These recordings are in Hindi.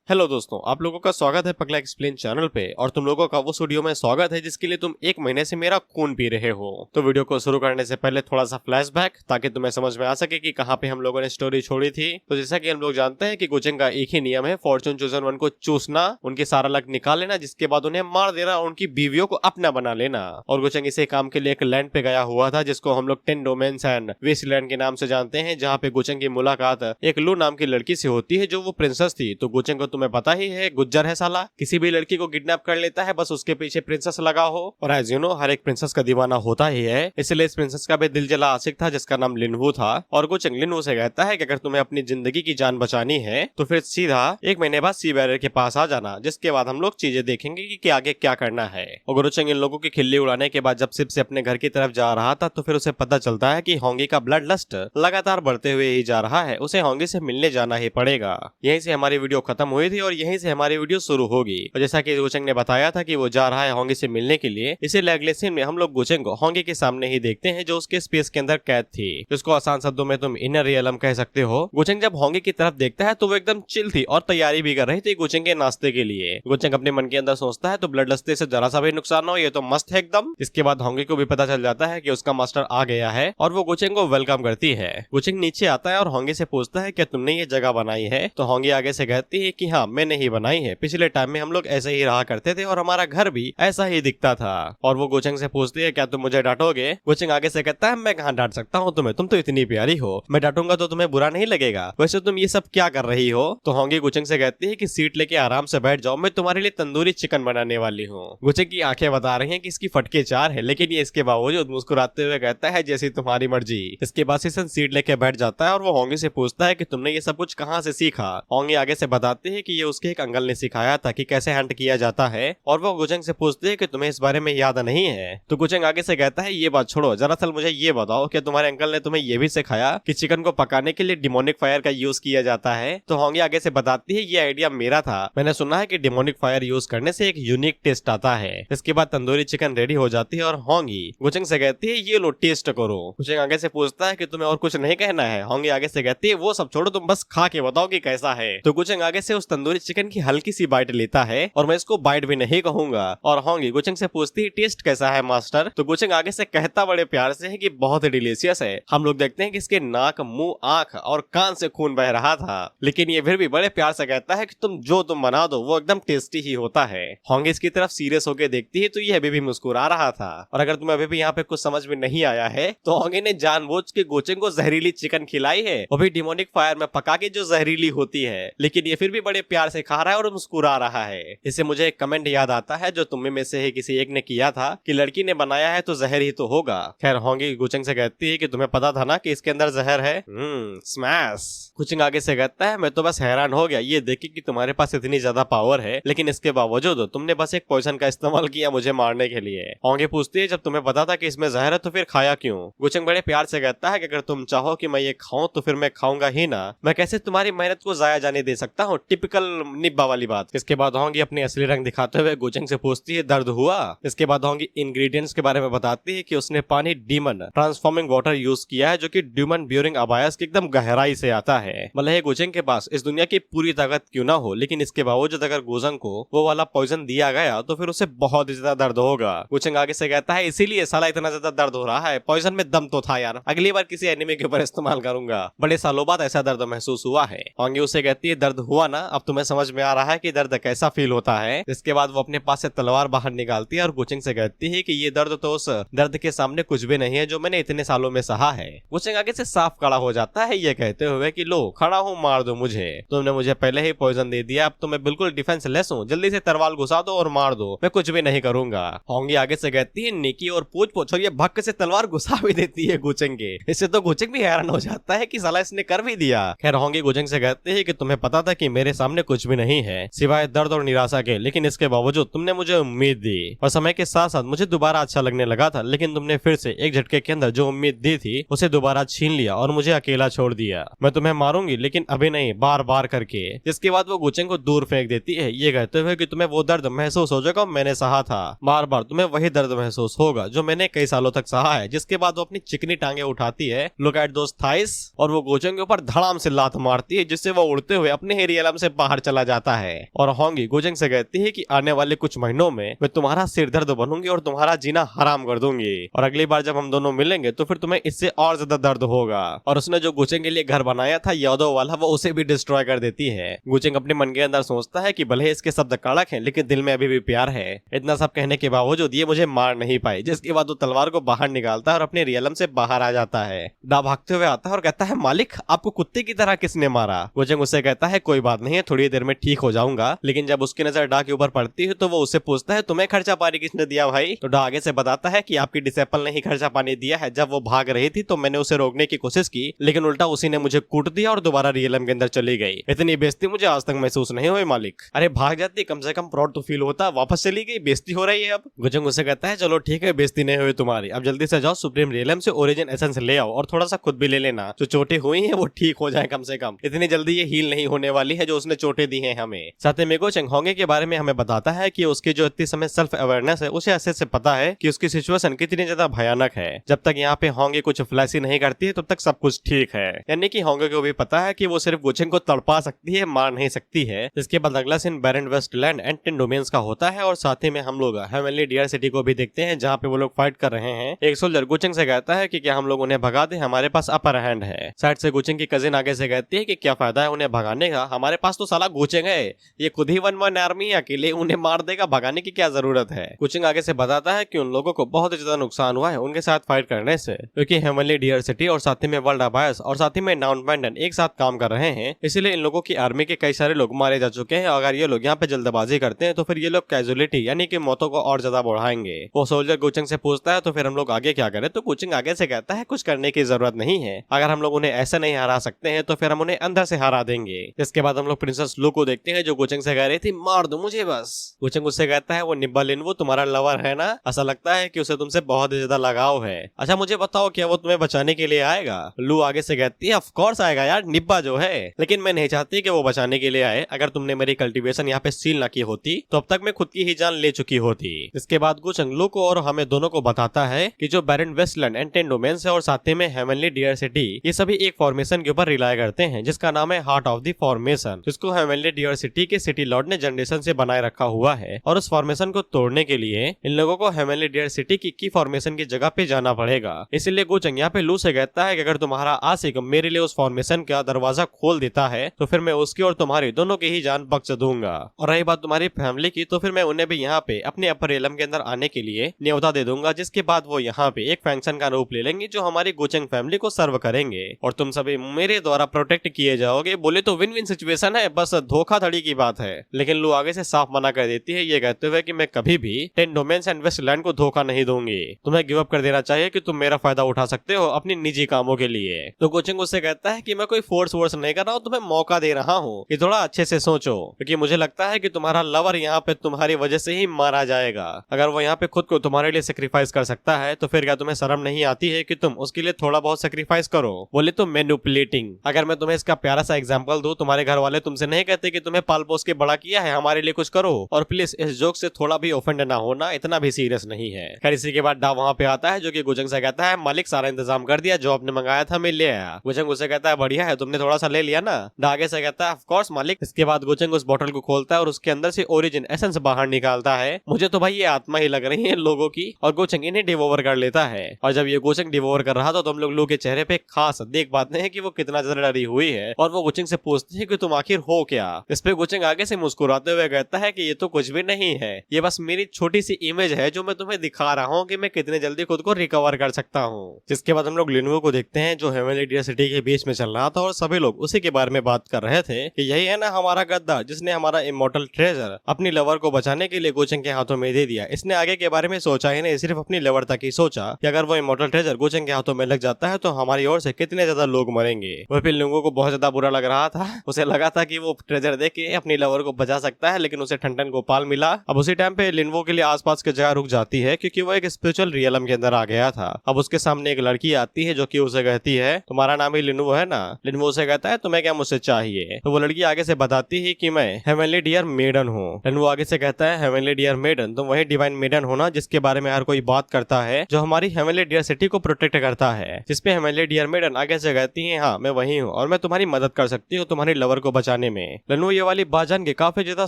हेलो दोस्तों, आप लोगों का स्वागत है पगला एक्सप्लेन चैनल पे। और तुम लोगों का वो स्टूडियो में स्वागत है जिसके लिए तुम एक महीने से मेरा खून पी रहे हो। तो वीडियो को शुरू करने से पहले थोड़ा सा फ्लैशबैक, ताकि तुम्हें समझ में आ सके कि कहाँ पे हम लोगों ने स्टोरी छोड़ी थी। तो जैसा कि हम लोग जानते हैं कि गोचेंग का एक ही नियम है, फॉर्चून चूजन वन को चूसना, उनके सारा लक निकाल लेना, जिसके बाद उन्हें मार देना और उनकी बीवियों को अपना बना लेना। और गोचेंग इसे काम के लिए एक लैंड पे गया हुआ था जिसको हम लोग 10 डोमेन्स एंड वेस्टलैंड के नाम से जानते हैं, जहाँ पे गोचेंग की मुलाकात एक लू नाम की लड़की से होती है जो वो प्रिंसेस थी। तो गोचेंग को तुम्हें पता ही है, गुज्जर है साला, किसी भी लड़की को किडनैप कर लेता है, बस उसके पीछे प्रिंसेस लगा हो। और एज यू नो, हर एक प्रिंसेस का दीवाना होता ही है, इसलिए इस प्रिंसेस का भी दिल जला आशिक था जिसका नाम लिनवू था। और गोचेंग लिनवू से कहता है कि अगर तुम्हें अपनी जिंदगी की जान बचानी है तो फिर सीधा एक महीने बाद सी बैरियर के पास आ जाना, जिसके बाद हम लोग चीजें देखेंगे कि आगे क्या करना है। और गोचेंग इन लोगों की खिल्ली उड़ाने के बाद जब शिप से अपने घर की तरफ जा रहा था तो फिर उसे पता चलता है कि होंगी का ब्लड लस्ट लगातार बढ़ते हुए ही जा रहा है, उसे होंगी से मिलने जाना ही पड़ेगा। यहीं से हमारी वीडियो खत्म हुई थी और यहीं से हमारी वीडियो शुरू होगी। और जैसा कि गोचेंग ने बताया था कि वो जा रहा है होंगी से मिलने के लिए, इसीलिए अगले सीन में हम लोग गोचेंग को होंगी के सामने ही देखते हैं जो उसके स्पेस के अंदर कैद थी, जिसको आसान शब्दों में तुम इनर रियलम कह सकते हो। गोचेंग जब होंगी की तरफ देखता है तो वो एकदम चिल थी और तैयारी भी कर रही थी गोचेंग के नाश्ते के लिए। गोचेंग अपने मन के अंदर सोचता है तो ब्लड लस्ते से जरा सा भी नुकसान ना हो, ये तो मस्त है एकदम। इसके बाद होंगी को भी पता चल जाता है कि उसका मास्टर आ गया है और वो गोचेंग को वेलकम करती है। गोचेंग नीचे आता है और होंगी से पूछता है क्या तुमने ये जगह बनाई है? तो होंगी आगे से कहती है कि हाँ, मैंने ही बनाई है, पिछले टाइम में हम लोग ऐसे ही रहा करते थे और हमारा घर भी ऐसा ही दिखता था। और वो गोचेंग से पूछती है क्या तुम मुझे डांटोगे? गोचेंग आगे से कहता है मैं कहाँ डांट सकता हूँ तुम्हें, तुम तो इतनी प्यारी हो, मैं डांटूंगा तो तुम्हें बुरा नहीं लगेगा, वैसे तुम ये सब क्या कर रही हो? तो होंगी गोचेंग से कहती है कि सीट लेके आराम से बैठ जाओ, मैं तुम्हारे लिए तंदूरी चिकन बनाने वाली हूँ। गोचेंग की आंखें बता रही हैं कि इसकी फटके 4 है, लेकिन ये इसके बावजूद मुस्कुराते हुए कहता है जैसी तुम्हारी मर्जी। इसके बाद सीसन सीट लेके बैठ जाता है और वो होंगी से पूछता है कि तुमने ये सब कुछ कहाँ से सीखा? होंगी आगे से बताती है कि ये उसके एक अंकल ने सिखाया था कि कैसे हंट किया जाता है। और वो गोचेंग से पूछते हैं कि तुम्हें इस बारे में याद नहीं है? तो गोचेंग आगे से कहता है ये बात छोड़ो, दरअसल मुझे ये बताओ कि तुम्हारे अंकल ने तुम्हें ये भी सिखाया कि चिकन को पकाने के लिए डिमोनिक फायर का यूज किया जाता है? तो होंगी आगे से बताती है ये आइडिया मेरा था, मैंने सुना है कि डिमोनिक फायर यूज करने से एक यूनिक टेस्ट आता है। इसके बाद तंदूरी चिकन रेडी हो जाती है और होंगी गोचेंग से कहती है ये लो टेस्ट करो। गोचेंग आगे से पूछता है कि तुम्हें और कुछ नहीं कहना है? होंगी आगे से कहती है वो सब छोड़ो, तुम बस खा के बताओ कि कैसा है। तो गोचेंग आगे से उस तंदूरी चिकन की हल्की सी बाइट लेता है, और मैं इसको बाइट भी नहीं कहूंगा। और होंगी गोचेंग से पूछती है टेस्ट कैसा है मास्टर? तो गोचेंग आगे से कहता बड़े प्यार से है कि बहुत ही डिलीशियस है। हम लोग देखते हैं कि इसके नाक, मुंह, आंख और कान से खून बह रहा था, लेकिन ये फिर भी बड़े प्यार से कहता है कि तुम बना दो वो एकदम टेस्टी ही होता है। होंगी इसकी तरफ सीरियस होकर देखती है तो ये अभी भी मुस्कुरा रहा था। और अगर तुम्हें अभी भी यहाँ पे कुछ समझ में नहीं आया है तो होंगी ने जानबूझ के गोचेंग को जहरीली चिकन खिलाई है, वो भी डिमोनिक फायर में पका के जो जहरीली होती है, लेकिन ये फिर भी बड़े प्यार से खा रहा है और मुस्कुरा रहा है। इससे मुझे एक कमेंट याद आता है जो तुम में से ही किसी एक ने किया था कि लड़की ने बनाया है तो जहर ही तो होगा। खैर होंगी गोचेंग से कहती है कि तुम्हें पता था ना कि इसके अंदर जहर है? स्मैश। गोचेंग आगे से कहता है मैं तो बस हैरान हो गया ये देख के कि तुम्हारे पास इतनी ज्यादा पावर है, लेकिन इसके बावजूद तुमने बस एक पॉइजन का इस्तेमाल किया मुझे मारने के लिए। होंगी पूछती है जब तुम्हें पता था कि इसमें जहर है तो फिर खाया क्यों? गोचेंग बड़े प्यार से कहता है कि अगर तुम चाहो कि मैं ये खाऊं तो फिर मैं खाऊंगा ही ना, मैं कैसे तुम्हारी मेहनत को जाया जाने दे सकता हूँ? टिपिकल निब्बा वाली बात। इसके बाद होंगी अपनी असली रंग दिखाते हुए गोचेंग से पूछती है दर्द हुआ? इसके बाद होंगी इंग्रेडिएंट्स के बारे में बताती है कि उसने पानी डीमन ट्रांसफॉर्मिंग वाटर यूज किया है जो कि ड्यूमन ब्यूरिंग अबायस की एकदम गहराई से आता है। भले गोचेंग के पास इस दुनिया की पूरी ताकत क्यों ना हो, लेकिन इसके बावजूद अगर गोचेंग को वो वाला पॉइजन दिया गया तो फिर उसे बहुत ज्यादा दर्द होगा। गोचेंग आगे से कहता है इसीलिए साला इतना ज्यादा दर्द हो रहा है, पॉइजन में दम तो था यार, अगली बार किसी एनिमे के ऊपर इस्तेमाल करूंगा, बड़े सालों बाद ऐसा दर्द महसूस हुआ है। होंगी उसे कहती है दर्द हुआ ना, अब तुम्हें समझ में आ रहा है कि दर्द कैसा फील होता है। इसके बाद वो अपने पास से तलवार बाहर निकालती है और गोचेंग से कहती है कि ये दर्द तो उस दर्द के सामने कुछ भी नहीं है जो मैंने इतने सालों में सहा है। गोचेंग आगे से साफ खड़ा हो जाता है ये कहते हुए कि लो खड़ा हूँ, मार दो मुझे, तुमने मुझे पहले ही पॉइजन दे दिया, अब तो मैं बिल्कुल डिफेंसलेस हूँ, जल्दी से तलवार घुसा दो और मार दो, मैं कुछ भी नहीं करूंगा। होंगी आगे से कहती है नेकी और पूछ पूछ, और ये भक्क से तलवार घुसा भी देती है गोचेंग के। इससे तो गोचेंग भी हैरान हो जाता है कि साला इसने कर भी दिया। खैर होंगी गोचेंग से कहते हैं कि तुम्हें पता था कि मेरे सामने कुछ भी नहीं है सिवाय दर्द और निराशा के, लेकिन इसके बावजूद तुमने मुझे उम्मीद दी और समय के साथ साथ मुझे दोबारा अच्छा लगने लगा था, लेकिन तुमने फिर से एक झटके के अंदर जो उम्मीद दी थी उसे दोबारा छीन लिया और मुझे अकेला छोड़ दिया। मैं तुम्हें मारूंगी लेकिन अभी नहीं, बार बार करके। जिसके बाद वो गोचेंग को दूर फेंक देती है ये कहते हुए कि तुम्हें वो दर्द महसूस हो जाएगा मैंने सहा था, बार बार तुम्हें वही दर्द महसूस होगा जो मैंने कई सालों तक सहा है। जिसके बाद वो अपनी चिकनी टांगे उठाती है, लुक एट दोस थाइस, और वो गोचेंग के ऊपर धड़ाम से लात मारती है जिससे वो उड़ते हुए अपने ही रियलम से बाहर चला जाता है और होंगी गोचेंग से कहती है कि आने वाले कुछ महीनों में मैं तुम्हारा सिर दर्द बनूंगी और तुम्हारा जीना हराम कर दूंगी और अगली बार जब हम दोनों मिलेंगे तो फिर तुम्हें इससे और ज्यादा दर्द होगा। और उसने जो गोचेंग के लिए घर बनाया था यादव वाला, वो उसे भी डिस्ट्रॉय कर देती है। गोचेंग अपने मन के अंदर सोचता है कि भले ही इसके शब्द कड़क हैं लेकिन दिल में अभी भी प्यार है। इतना सब कहने के बावजूद ये मुझे मार नहीं पाई, जिसके बाद वो तलवार को बाहर निकालता है और अपने रियलम से बाहर आ जाता है। डा भागते हुए आता है और कहता है मालिक आपको कुत्ते की तरह किसने मारा। गोचेंग उससे कहता है कोई बात नहीं है, थोड़ी देर में ठीक हो जाऊंगा। लेकिन जब उसकी नजर डा के ऊपर पड़ती है तो वो उससे पूछता है तुम्हें खर्चा पानी किसने दिया भाई। तो डा आगे से बताता है कि आपकी डिसेपल ने ही खर्चा पानी दिया है। जब वो भाग रही थी तो मैंने उसे रोकने की कोशिश की लेकिन उल्टा उसी ने मुझे कूट दिया और दोबारा रियलम के अंदर चली गई। इतनी बेइज्जती मुझे आज तक महसूस नहीं हुई मालिक। अरे भाग जाती, कम से कम प्राउड तो फील होता। वापस चली गई, बेइज्जती हो रही है अब। गोचेंग उसे कहता है चलो ठीक है, बेइज्जती नहीं हुई तुम्हारी, अब जल्दी से जाओ सुप्रीम रियलम से ओरिजिन एसेंस ले आओ और थोड़ा सा खुद भी ले लेना, जो चोटें हुई हैं वो ठीक हो जाए। कम से कम इतनी जल्दी ये हील नहीं होने वाली है जो उसने चोटें दी हैं हमें। साथ में गोचेंग होंगे के बारे में हमें बताता है कि उसकी जो इतनी समय सेल्फ अवेयरनेस है उसे अच्छे से पता है कि उसकी सिचुएशन कितनी ज्यादा भयानक है। जब तक यहाँ पे होंगे कुछ फ्लैशी नहीं करती है तब तक सब कुछ ठीक है। यानी कि होंगे को भी पता है कि वो सिर्फ गोचेंग को तड़पा सकती है, मार नहीं सकती है। जिसके बाद अगला scene Baron Westland and 10 domains का होता है और साथ ही में हम लोग हेवनली डियर सिटी को भी देखते हैं जहाँ पे वो लोग फाइट कर रहे हैं। एक सोल्जर गोचेंग से कहता है कि क्या हम लोग उन्हें भगा दें, हमारे पास अपर हैंड है। साइड से गोचेंग की कजिन आगे से कहती है कि क्या फायदा है उन्हें भगाने का, हमारे पास तो साला गोचेंग है, ये खुद ही 1-1 आर्मी अकेले उन्हें मार देगा, भगाने की क्या जरूरत है। गोचेंग आगे से बताता है कि उन लोगों को बहुत ज्यादा नुकसान हुआ है उनके साथ फाइट करने से, क्योंकि हेवनली डियर सिटी और साथ ही में वर्ल्ड अबायस और साथ ही में नाउन बैंडन एक साथ काम कर रहे हैं। इसीलिए इन लोगों की आर्मी के कई सारे लोग मारे जा चुके हैं। अगर ये लोग यहाँ पे जल्दबाजी करते हैं तो फिर ये लोग कैजुअलिटी यानी कि मौतों को और ज्यादा बढ़ाएंगे। वो सोल्जर गोचेंग से पूछता है तो फिर हम लोग आगे क्या करें। तो गोचेंग आगे से कहता है कुछ करने की जरूरत नहीं है, अगर हम लोग उन्हें ऐसे नहीं हरा सकते हैं तो फिर हम उन्हें अंदर से हरा देंगे। इसके बाद हम लोग प्रिंसेस लू को देखते हैं जो गोचेंग से कह रही थी मार दो मुझे बस। गोचेंग उससे कहता है वो निब्बा लिन वो तुम्हारा लवर है ना, ऐसा लगता है कि उसे तुमसे बहुत ज्यादा लगाव है। अच्छा मुझे बताओ क्या वो तुम्हें बचाने के लिए आएगा। लू आगे से कहती है ऑफ कोर्स आएगा यार, निब्बा जो है, लेकिन मैं नहीं चाहती कि वो बचाने के लिए आए। अगर तुमने मेरी कल्टीवेशन यहाँ पे सील ना की होती तो अब तक मैं खुद की ही जान ले चुकी होती। इसके बाद गोचेंग लू को और हमें दोनों को बताता है कि जो बैरन वेस्टलैंड एंड 10 डोमेन्स है और साथ में हेवनली डियर सिटी, ये सभी एक फॉर्मेशन के ऊपर रिलाय करते हैं जिसका नाम है हार्ट ऑफ द फॉर्मेशन, जिसको हेवनली डियर सिटी के सिटी लॉर्ड ने जनरेशन से बनाए रखा हुआ है। और उस फॉर्मेशन को तोड़ने के लिए इन लोगों को हेवनली डियर सिटी की फॉर्मेशन की जगह पे जाना पड़ेगा। इसीलिए गोचेंग यहाँ पे लू से कहता है कि अगर तुम्हारा आशिक मेरे लिए उस फॉर्मेशन का दरवाजा खोल देता है तो फिर मैं उसकी और तुम्हारी दोनों की ही जान बख्श दूंगा। और रही बात तुम्हारी फैमिली की तो फिर मैं उन्हें भी यहाँ पे अपने अपर एलम के अंदर आने के लिए न्योता दे दूंगा, जिसके बाद वो यहाँ पे एक फंक्शन का रूप ले लेंगे जो हमारी गोचेंग फैमिली को सर्व करेंगे और तुम सभी मेरे द्वारा प्रोटेक्ट किए जाओगे। बोले तो विन विन सिचुएशन है, बस धोखाधड़ी की बात है। लेकिन लू आगे से साफ मना कर देती है ये कहते हुए कि मैं कभी भी 10 डोमेन्स एंड वेस्टलैंड को धोखा नहीं दूंगी, तुम्हें गिव अप कर देना चाहिए कि तुम मेरा फायदा उठा सकते हो अपनी निजी कामों के लिए। तो गोचेंग उससे कहता है कि मैं कोई फोर्स नहीं कर रहा हूँ, तुम्हें मौका दे रहा हूँ कि थोड़ा अच्छे से सोचो, क्योंकि मुझे लगता है कि तुम्हारा लवर यहाँ पे तुम्हारी वजह से ही मारा जाएगा। अगर वो यहाँ पे खुद को तुम्हारे लिए सेक्रीफाइस कर सकता है तो फिर क्या तुम्हें शर्म नहीं आती है कि तुम उसके लिए थोड़ा बहुत सेक्रीफाइस करो। बोले तो मैनिपुलेटिंग। अगर मैं तुम्हें इसका प्यारा सा एग्जांपल दूं, तुम्हारे घर वाले तुमसे नहीं कहते कि तुम्हें पाल पोस के बड़ा किया है, हमारे लिए कुछ करो। और प्लीज इस जोक से थोड़ा भी ऑफेंड ना होना, इतना भी सीरियस नहीं है। खैर इसी के बाद डा वहाँ पे आता है जो कि गोचेंग से कहता है मालिक सारा इंतजाम कर दिया, जो आपने मंगाया था मैं ले आया। गोचेंग उसे कहता है बढ़िया है, तुमने थोड़ा सा ले लिया ना। डा आगे से कहता है ऑफ कोर्स मालिक। इसके बाद गोचेंग उस बोतल को खोलता है और उसके अंदर से ओरिजिन एसेंस बाहर निकालता है। मुझे तो भाई ये आत्मा ही लग रही है लोगों की। और गोचेंग इन्हें डिवोवर कर लेता है। और जब ये गोचेंग डिवोवर कर रहा था तो हम लोग लू के चेहरे पे खास देख पाते हैं कि वो कितना ज्यादा डरी हुई है। और वो गोचेंग से पूछती है कि तुम आखिर हो क्या। इस पे गोचेंग आगे से मुस्कुराते हुए कहता है कि ये तो कुछ भी नहीं है, ये बस मेरी छोटी सी इमेज है जो मैं तुम्हें दिखा रहा हूँ कि मैं कितने जल्दी खुद को रिकवर कर सकता हूँ। जिसके बाद हम लोग लिनवो को देखते हैं जो हेवनली डियर सिटी के बीच में चल रहा था और सभी लोग उसी के बारे में बात कर रहे थे कि यही है ना हमारा गद्दार जिसने हमारा इमॉर्टल ट्रेजर अपनी लवर को बचाने के लिए गोचेंग के हाथों में दे दिया। इसने आगे के बारे में सोचा ही नहीं, सिर्फ अपनी लवर तक ही सोचा कि अगर वो इमॉर्टल ट्रेजर गोचेंग के हाथों में लग जाता है तो हमारी ओर से कितने ज्यादा लोग मरेंगे। वह फिर लोगों को बहुत ज्यादा बुरा लग रहा था। उसे लगा था कि वो ट्रेजर देख के अपनी लवर को बचा सकता है, लेकिन उसे ठंडन गोपाल मिला। अब उसी टाइम पे लिनवो के लिए आसपास की जगह रुक जाती है क्योंकि वो एक स्पिरिचुअल रियलम के अंदर आ गया था। अब उसके सामने एक लड़की आती है जो कि उसे कहती है तुम्हारा नाम ही लिनवो है ना। लिनवो उसे कहता है तुम्हें क्या मुझसे चाहिए। तो वो लड़की आगे से बताती है कि मैं हेवनली डियर मेडन हूँ। लिनवो आगे से कहता है हेवनली डियर मेडन, तुम वही डिवाइन मेडन हो ना जिसके बारे में हर कोई बात करता है, जो हमारी हेवनली डियर सिटी को प्रोटेक्ट करता है। जिसपे हेवनली डियर मेडन आगे से कहती है हाँ मैं वही हूँ और मैं तुम्हारी मदद कर सकती हूँ तुम्हारी लवर को बचाने बताने में। लिनवो ये वाली बात जान के काफी ज्यादा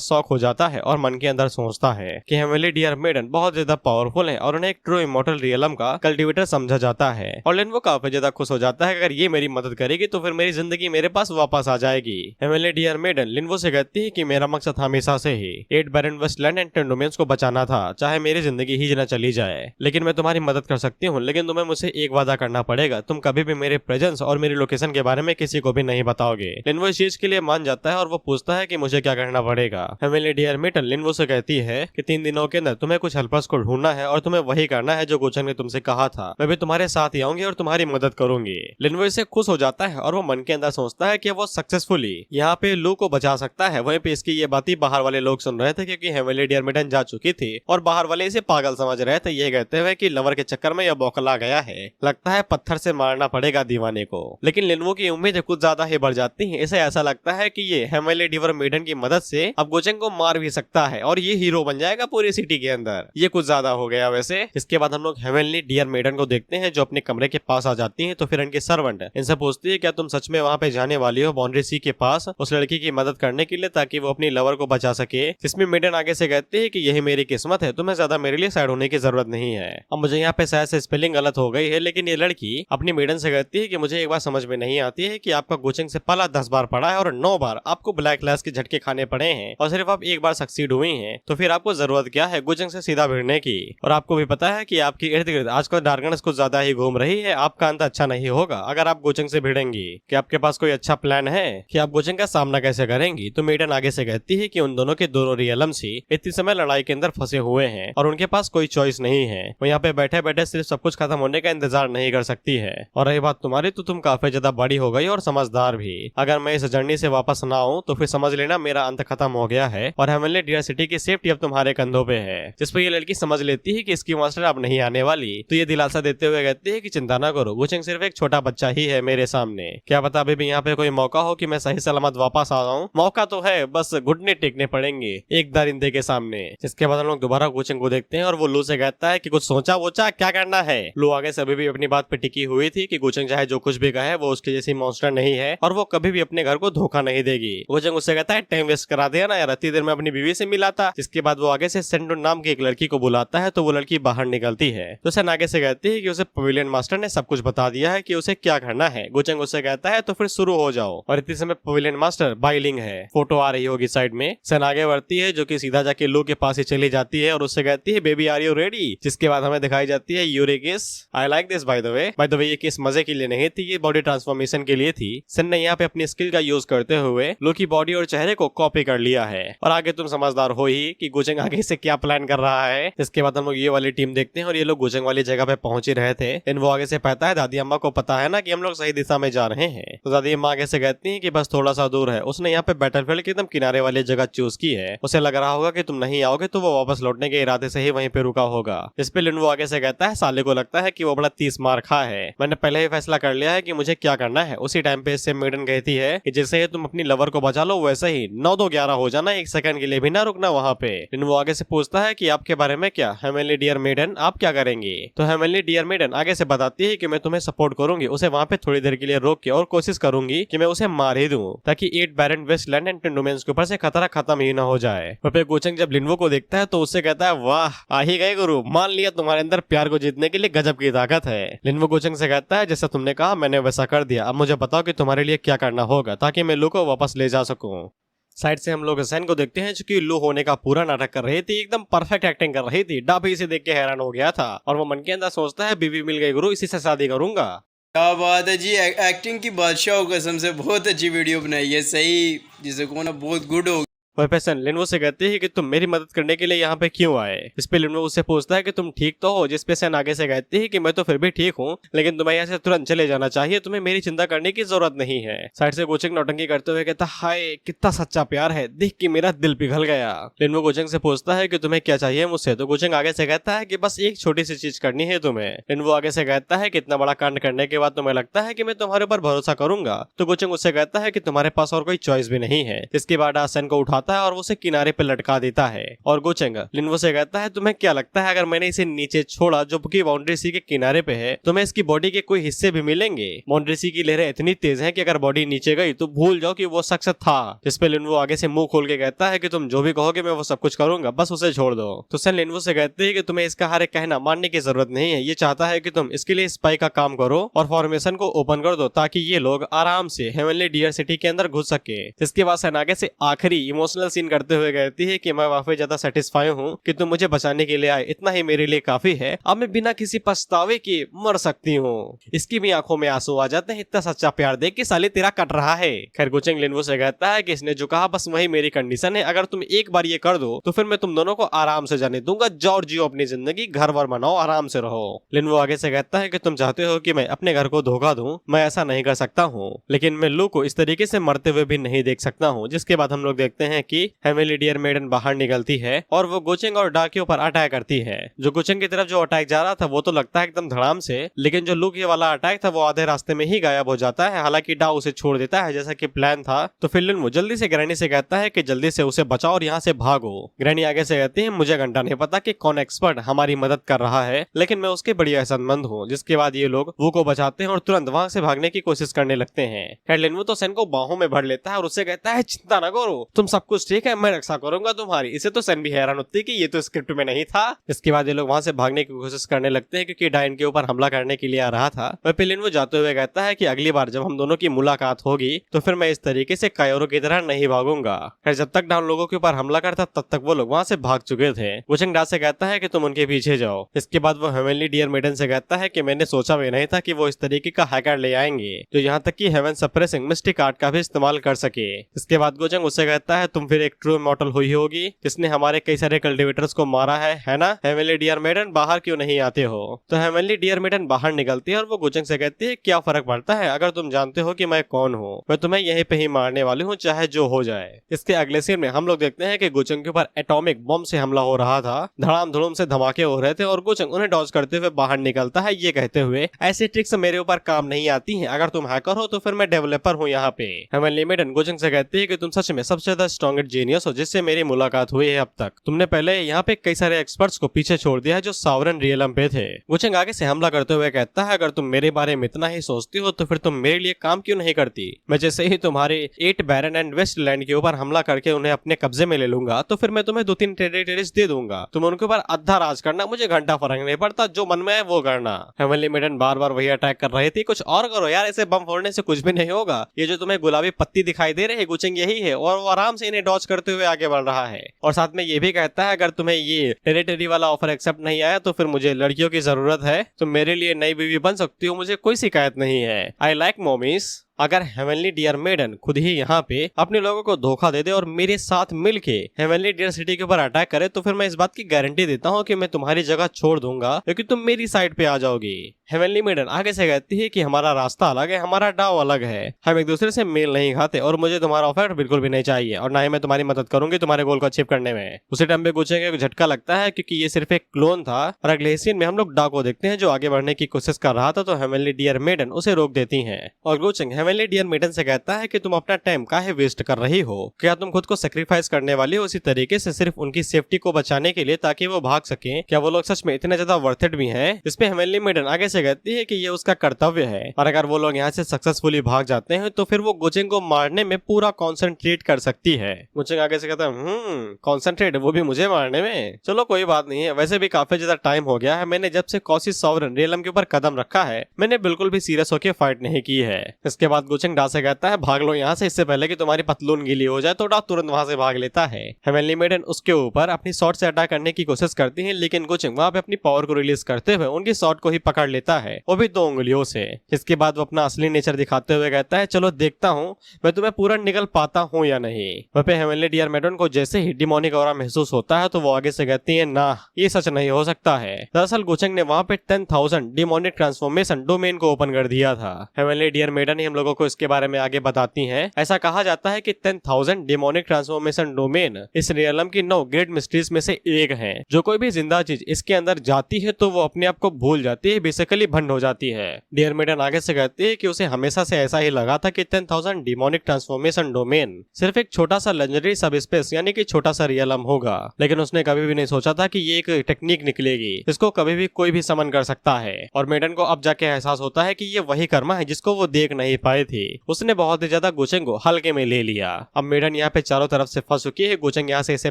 शौक हो जाता है और मन के अंदर सोचता है कि हेवनली डियर मेडन बहुत ज्यादा पावरफुल है और उन्हें एक ट्रू इमॉर्टल रियलम का कल्टिवेटर समझा जाता है। और लिनवो काफी ज्यादा खुश हो जाता है अगर ये मेरी मदद करेगी तो फिर मेरी जिंदगी मेरे पास वापस आ जाएगी। हेवनली डियर मेडन लिनवो से कहती है कि मेरा मकसद हमेशा से ही 8 बैरन वेस्टलैंड एंड 10 डोमेन्स को बचाना था, चाहे मेरी जिंदगी ही न चली जाए। लेकिन मैं तुम्हारी मदद कर सकती हूँ, लेकिन तुम्हें मुझसे एक वादा करना पड़ेगा, तुम कभी भी मेरे प्रेजेंस और मेरी लोकेशन के बारे में किसी को भी नहीं बताओगे। लिनवो इस चीज के लिए मान जाता है और वो पूछता है कि मुझे क्या करना पड़ेगा। हेवनली डियर मेडन लिनवो से कहती है कि 3 दिनों के अंदर तुम्हें कुछ हेल्पर्स को ढूंढना है और तुम्हें वही करना है जो गोचन ने तुमसे कहा था। मैं भी तुम्हारे साथ ही आऊंगी और तुम्हारी मदद करूंगी। लिनवो इससे खुश हो जाता है और वो मन के अंदर सोचता है कि वो सक्सेसफुली यहाँ पे लू को बचा सकता है। वहीं पे इसकी ये बातें बाहर वाले लोग सुन रहे थे क्योंकि हेवनली डियर मेडन जा चुकी थी और बाहर वाले इसे पागल समझ रहे थे, ये कहते हुए कि लवर के चक्कर में यह बौखला गया है, लगता है पत्थर से मारना पड़ेगा दीवाने को। लेकिन लिनवो की उम्मीदें कुछ ज्यादा ही बढ़ जाती हैं। इसे ऐसा लगता है कि ये हेवनली डियर मेडन की मदद से अब गोचन को मार भी सकता है और ये हीरो बन जाएगा पूरी सिटी के अंदर। ये कुछ ज्यादा हो गया वैसे। इसके बाद हम लोग हेवनली डियर मेडन को देखते हैं जो अपने कमरे के पास आ जाती है। तो फिर इनके सर्वेंट इनसे पूछती है क्या तुम सच में वहाँ पे जाने वाली हो बाउंड्री सी के पास उस लड़की की मदद करने के लिए ताकि वो अपनी लवर को बचा सके। जिसमें मेडन आगे से कहती है कि यही मेरी किस्मत है, तुम्हें ज्यादा मेरे लिए साइड होने की जरूरत नहीं है। अब मुझे यहाँ पे शायद से स्पेलिंग गलत हो गई है, लेकिन ये लड़की अपनी मेडन से कहती है कि मुझे एक बात समझ में नहीं आती है कि आपका कोचिंग से पहला 10 बार पड़ा है और 9 बार आपको ब्लैक क्लास के झटके खाने पड़े हैं और सिर्फ आप एक बार सक्सीड हुई हैं, तो फिर आपको जरूरत क्या है कोचिंग से सीधा भिड़ने की। और आपको भी पता है कि आपकी इर्द गिर्द आजकल डार्कनेस कुछ ज्यादा ही घूम रही है, आपका अंत अच्छा नहीं होगा अगर आप कोचिंग से भिड़ेंगी। कि आपके पास कोई अच्छा प्लान है कि आप कोचिंग का सामना कैसे करेंगी। तो मेडन आगे से कहती है कि उन दोनों के दोनों रियलम्स ही इतनी समय लड़ाई के अंदर फंसे हुए हैं और उनके पास कोई चॉइस नहीं है। वो यहाँ पे बैठे बैठे सिर्फ सब कुछ खत्म होने का इंतजार नहीं कर सकती है। और रही बात तुम्हारी, तो तुम काफी ज्यादा बड़ी हो गई और समझदार भी। अगर मैं इस जर्नी से वापस ना आऊं तो फिर समझ लेना मेरा अंत खत्म हो गया है और हेवनली डियर सिटी की सेफ्टी अब तुम्हारे कंधों पे है। जिस पर ये लड़की समझ लेती है कि इसकी मास्टर अब नहीं आने वाली। तो ये दिलासा देते हुए कहती है कि चिंता ना करो, गोचेंग सिर्फ एक छोटा बच्चा ही है मेरे सामने। क्या पता अभी भी यहाँ पे कोई मौका हो कि मैं सही सलामत वापस आ जाऊं। मौका तो है, बस घुटने टेकने पड़ेंगे एक दरिंदे के सामने। जिसके बाद हम लोग दोबारा गोचेंग को देखते हैं और वो लू से कहता है कि कुछ सोचा वोचा क्या करना है। लू आगे से अभी भी अपनी बात पे टिकी हुई थी कि गोचेंग चाहे जो कुछ भी कहे वो उसके जैसी मॉन्स्टर नहीं है और वो कभी भी अपने घर को धोखा नहीं देगी। गोचेंग उससे कहता है टाइम वेस्ट करा दिया ना यार, इतनी देर में अपनी बीवी से मिला था। जिसके बाद वो आगे से सेंडो नाम की एक लड़की को बुलाता है। तो वो लड़की बाहर निकलती है तो सेन आगे से कहती है कि उसे पवेलियन मास्टर ने सब कुछ बता दिया है कि उसे क्या करना है। गोचेंग उससे कहता है तो फिर शुरू हो जाओ। और इतने समय पवेलियन मास्टर बाइलिंग है, फोटो आ रही होगी साइड में। सेन आगे बढ़ती है जो कि सीधा जाके लू के पास ही चली जाती है और उससे कहती है बेबी आर यू रेडी। जिसके बाद हमें दिखाई जाती है यूरी किस। I like this by the way ये किस मजे के लिए नहीं थी, ये बॉडी ट्रांसफॉर्मेशन के लिए थी। सेन ने यहाँ पे अपनी स्किल का यूज करते हुए लू की बॉडी और चेहरे को कॉपी कर लिया है। और आगे तुम समझदार हो ही कि गोचेंग आगे से क्या प्लान कर रहा है। इसके बाद हम लोग ये वाली टीम देखते हैं और ये लोग गोचेंग वाली जगह पे पहुंच ही रहे थे। इन वो आगे से कहता है दादी अम्मा को पता है ना कि हम लोग सही दिशा में जा रहे हैं। तो दादी अम्मा आगे से कहती है कि बस थोड़ा सा दूर है। उसने यहाँ पे बैटलफील्ड के एकदम किनारे वाली जगह चूज की है। उसे लग रहा होगा कि तुम नहीं आओगे तो वो वापस लौटने के इरादे से ही वहीं पे रुका होगा। इस पे लिनवो आगे से कहता है साले को लगता है कि वो बड़ा 30 मार खा है, मैंने पहले ही फैसला कर लिया है कि मुझे क्या करना है। उसी टाइम पे इससे मेडन कहती है कि जैसे ही तुम अपनी लवर को बचा लो वैसे ही 9-2-11 हो जाना, एक सेकंड के लिए भी ना रुकना वहाँ पे। लिनवो आगे से पूछता है कि आपके बारे में क्या हेवनली डियर मेडन, आप क्या करेंगी। तो हेवनली डियर मेडन आगे से बताती है कि मैं तुम्हें सपोर्ट करूंगी, उसे वहाँ पे थोड़ी देर के लिए रोक के और कोशिश करूंगी कि मैं उसे मार ही दूं ताकि 8 बैरन वेस्टलैंड एंड 10 डोमेन्स के ऊपर से खतरा खत्म ही ना हो जाए। फिर गोचेंग जब लिनवो को देखता है तो उससे कहता है वाह आ ही गए गुरु, मान लिया तुम्हारे अंदर प्यार को जीतने के लिए गजब की ताकत है। लिनवो गोचेंग से कहता है जैसा तुमने कहा मैंने वैसा कर दिया, अब मुझे बताओ कि तुम्हारे लिए क्या करना होगा ताकि मैं लू को वापस ले जा सकूं। साइड से हम लोग सैन को देखते हैं जो कि लू होने का पूरा नाटक कर रही थी, एकदम परफेक्ट एक्टिंग कर रही थी। डाबी इसे देख के हैरान हो गया था और वो मन के अंदर सोचता है बीवी मिल गई गुरु, इसी से शादी करूंगा। क्या बात है जी, एक्टिंग की बादशाह हो, कसम से बहुत अच्छी वीडियो बनाई है, सही जिसे को ना बहुत गुड हो। वह पेशन लिनवो से कहती है कि तुम मेरी मदद करने के लिए यहाँ पे क्यों आए। इस पे लिनवो उससे पूछता है कि तुम ठीक तो हो। जिस पे सेन आगे से कहती है कि मैं तो फिर भी ठीक हूँ, लेकिन तुम्हें यहाँ से तुरंत चले जाना चाहिए, तुम्हें मेरी चिंता करने की जरूरत नहीं है। साइड से गोचेंग नौटंकी करते हुए कहता हाय कितना सच्चा प्यार है, देख के मेरा दिल पिघल गया। लिनवो गोचेंग से पूछता है कि तुम्हें क्या चाहिए मुझसे। तो गोचेंग आगे से कहता है कि बस एक छोटी सी चीज करनी है तुम्हें। लिनवो आगे से कहता है कि इतना बड़ा कांड करने के बाद तुम्हें लगता है कि मैं तुम्हारे ऊपर भरोसा करूंगा। तो गोचेंग उससे कहता है कि तुम्हारे पास और कोई चॉइस भी नहीं है। इसके बाद सेन को उठाता आता है और वो उसे किनारे पे लटका देता है। और गोचेंग लिनवो से कहता है तुम्हें क्या लगता है अगर मैंने इसे नीचे छोड़ा जो कि बाउंड्री सी के किनारे पे है तुम्हें इसकी बॉडी के कोई हिस्से भी मिलेंगे? बाउंड्री सी की लहरें इतनी तेज हैं कि अगर बॉडी नीचे गई तो भूल जाओ कि वो शख्स था। जिस पे लिनवो आगे से मुंह खोल के कहता है कि तुम जो भी कहोगे मैं वो सब कुछ करूंगा, बस उसे छोड़ दो। तो सन लिनवो से कहते हैं कि तुम्हें इसका हर एक कहना मानने की जरूरत नहीं है, ये चाहता है कि तुम इसके लिए स्पाई का काम करो और फॉर्मेशन को ओपन कर दो ताकि ये लोग आराम से हेवनली डियर सिटी के अंदर घुस सके। इसके बाद सन आगे से आखिरी इमोशनल सीन करते हुए कहती है कि मैं काफी ज्यादा सेटिस्फाई हूँ कि तुम मुझे बचाने के लिए आए, इतना ही मेरे लिए काफी है, अब मैं बिना किसी पछतावे के मर सकती हूँ। इसकी भी आंखों में आंसू आ जाते हैं, इतना सच्चा प्यार देख के साले तेरा कट रहा है। खैर गोचेंग लिनवो से कहता है कि इसने जो कहा बस वही मेरी कंडीशन है, अगर तुम एक बार ये कर दो तो फिर मैं तुम दोनों को आराम से जाने दूंगा, जाओ और जियो अपनी जिंदगी, घर वर मनाओ, आराम से रहो। लिनवो आगे से कहता है कि तुम चाहते हो कि मैं अपने घर को धोखा दूं, मैं ऐसा नहीं कर सकता हूँ, लेकिन मैं लू को इस तरीके से मरते हुए भी नहीं देख सकता हूँ। जिसके बाद हम लोग देखते हैं कि हेवनली डियर मेडन बाहर निकलती है और वो गोचेंग और डा के ऊपर अटैक करती है। जो गोचेंग की तरफ जो अटैक जा रहा था वो तो लगता है एकदम धड़ाम से, लेकिन जो लू के वाला अटैक था वो आधे रास्ते में ही गायब हो जाता है। हालांकि डा उसे छोड़ देता है जैसा कि प्लान था। तो फिर लिनवो जल्दी से ग्रैनी से कहता है कि जल्दी से उसे बचाओ और यहाँ से भागो। ग्रैनी आगे से कहती है मुझे घंटा नहीं पता कि कौन एक्सपर्ट हमारी मदद कर रहा है, लेकिन मैं उसके बड़ी एहसानमंद हूँ। जिसके बाद ये लोग वो को बचाते हैं और तुरंत वहाँ से भागने की कोशिश करने लगते हैं। खैर लिनवो तो सेन को बाहों में भर लेता है और उससे कहता है चिंता न करो, तुम सब कुछ ठीक है, मैं रक्षा करूंगा तुम्हारी। इसे तो सेन भी हैरान होती है कि ये तो स्क्रिप्ट में नहीं था। इसके बाद ये लोग वहाँ से भागने की कोशिश करने लगते हैं क्योंकि डायन के ऊपर हमला करने के लिए आ रहा था। वह लिनवो जाते हुए कहता है कि अगली बार जब हम दोनों की मुलाकात होगी तो फिर मैं इस तरीके से कायोरो की तरह नहीं भागूंगा। खैर जब तक डाउन लोगों के ऊपर हमला करता तब तक वो लोग वहाँ से भाग चुके थे। गोचेंग डा से कहता है कि तुम उनके पीछे जाओ। इसके बाद वो हेवनली डियर मेडन से कहता है कि मैंने सोचा भी नहीं था कि वो इस तरीके का हैकर ले आएंगे जो यहाँ तक कि हेवन सप्रेसिंग मिस्टिक आर्ट का भी इस्तेमाल कर सके। इसके बाद गोचेंग उससे कहता है तुम फिर एक ट्रू मॉडल हुई होगी जिसने हमारे कई सारे कल्टिवेटर्स को मारा है ना? हेवनली डियर मेडन बाहर क्यों नहीं आते हो? तो हेवनली डियर मेडन बाहर निकलती है और वो गोचेंग से कहती है क्या फर्क पड़ता है अगर तुम जानते हो कि मैं कौन हूँ, मैं तुम्हें यहीं पे ही मारने वाली हूँ चाहे जो हो जाए। इसके अगले सीन में हम लोग देखते हैं कि गोचेंग के ऊपर एटॉमिक बम से हमला हो रहा था, धड़ाम धड़ूम से धमाके हो रहे थे और गोचेंग उन्हें डॉज करते हुए बाहर निकलता है ये कहते हुए ऐसी ट्रिक्स मेरे ऊपर काम नहीं आती हैं, अगर तुम हैकर हो तो फिर मैं डेवलपर हूँ यहाँ पे। हेवनली मेडन गोचेंग से कहती है कि तुम सच में सबसे ज्यादा स्ट्रॉन्गेस्ट जीनियस हो जिससे मेरी मुलाकात हुई है अब तक। तुमने पहले यहाँ पे कई सारे एक्सपर्ट्स को पीछे छोड़ दिया है जो सावरन रियलम पे थे। गोचेंग आगे से हमला करते हुए कहता है अगर तुम मेरे बारे में इतना ही सोचती हो तो फिर तुम मेरे लिए काम क्यों नहीं करती? मैं जैसे ही तुम्हारे 8 बैरन एंड वेस्टलैंड के ऊपर हमला करके उन्हें अपने कब्जे में ले लूंगा तो फिर मैं तुम्हें 2-3 टेरिटरीज दे दूंगा, तुम उनके ऊपर अद्धा राज करना, मुझे घंटा फर्क नहीं पड़ता, जो मन में है वो करना। हेवनली मेडन बार बार वही अटैक कर रही थी, कुछ और करो यार, ऐसे बम फोड़ने से कुछ भी नहीं होगा। ये जो तुम्हें गुलाबी पत्ती दिखाई दे रही है गोचेंग यही है और वो आराम से इन्हें डॉज करते हुए आगे बढ़ रहा है। और साथ में ये भी कहता है अगर तुम्हें ये टेरिटरी वाला ऑफर एक्सेप्ट नहीं आया तो फिर मुझे लड़कियों की जरूरत है, तुम मेरे लिए नई बीवी बन सकती हो, मुझे कोई शिकायत नहीं है। I like mommies. अगर हेवनली डियर मेडन खुद ही यहाँ पे अपने लोगों को धोखा दे दे और मेरे साथ मिलके हेवनली डियर सिटी के ऊपर अटैक करे तो फिर मैं इस बात की गारंटी देता हूँ कि मैं तुम्हारी जगह छोड़ दूंगा क्योंकि तुम मेरी साइड पे आ जाओगी। हेवनली मेडन आगे से कहती है कि हमारा रास्ता अलग है, हमारा डाव अलग है, हम एक दूसरे से मेल नहीं खाते और मुझे तुम्हारा ऑफर बिल्कुल भी नहीं चाहिए और ना ही मैं तुम्हारी मदद करूंगी तुम्हारे गोल को अचीव करने में। उसी टाइम पे गोचेंग को झटका लगता है क्योंकि ये सिर्फ एक क्लोन था और अगले सीन में हम लोग डा को देखते हैं जो आगे बढ़ने की कोशिश कर रहा था तो हेवनली डियर मेडन उसे रोक देती है और गोचेंग हेवनली डियर मेडन से कहता है कि तुम अपना टाइम काहे वेस्ट कर रही हो, क्या तुम खुद को सेक्रीफाइस करने वाली हो इसी तरीके से सिर्फ उनकी सेफ्टी को बचाने के लिए ताकि वो भाग सके? क्या वो लोग सच में इतने ज्यादा वर्थ इट भी हैं? इस पे हेवनली मेडन आगे से कहती है कि ये उसका कर्तव्य है और अगर वो लोग यहाँ से सक्सेसफुली भाग जाते हैं तो फिर वो गोचेंग को मारने में पूरा कॉन्सेंट्रेट कर सकती है। गोचेंग आगे से कहता है कॉन्सेंट्रेट, वो भी मुझे मारने में? चलो कोई बात नहीं है, वैसे भी काफी ज्यादा टाइम हो गया है, मैंने जब से कॉसी सॉवरन रियलम के ऊपर कदम रखा है मैंने बिल्कुल भी सीरियस होकर फाइट नहीं की है। इसके बाद गोचेंग डा से कहता है भाग लो यहाँ से, इससे पहले कि तुम्हारी पतलून गीली हो जाए। तो डा तुरंत वहाँ से भाग लेता है। हेवनली मेडन उसके ऊपर अपनी शॉट से अटैक करने की कोशिश करती है लेकिन गोचेंग वहाँ पे अपनी पावर को रिलीज करते हुए उनकी शॉट को ही पकड़ लेता है, वो भी 2 उंगलियों से। इसके बाद वो अपना असली नेचर दिखाते हुए कहता है चलो देखता हूँ मैं तुम्हें पूरा निकल पाता हूँ या नहीं। वहाँ पे हेवनली डियर मेडन को जैसे ही डिमोनिक ऑरा महसूस होता है तो वो आगे से कहती है ना, ये सच नहीं हो सकता है। दरअसल गोचेंग ने वहाँ पे 10,000 डिमोनिक ट्रांसफॉर्मेशन डोमेन को ओपन कर दिया था। हेवनली डियर मेडन ही हम लोगों लोगों को इसके बारे में आगे बताती हैं। ऐसा कहा जाता है कि 10,000 डेमोनिक ट्रांसफॉर्मेशन डोमेन इस रियलम की 9 ग्रेट मिस्ट्रीज में से एक है। जो कोई भी जिंदा चीज इसके अंदर जाती है तो वो अपने आप को भूल जाती है, बेसिकली भंड हो जाती है। डियर मेडन आगे से कहती है कि उसे हमेशा से ऐसा ही लगा था कि 10,000 डेमोनिक ट्रांसफॉर्मेशन डोमेन सिर्फ एक छोटा सा लेजेंडरी सब स्पेस यानी कि छोटा सा रियलम होगा, लेकिन उसने कभी भी नहीं सोचा था कि ये एक टेक्निक निकलेगी, इसको कभी भी कोई भी समन कर सकता है। और मेडन को अब जाके एहसास होता है कि ये वही कर्मा है जिसको वो देख नहीं पाए थे। उसने बहुत ही ज्यादा गुचेंग को हल्के में ले लिया। अब मेडन यहाँ पे चारों तरफ से फंस चुकी है। गुचेंग यहाँ से इसे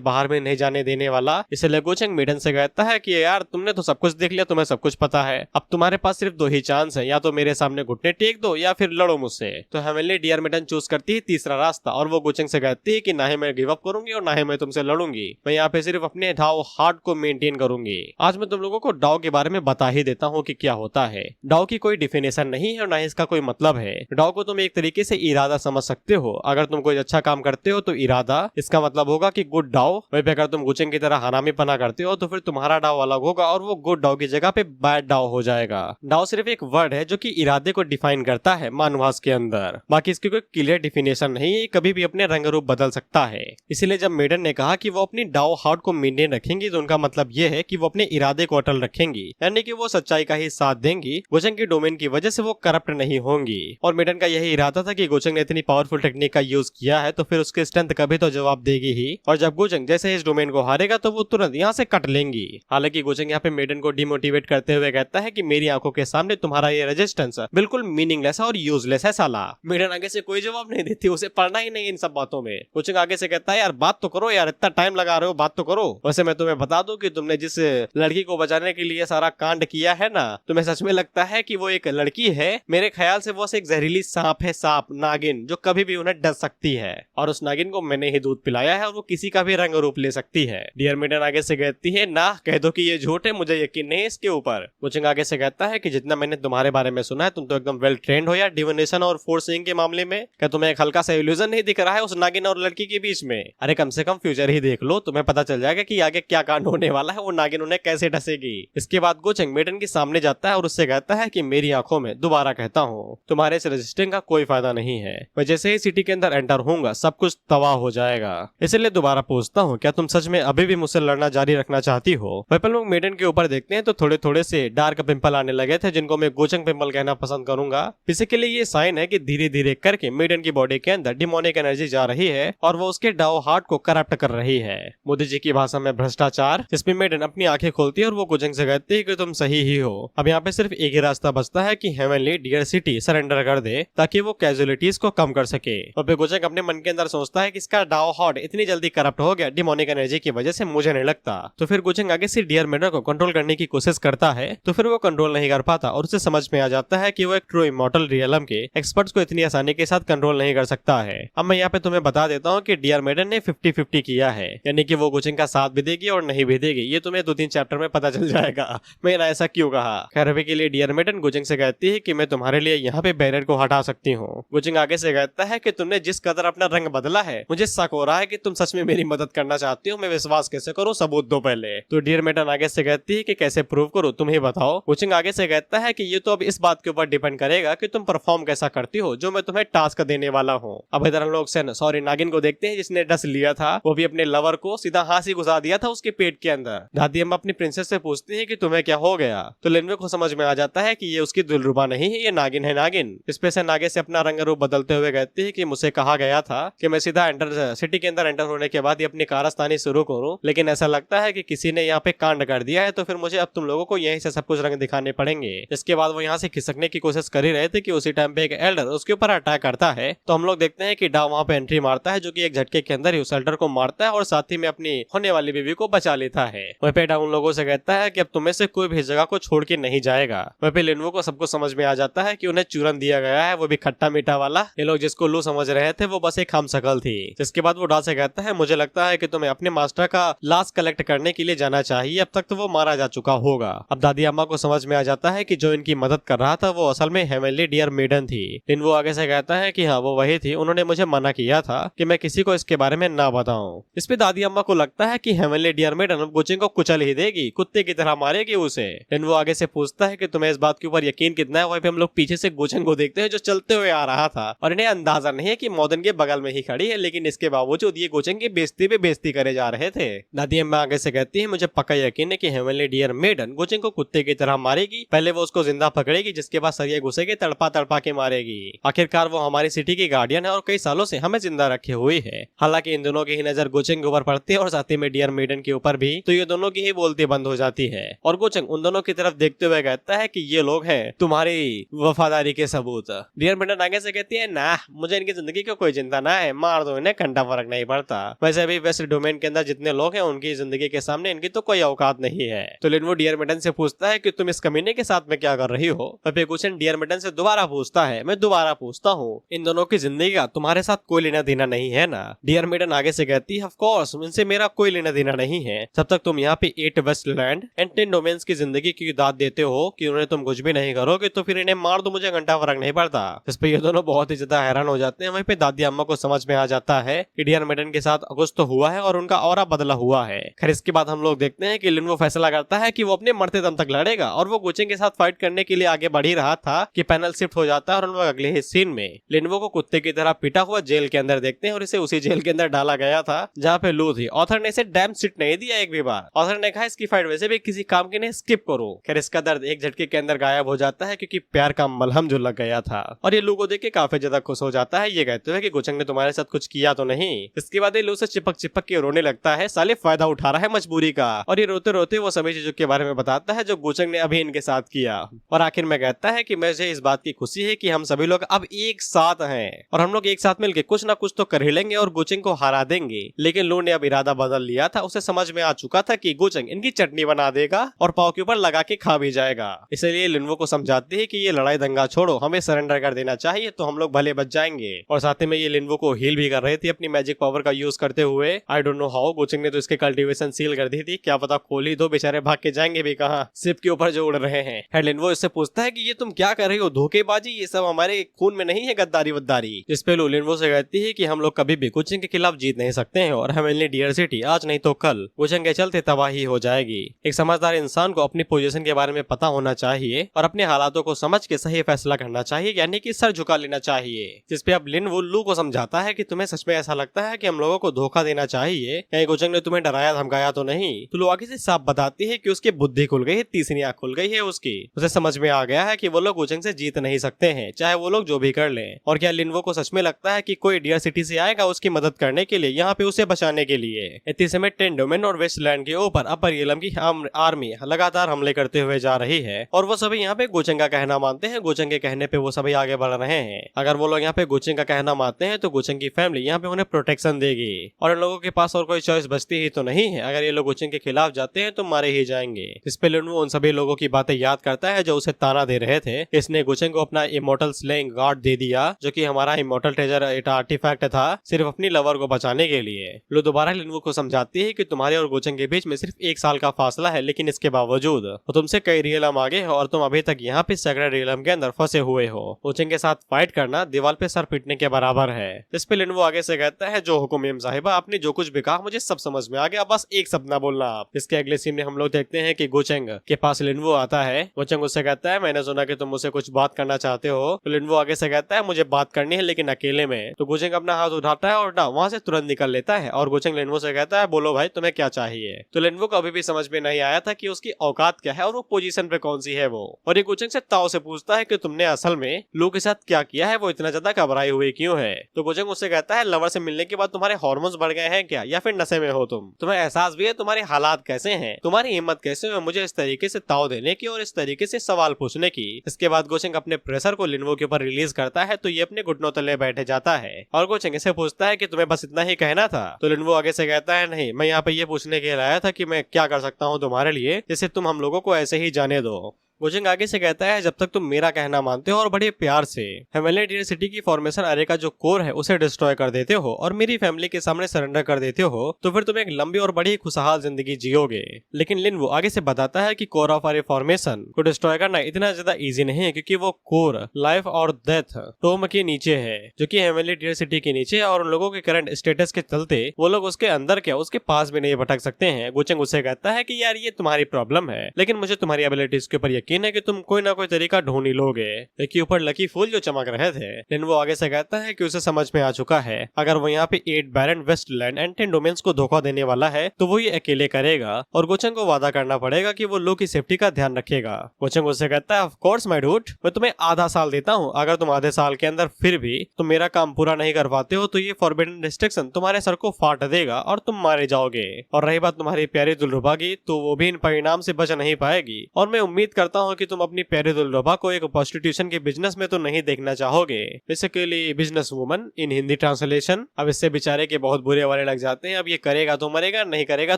बाहर में नहीं जाने देने वाला, इसलिए गुचेंग मेडन से कहता है कि यार तुमने तो सब कुछ देख लिया, तुम्हें सब कुछ पता है, अब तुम्हारे पास सिर्फ 2 ही चांस है, या तो मेरे सामने घुटने टेक दो या फिर लड़ो मुझसे। तो हेवनली डियर मेडन चूज करती है तीसरा रास्ता और वो गुचेंग से कहती है कि ना ही मैं गिव अप करूंगी और ना ही मैं तुमसे लड़ूंगी, मैं यहाँ पे सिर्फ अपने डाओ हार्ट को मेंटेन करूंगी। आज मैं तुम लोगों को डाओ के बारे में बता ही देता हूँ कि क्या होता है। डाओ की कोई डिफिनेशन नहीं है और ना ही इसका कोई मतलब है। डाओ को तुम एक तरीके से इरादा समझ सकते हो। अगर तुम कोई अच्छा काम करते हो तो इरादा, इसका मतलब होगा कि गुड डाओ। वहीं पे अगर तुम गुचेंग की तरह हरामी पना करते हो तो फिर तुम्हारा डाओ अलग होगा और वो गुड डाओ की जगह पे बैड डाओ हो जाएगा। डाओ सिर्फ एक वर्ड है जो कि इरादे को डिफाइन करता है मानवास के अंदर, बाकी इसकी कोई क्लियर डिफिनेशन नहीं है, कभी भी अपने रंग रूप बदल सकता है। इसलिए जब मेडन ने कहा कि वो अपनी डाओ हार्ट को मेंटेन रखेंगी तो उनका मतलब ये है कि वो अपने इरादे को अटल रखेंगी, यानी कि वो सच्चाई का ही साथ देंगी। गुचेंग की डोमेन की वजह से वो करप्ट नहीं होंगी। और मेडन का यही इरादा था कि गुचेंग ने इतनी पावरफुल टेक्निक का यूज किया है तो फिर उसकी स्ट्रेंथ कभी तो जवाब देगी ही। और जब गुचेंग जैसे इस डोमेन को हारेगा तो वो तुरंत यहाँ से कट लेंगी। हालांकि गुचेंग यहाँ पे मेडन को डिमोटिवेट करते हुए कहता है कि मेरी आंखों के सामने तुम्हारा ये रेजिस्टेंस बिल्कुल मीनिंगलेस है और यूजलेस है साला। मेडन आगे से कोई जवाब नहीं देती, उसे पढ़ना ही नहीं इन सब बातों में। गुचेंग आगे से कहता है यार बात तो करो यार, इतना टाइम लगा रहे हो, बात तो करो। वैसे मैं तुम्हें बता दूं कि तुमने जिस लड़की को बचाने के लिए सारा कांड किया है ना, तुम्हें सच में लगता है कि वो एक लड़की है? मेरे ख्याल से वो एक जहरीली सांप है, सांप नागिन, जो कभी भी उन्हें डस सकती है। और उस नागिन को मैंने ही दूध पिलाया है और वो किसी का भी रंग रूप ले सकती है। डियर मेडन आगे से कहती है ना कह दो कि ये झूठ है, मुझे यकीन नहीं है इसके ऊपर। गुचेंग आगे से कहता है कि जितना मैंने तुम्हारे बारे में सुना है तुम तो एकदम वेल ट्रेंड हो यार डिविनेशन और फोर्सिंग के मामले में। क्या तुम्हें एक हल्का सा इल्यूजन नहीं दिख रहा है उस नागिन और लड़की के बीच में? अरे कम से कम फ्यूचर ही देख लो, तुम्हें पता चल जाएगा कि आगे क्या कांड होने वाला है, वो नागिन उन्हें कैसे डसेगी। इसके बाद गुचेंग मेडन के सामने जाता है और उससे कहता है कि मेरी आंखों में दोबारा कहता हूँ तुम्हारे इस रजिस्टिंग का कोई फायदा नहीं है। मैं जैसे ही सिटी के अंदर एंटर होऊंगा सब कुछ तबाह हो जाएगा। इसलिए दोबारा पूछता हूँ क्या तुम सच में अभी भी मुझसे लड़ना जारी रखना चाहती हो? वहीं लोग मेडन के ऊपर देखते हैं तो थोड़े थोड़े से डार्क पिंपल आने लगे थे जिनको मैं गुचेंग पिंपल कहना पसंद करूंगा। बेसिकली ये साइन है कि धीरे धीरे करके मेडन की बॉडी के अंदर डिमोनिक एनर्जी जा रही है और वो उसके डाओ हार्ट को करप्ट कर रही है। मोदी जी की भाषा में भ्रष्टाचार, जिसमें मेडन अपनी आंखें खोलती है और वो गुचेंग से कहती है कि तुम सही ही हो। अब यहाँ पे सिर्फ एक ही रास्ता बचता है कि हेवनली डियर सिटी सरेंडर कर दे ताकि वो कैजुअलिटीज को कम कर सके। और फिर गुचेंग अपने मन के अंदर सोचता है कि इसका डाओ हार्ट इतनी जल्दी करप्ट हो गया डिमोनिक एनर्जी की वजह से, मुझे नहीं लगता। तो फिर गुचेंग आगे से डियर मेडन को कंट्रोल करने की कोशिश करता है तो फिर वो कंट्रोल नहीं कर पाता और उसे समझ में आ जाता है कि वो एक ट्रू इमॉर्टल रियलम के एक्सपर्ट्स को इतनी आसानी के साथ कंट्रोल नहीं कर सकता है। अब मैं यहाँ पे तुम्हें बता देता हूँ कि डियर मेडन ने 50-50 किया है, यानी कि वो गुचेंग का साथ भी देगी और नहीं भी देगी। ये तुम्हें 2-3 चैप्टर में पता चल जाएगा मैंने ऐसा क्यों कहा। खैर अभी के लिए डियर मेडन गुचेंग से कहती है कि मैं तुम्हारे लिए यहाँ पे बैरियर को हटा सकती हूँ। गुचेंग आगे से कहता है कि तुमने जिस कदर अपना रंग बदला है मुझे शक हो रहा है कि तुम सच में मेरी मदद करना चाहती हो। मैं विश्वास कैसे करूँ, सबूत दो पहले। तो डियर मेडन आगे से कहती है कि कैसे प्रूव करूँ तुम ही बताओ। गुचेंग आगे से कहता है कि ये तो अब इस बात के ऊपर डिपेंड करेगा कि तुम परफॉर्म कैसा करती हो जो मैं तुम्हें टास्क देने वाला हूँ। अब इधर हम लोग सॉरी नागिन को देखते हैं जिसने डस लिया था, वो भी अपने लवर को सीधा हांसी घुसा दिया था उसके पेट के अंदर। दादी अम्मा अपनी प्रिंसेस से पूछती है कि तुम्हें क्या हो गया, तो लिनवे को समझ में आ जाता है कि ये उसकी दिलरुबा नहीं है, ये नागिन है नागिन। इस पे से नागे से अपना रंग रूप बदलते हुए कहती है कि मुझसे कहा गया था कि मैं सीधा सिटी के अंदर एंटर होने के बाद ही अपनी कारस्तानी शुरू करूं, लेकिन ऐसा लगता है कि किसी ने यहाँ पे कांड कर दिया है, तो फिर मुझे अब तुम लोगों को यहीं से सब कुछ रंग दिखाने पड़ेंगे। इसके बाद वो यहाँ से खिसकने की कोशिश कर ही रहे थे कि उसी टाइम पे एक एल्डर उसके ऊपर अटैक करता है। तो हम लोग देखते हैं कि डाव वहाँ पे एंट्री मारता है जो कि एक झटके के अंदर ही उस एल्डर को मारता है और साथ ही में अपनी होने वाली बीवी को बचा लेता है। वह पे डाउन लोगों से कहता है कि अब तुम्हें से कोई भी जगह को छोड़ के नहीं जाएगा। वह पे लिनवो को सबको समझ में आ जाता है कि उन्हें चूरन दिया गया है, वो भी खट्टा मीठा वाला। ये लोग जिसको लू समझ रहे थे वो बस एक हमशक्ल थी। जिसके बाद वो डा से कहता है मुझे लगता है कि तुम्हें अपने मास्टर का लाश कलेक्ट करने के लिए जाना चाहिए, अब तक तो वो मारा जा चुका होगा। अब दादी अम्मा को समझ में आ जाता है कि जो इनकी मदद कर रहा था वो असल में हेवनली डियर मेडन थी। लिनवो आगे से कहता है कि हाँ वो वही थी, उन्होंने मुझे मना किया था कि मैं किसी को इसके बारे में ना बताऊं। इस पे दादी अम्मा को लगता है कि हेवनली डियर मेडन अब गुचेंग को कुचल ही देगी, कुत्ते की तरह मारेगी उसे। लिनवो आगे से पूछता है कि तुम्हें इस बात के ऊपर यकीन कितना है। वहीं पे हम लोग पीछे से गुचेंग को देखते हैं जो जो चलते हुए आ रहा था और इन्हें अंदाजा नहीं है कि मॉडर्न के बगल में ही खड़ी है, लेकिन इसके बावजूद ये गोचेंग की बेइज्जती पे बेइज्जती करे जा रहे थे। दादी अम्मा आगे से कहती है, मुझे पक्का यकीन है कि हेवनली डियर मेडन गोचेंग को कुत्ते की तरह मारेगी। पहले वो उसको जिंदा पकड़ेगी, जिसके बाद सरिये घुसे के तड़पा तड़पा के मारेगी। आखिरकार वो हमारी सिटी की गार्डियन है और कई सालों से हमें जिंदा रखे हुई है। हालांकि इन दोनों की ही नजर गोचेंग के ऊपर पड़ती है और साथ ही में डियर मेडन के ऊपर भी, तो ये दोनों की ही बोलती बंद हो जाती है और गोचेंग उन दोनों की तरफ देखते हुए कहता है कि ये लोग हैं तुम्हारी वफादारी के सबूत। डियर मेडन आगे से कहती है, ना मुझे इनकी जिंदगी की कोई चिंता ना है, मार दो इन्हें, घंटा फर्क नहीं पड़ता। वैसे भी वेस्ट डोमेन के अंदर जितने लोग हैं उनकी जिंदगी के सामने इनकी तो कोई औकात नहीं है। तो लिनवो डियर मेडन से पूछता है कि तुम इस कमीने के साथ में क्या कर रही हो। फिर गोचेंग डियर मेडन से दोबारा पूछता है, मैं दोबारा पूछता हूँ, इन दोनों की जिंदगी का तुम्हारे साथ कोई लेना देना नहीं है ना। डियर मेडन आगे से कहती है, ऑफ कोर्स इनसे मेरा कोई लेना देना नहीं है। जब तक तुम यहाँ पे 8 वेस्टलैंड एंड 10 डोमेन्स की जिंदगी की दाद देते हो कि उन्हें तुम कुछ भी नहीं करोगे, तो फिर इन्हें मार दो, मुझे घंटा फर्क नहीं पड़ता। इस पे ये दोनों बहुत ही ज्यादा हैरान हो जाते हैं। वहीं पे दादी अम्मा को समझ में आ जाता है कि डियर मेडन के साथ कुछ तो हुआ है और उनका ऑरा बदला हुआ है। खैर इसके बाद हम लोग देखते हैं कि लिनवो फैसला करता है कि वो अपने मरते दम तक लड़ेगा और वो गोचेंग के साथ फाइट करने के लिए आगे बढ़ ही रहा था कि पैनल शिफ्ट हो जाता है और हम लोग अगले ही सीन में लिनवो को कुत्ते की तरह पीटा हुआ जेल के अंदर देखते हैं और इसे उसी जेल के अंदर डाला गया था जहाँ पे लू थी। ऑथर ने इसे डैम सीट नहीं दिया एक भी बार। ऑथर ने कहा इसकी फाइट वैसे भी किसी काम की नहीं, स्किप करो। खैर इसका दर्द एक झटके के अंदर गायब हो जाता है क्योंकि प्यार का मलहम जो लग गया था और ये लू को देख के काफी ज्यादा खुश हो जाता है। ये कहते हुए कि गोचेंग ने तुम्हारे साथ कुछ किया तो नहीं। इसके बाद ये लू से चिपक चिपक के रोने लगता है, साले फायदा उठा रहा है मजबूरी का। और ये रोते रोते वो सभी चीजों के बारे में बताता है जो गोचेंग ने अभी इनके साथ किया और आखिर में कहता है कि मुझे इस बात की खुशी है कि हम सभी लोग अब एक साथ हैं और हम लोग एक साथ मिलकर कुछ ना कुछ तो कर ही लेंगे और गोचेंग को हरा देंगे। लेकिन लू ने अब इरादा बदल लिया था। उसे समझ में आ चुका था कि गोचेंग इनकी चटनी बना देगा और पाव के ऊपर लगा के खा भी जाएगा। इसलिए लिनवो को समझाती है कि ये लड़ाई दंगा छोड़ो, हमें सरेंडर कर देना चाहिए तो हम लोग भले बच जाएंगे। और साथ में ये लिनवो को हील भी कर रहे थे अपनी मैजिक पावर का यूज करते हुए। आई डोंट नो हाउ गोचेंग ने तो इसके कल्टीवेशन सील कर दी थी, क्या पता खोल ही दो, बेचारे भाग के जाएंगे भी कहाँ, शिप के ऊपर जो उड़ रहे हैं। लिनवो इससे पूछता है कि ये तुम क्या कर रही हो, धोखेबाजी, ये सब हमारे खून में नहीं है, गद्दारी वद्दारी। इस पे लिनवो से कहती है कि हम लोग कभी भी गोचेंग के खिलाफ जीत नहीं सकते हैं और हेवनली डियर सिटी आज नहीं तो कल गोचेंग के चलते तबाही हो जाएगी। एक समझदार इंसान को अपनी पोजीशन के बारे में पता होना चाहिए और अपने हालातों को समझ के सही फैसला करना चाहिए, यानी कि सर झुका लेना चाहिए। जिसपे अब लिनवो लू को समझाता है कि तुम्हें सच में ऐसा लगता है कि हम लोगों को धोखा देना चाहिए, कहीं गोचेंग ने तुम्हें डराया धमकाया तो नहीं। तो लू आगे से साफ बताती है कि उसकी बुद्धि खुल गई है, तीसरी आंख खुल गई है उसकी। उसे समझ में आ गया है कि वो लोग गोचेंग से जीत नहीं सकते हैं, चाहे वो लोग जो भी कर लें। और क्या लिनवो को सच में लगता है कि कोई डियर सिटी से आएगा उसकी मदद करने के लिए, यहाँ पे उसे बचाने के लिए। इतने समय 10 डोमेन और वेस्टलैंड के ऊपर अपर येलम की आर्मी लगातार हमले करते हुए जा रही है और वो सभी यहाँ पे गोचेंग का कहना मानते हैं। गोचेंग के कहने पे वो सभी आगे बढ़ रहे हैं। अगर वो लोग यहाँ पे गोचेंग का कहना मानते हैं तो गोचेंग की फैमिली यहाँ पे उन्हें प्रोटेक्शन देगी और इन लोगों के पास और कोई चॉइस बचती ही तो नहीं है। अगर ये लोग गोचेंग के खिलाफ जाते हैं तो मारे ही जाएंगे। इस पे लिनवो उन सभी लोगों की बातें याद करता है जो उसे ताना दे रहे थे। इसने गोचेंग को अपना इमोर्टल स्लेइंग गार्ड दे दिया जो कि हमारा इमोर्टल ट्रेजर एक आर्टिफैक्ट था, सिर्फ अपनी लवर को बचाने के लिए। लो दोबारा लिनवो को समझाती है कि तुम्हारे और गोचेंग के बीच में सिर्फ 1 साल का फासला है, लेकिन इसके बावजूद तो तुमसे कई रियलम आगे हो और तुम अभी तक यहाँ पे सेक्रेड रियलम के अंदर फंसे हुए हो। गोचेंग के साथ फाइट करना दीवार पे सर पीटने के बराबर है। इस पे लिनवो आगे से कहता है, जो हुकुम मेम साहिबा, आपने जो कुछ भी कहा मुझे सब समझ में आ गया, बस एक शब्द ना बोलना आप। इसके अगले सीन में हम लोग देखते हैं कि गोचेंग के पास लिनवो आता है। गोचेंग उससे कहता है, मैंने सुना कि तुम मुझसे कुछ बात करना चाहते हो। तो लिनवो आगे से कहता है, मुझे बात करनी है लेकिन अकेले में। तो गोचेंग अपना हाथ उठाता है और वहां से तुरंत निकल लेता है और गोचेंग लिनवो से कहता है, बोलो भाई तुम्हें क्या चाहिए। तो लिनवो को अभी भी समझ में नहीं आया था कि उसकी औकात क्या है और वो पोजीशन पे कौन सी है वो। और ये गोचेंग से ताओ से पूछता है कि तुमने असल में लू के साथ क्या किया है, वो इतना ज्यादा घबराई हुई क्यों है। तो गोचेंग उससे कहता है, लवर से मिलने के बाद तुम्हारे हार्मोन्स बढ़ गए हैं क्या, या फिर नशे में हो तुम, तुम्हें एहसास भी है तुम्हारे हालात कैसे हैं, तुम्हारी हिम्मत कैसे है मुझे इस तरीके से ताव देने की और इस तरीके से सवाल पूछने की। इसके बाद गोचेंग अपने प्रेशर को लिनवो के ऊपर रिलीज करता है तो ये अपने घुटनों तले बैठे जाता है और गोचेंग इसे पूछता है कि तुम्हें बस इतना ही कहना था। तो लिनवो आगे से कहता है, नहीं, मैं यहाँ पे ये पूछने के लिए आया था कि मैं क्या कर सकता हूँ तुम्हारे लिए जिससे तुम हम लोगों को ऐसे ही जाने दो। गोचेंग आगे से कहता है, जब तक तुम मेरा कहना मानते हो और बड़े प्यार से हेवनली डियर सिटी की फॉर्मेशन अरे का जो कोर है उसे डिस्ट्रॉय कर देते हो और मेरी फैमिली के सामने सरेंडर कर देते हो तो फिर तुम एक लंबी और बड़ी खुशहाल जिंदगी जियोगे। लेकिन लिनवो आगे से बताता है कि कोर ऑफ अरे फॉर्मेशन को डिस्ट्रॉय करना इतना ज्यादा इजी नहीं है क्योंकि वो कोर लाइफ और डेथ टोम के नीचे है जो कि हेवनली डियर सिटी के नीचे है और उन लोगों के करंट स्टेटस के चलते वो लोग उसके अंदर क्या उसके पास भी नहीं भटक सकते हैं। गोचेंग उससे कहता है कि यार ये तुम्हारी प्रॉब्लम है लेकिन मुझे तुम्हारी एबिलिटीज के ऊपर यकीन है कि तुम कोई ना कोई तरीका ढूंढ ही लोगे। देखिए ऊपर लकी फूल जो चमक रहे थे, लेकिन वो आगे से कहता है कि उसे समझ में आ चुका है अगर वो यहाँ पे 8 बैरन वेस्टलैंड एंड 10 डोमेन्स को धोखा देने वाला है तो वो ये अकेले करेगा और गोचंग को वादा करना पड़ेगा कि वो लो की सेफ्टी का ध्यान रखेगा। गोचंग उससे कहता है ऑफ कोर्स माय डूड, मैं तुम्हें आधा साल देता हूँ, अगर तुम आधे साल के अंदर फिर भी तुम मेरा काम पूरा नहीं कर पाते हो तो ये फॉरबिडन रिस्ट्रिक्शन तुम्हारे सर को फाड़ देगा और तुम मारे जाओगे। और रही बात तुम्हारी प्यारी दुलरुबा की, तो वो भी इन परिणाम से बच नहीं पाएगी और मैं उम्मीद करता हूँ कि तुम अपनी प्यारी दुलरुबा को एक प्रोस्टिट्यूशन के बिजनेस में तो नहीं देखना चाहोगे। Basically business woman in Hindi translation. अब इससे बेचारे के बहुत बुरे वाले लग जाते हैं, अब ये करेगा तो मरेगा, नहीं करेगा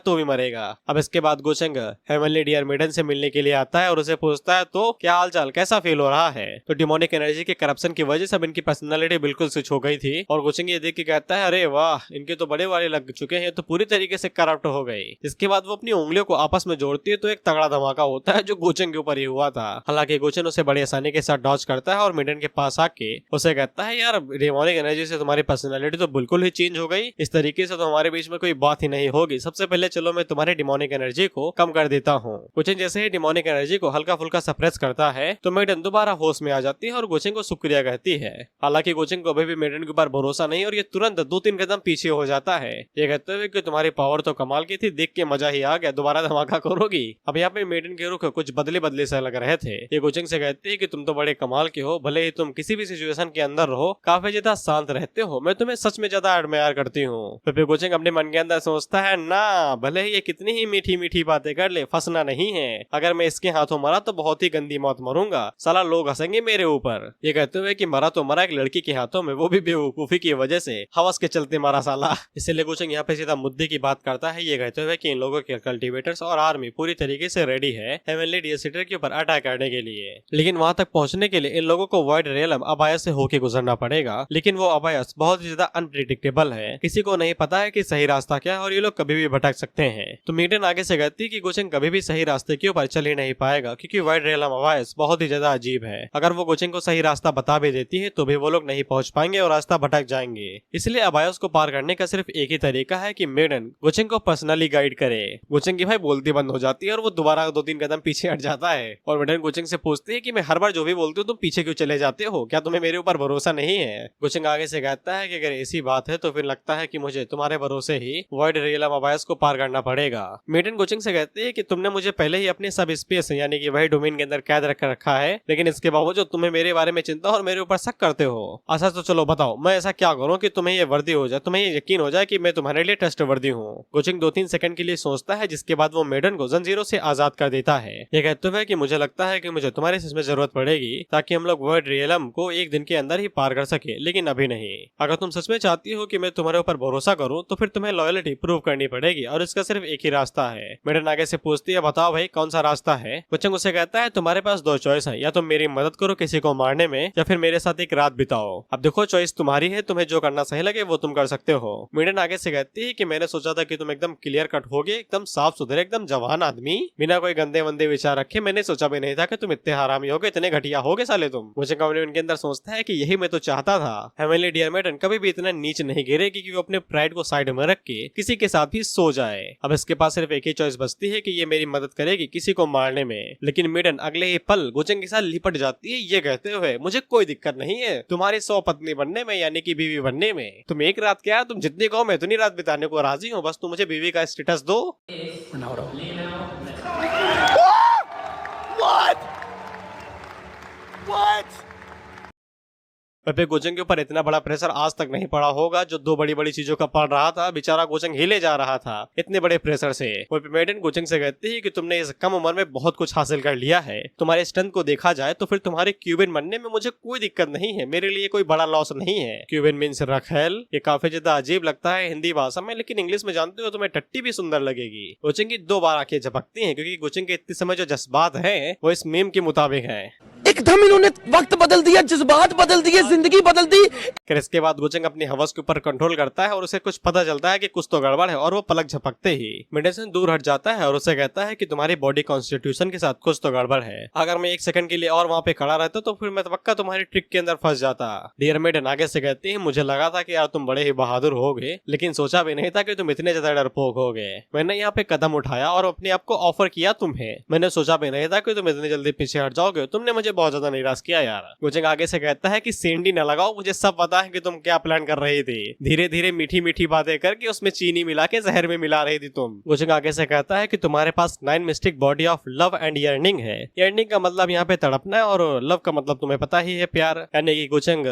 तो भी मरेगा। अब इसके बाद गोचंग हेवनली डियर मेडन से मिलने के लिए आता है और उसे पूछता है तो क्या हाल चाल, कैसा फील हो रहा है। तो डिमोनिक एनर्जी के करप्शन की वजह से अब इनकी पर्सनालिटी बिल्कुल स्विच हो गई थी और गोचंग ये देख के कहता है अरे वाह, इनके तो बड़े वाले लग चुके हैं, तो पूरी तरीके से करप्ट हो गई। इसके बाद वो अपनी उंगलियों को आपस में जोड़ती है तो एक तगड़ा धमाका होता है जो गोचंग के ऊपर ही हुआ था। हालांकि गोचन उसे बड़ी आसानी के साथ डॉज करता है और मेडन के पास आके उसे कहता है यार डिमोनिक एनर्जी से तुम्हारी पर्सनालिटी तो बिल्कुल ही चेंज हो गई, इस तरीके से तो हमारे बीच में कोई बात ही नहीं होगी। सबसे पहले चलो मैं तुम्हारी डिमोनिक एनर्जी को कम कर देता हूँ। गोचन जैसे ही डिमोनिक एनर्जी को हल्का फुल्का सप्रेस करता है तो मेडन दोबारा होश में आ जाती है और गोचन को शुक्रिया कहती है। हालांकि गोचन को अभी भी मेडन के ऊपर भरोसा नहीं और ये तुरंत 2-3 कदम पीछे हो जाता है, ये कहते हुए कि तुम्हारी पावर तो कमाल की थी, देख के मजा ही आ गया, दोबारा धमाका करोगी। अब यहाँ पे मेडन के रुख कुछ बदले बदले से लग रहे थे। ये गोचन से कहते हैं कि तुम तो बड़े कमाल के हो, भले ही तुम किसी भी सिचुएशन के अंदर रहो काफी ज्यादा शांत रहते हो, मैं तुम्हें सच में ज्यादा एडमायर करती हूँ। तो फिर गोचन अपने मन के अंदर सोचता है ना, भले ही ये कितनी ही मीठी मीठी बातें कर ले, फंसना नहीं है, अगर मैं इसके हाथों मरा तो बहुत ही गंदी मौत मरूंगा, साला लोग हंसेंगे मेरे ऊपर। ये कहते हुए कि मरा तो मरा एक लड़की के हाथों में, वो भी बेवकूफी की वजह से, हवस के चलते मरा साला। इसलिए गोचन यहाँ पे सीधा मुद्दे की बात करता है, ये कहते हुए कि इन लोगों के कल्टीवेटर्स और आर्मी पूरी तरीके से रेडी है हेवनली डियर सिटी के ऊपर अटैक करने के लिए, लेकिन वहां तक पहुंचने के लिए इन लोगों को वॉइड रियलम अबायस से होके गुजरना पड़ेगा। लेकिन वो अबायस बहुत ही ज्यादा अनप्रिडिक्टेबल है, किसी को नहीं पता है कि सही रास्ता क्या है और ये लोग कभी भी भटक सकते हैं। तो मेडन आगे से कहती है कि गोचन कभी भी सही रास्ते के ऊपर चल ही नहीं पाएगा क्योंकि वॉइड रियलम अबायस बहुत ही ज्यादा अजीब है। अगर वो गोचन को सही रास्ता बता भी देती है तो भी वो लोग नहीं पहुंच पाएंगे और रास्ता भटक जाएंगे। इसलिए अबायस को पार करने का सिर्फ एक ही तरीका है कि मेडन गोचन को पर्सनली गाइड करे। गोचन की भाई बोलती बंद हो जाती है और वो दोबारा 2-3 कदम पीछे हट जाता है और मेडन गोचन से पूछती है कि मैं हर बार जो भी बोलती हूँ तुम पीछे क्यों चले जाते हो, क्या तुम्हें मेरे ऊपर भरोसा नहीं है। गोचन आगे से कहता है कि अगर ऐसी बात है तो फिर लगता है कि मुझे तुम्हारे भरोसे ही वॉइड रियलम अबायस को पार करना पड़ेगा। मेडन गोचन से कहती है कि तुमने मुझे पहले ही अपने सब स्पेस यानी कि वही डोमेन के अंदर कैद रख रखा है, लेकिन इसके बावजूद तुम्हें मेरे बारे में चिंता और मेरे ऊपर शक करते हो। अच्छा तो चलो बताओ मैं ऐसा क्या करूँ कि तुम्हें ये वर्दी हो जाए, तुम्हें ये यकीन हो जाए कि मैं तुम्हारे लिए ट्रस्टवर्दी हूँ। गोचन 2-3 सेकंड के लिए सोचता है जिसके बाद वो मेडन को जंजीरों से आजाद कर देता है। ये कहते हुए कि मुझे लगता है कि मुझे तुम्हारी इसमें जरूरत पड़ेगी ताकि हम लोग वर्ड रियलम को एक दिन के अंदर ही पार कर सके, लेकिन अभी नहीं। अगर तुम सच में चाहती हो कि मैं तुम्हारे ऊपर भरोसा करूं तो फिर तुम्हें लॉयल्टी प्रूव करनी पड़ेगी और इसका सिर्फ एक ही रास्ता है। मेडन आगे से पूछती है बताओ भाई कौन सा रास्ता है। गोचन उसे कहता है तुम्हारे पास 2 चॉइस है, या तुम मेरी मदद करो किसी को मारने में या फिर मेरे साथ एक रात बिताओ। अब देखो चॉइस तुम्हारी है, तुम्हें जो करना सही लगे वो तुम कर सकते हो। मेडन आगे से कहती है कि मैंने सोचा था कि तुम एकदम क्लियर कट होगे, एकदम साफ सुथरे, एकदम जवान आदमी, बिना कोई गंदे वंदे विचार रखे। मैंने सोचा भी नहीं था कि तुम इतने हरामी होगे, इतने घटिया होगे साले तुम। मुझे कंपनी उनके अंदर सोचता है कि यही मैं तो चाहता था। हेवनली डियर मेडन कभी भी इतना नीच नहीं गिरेगी कि वो अपने प्राइड को साइड में रख के किसी के साथ भी सो जाए। अब इसके पास सिर्फ एक ही चॉइस बचती है कि ये मेरी मदद करेगी किसी को मारने में, लेकिन मेडन अगले ही पल गोचन के साथ लिपट जाती है ये कहते हुए मुझे कोई दिक्कत नहीं है तुम्हारी 100 पत्नी बनने में यानी कि बीवी बनने में। तुम एक रात क्या, तुम जितनी कहो मैं उतनी रात बिताने को राजी हूँ, बस तुम मुझे बीवी का स्टेटस दो। पे गोचन के ऊपर इतना बड़ा प्रेशर आज तक नहीं पड़ा होगा जो 2 बड़ी चीजों का पड़ रहा था। बेचारा गोचन हिले जा रहा था इतने बड़े प्रेशर से। मेडन गोचन से कहती है कि तुमने इस कम उम्र में बहुत कुछ हासिल कर लिया है, तुम्हारे स्ट्रेंथ को देखा जाए तो फिर तुम्हारे क्यूबिन बनने में मुझे कोई दिक्कत नहीं है, मेरे लिए कोई बड़ा लॉस नहीं है। क्यूबिन मीन्स रखेल, ये काफी ज्यादा अजीब लगता है हिंदी भाषा में, लेकिन इंग्लिश में जानते हो तुम्हें टट्टी भी सुंदर लगेगी। गोचन की 2 बार आंखें झपकती हैं क्योंकि गोचन के इतने समय जो जज्बात है वो इस मीम के मुताबिक है। एक एकदम इन्होंने वक्त बदल दिया, जज्बात बदल दिए, जिंदगी बदल दी। फिर इसके बाद गोचेंग अपनी हवस के ऊपर कंट्रोल करता है और उसे कुछ पता चलता है कि कुछ तो गड़बड़ है और वो पलक झपकते ही मेडिसन दूर हट जाता है और उसे कहता है कि तुम्हारी बॉडी कॉन्स्टिट्यूशन के साथ कुछ तो गड़बड़ है। अगर मैं एक सेकंड के लिए और वहाँ पे खड़ा रहता तो फिर मैं पक्का तुम्हारी ट्रिक के अंदर फंस जाता। डियर मेडन आगे से कहती है, मुझे लगा था कि यार तुम बड़े ही बहादुर होगे, लेकिन सोचा भी नहीं था कि तुम इतने ज्यादा डरपोक होगे। मैंने यहाँ पे कदम उठाया और अपने आप को ऑफर किया तुम्हें। मैंने सोचा भी नहीं था कि तुम इतनी जल्दी पीछे हट जाओगे। तुमने मुझे बहुत ज्यादा निराश किया यार। गोचेंग आगे से कहता है कि सेंडी न लगाओ, मुझे सब पता है कि तुम क्या प्लान कर रही थी। धीरे धीरे मीठी मीठी बातें करके उसमें चीनी मिला के जहर में मिला रही थी तुम। गोचेंग आगे से कहता है कि तुम्हारे पास 9 mistake body of love and yearning है। यर्निंग का मतलब यहाँ पे तड़पना है और लव का मतलब तुम्हें पता ही है, प्यार। यानी कि गोचेंग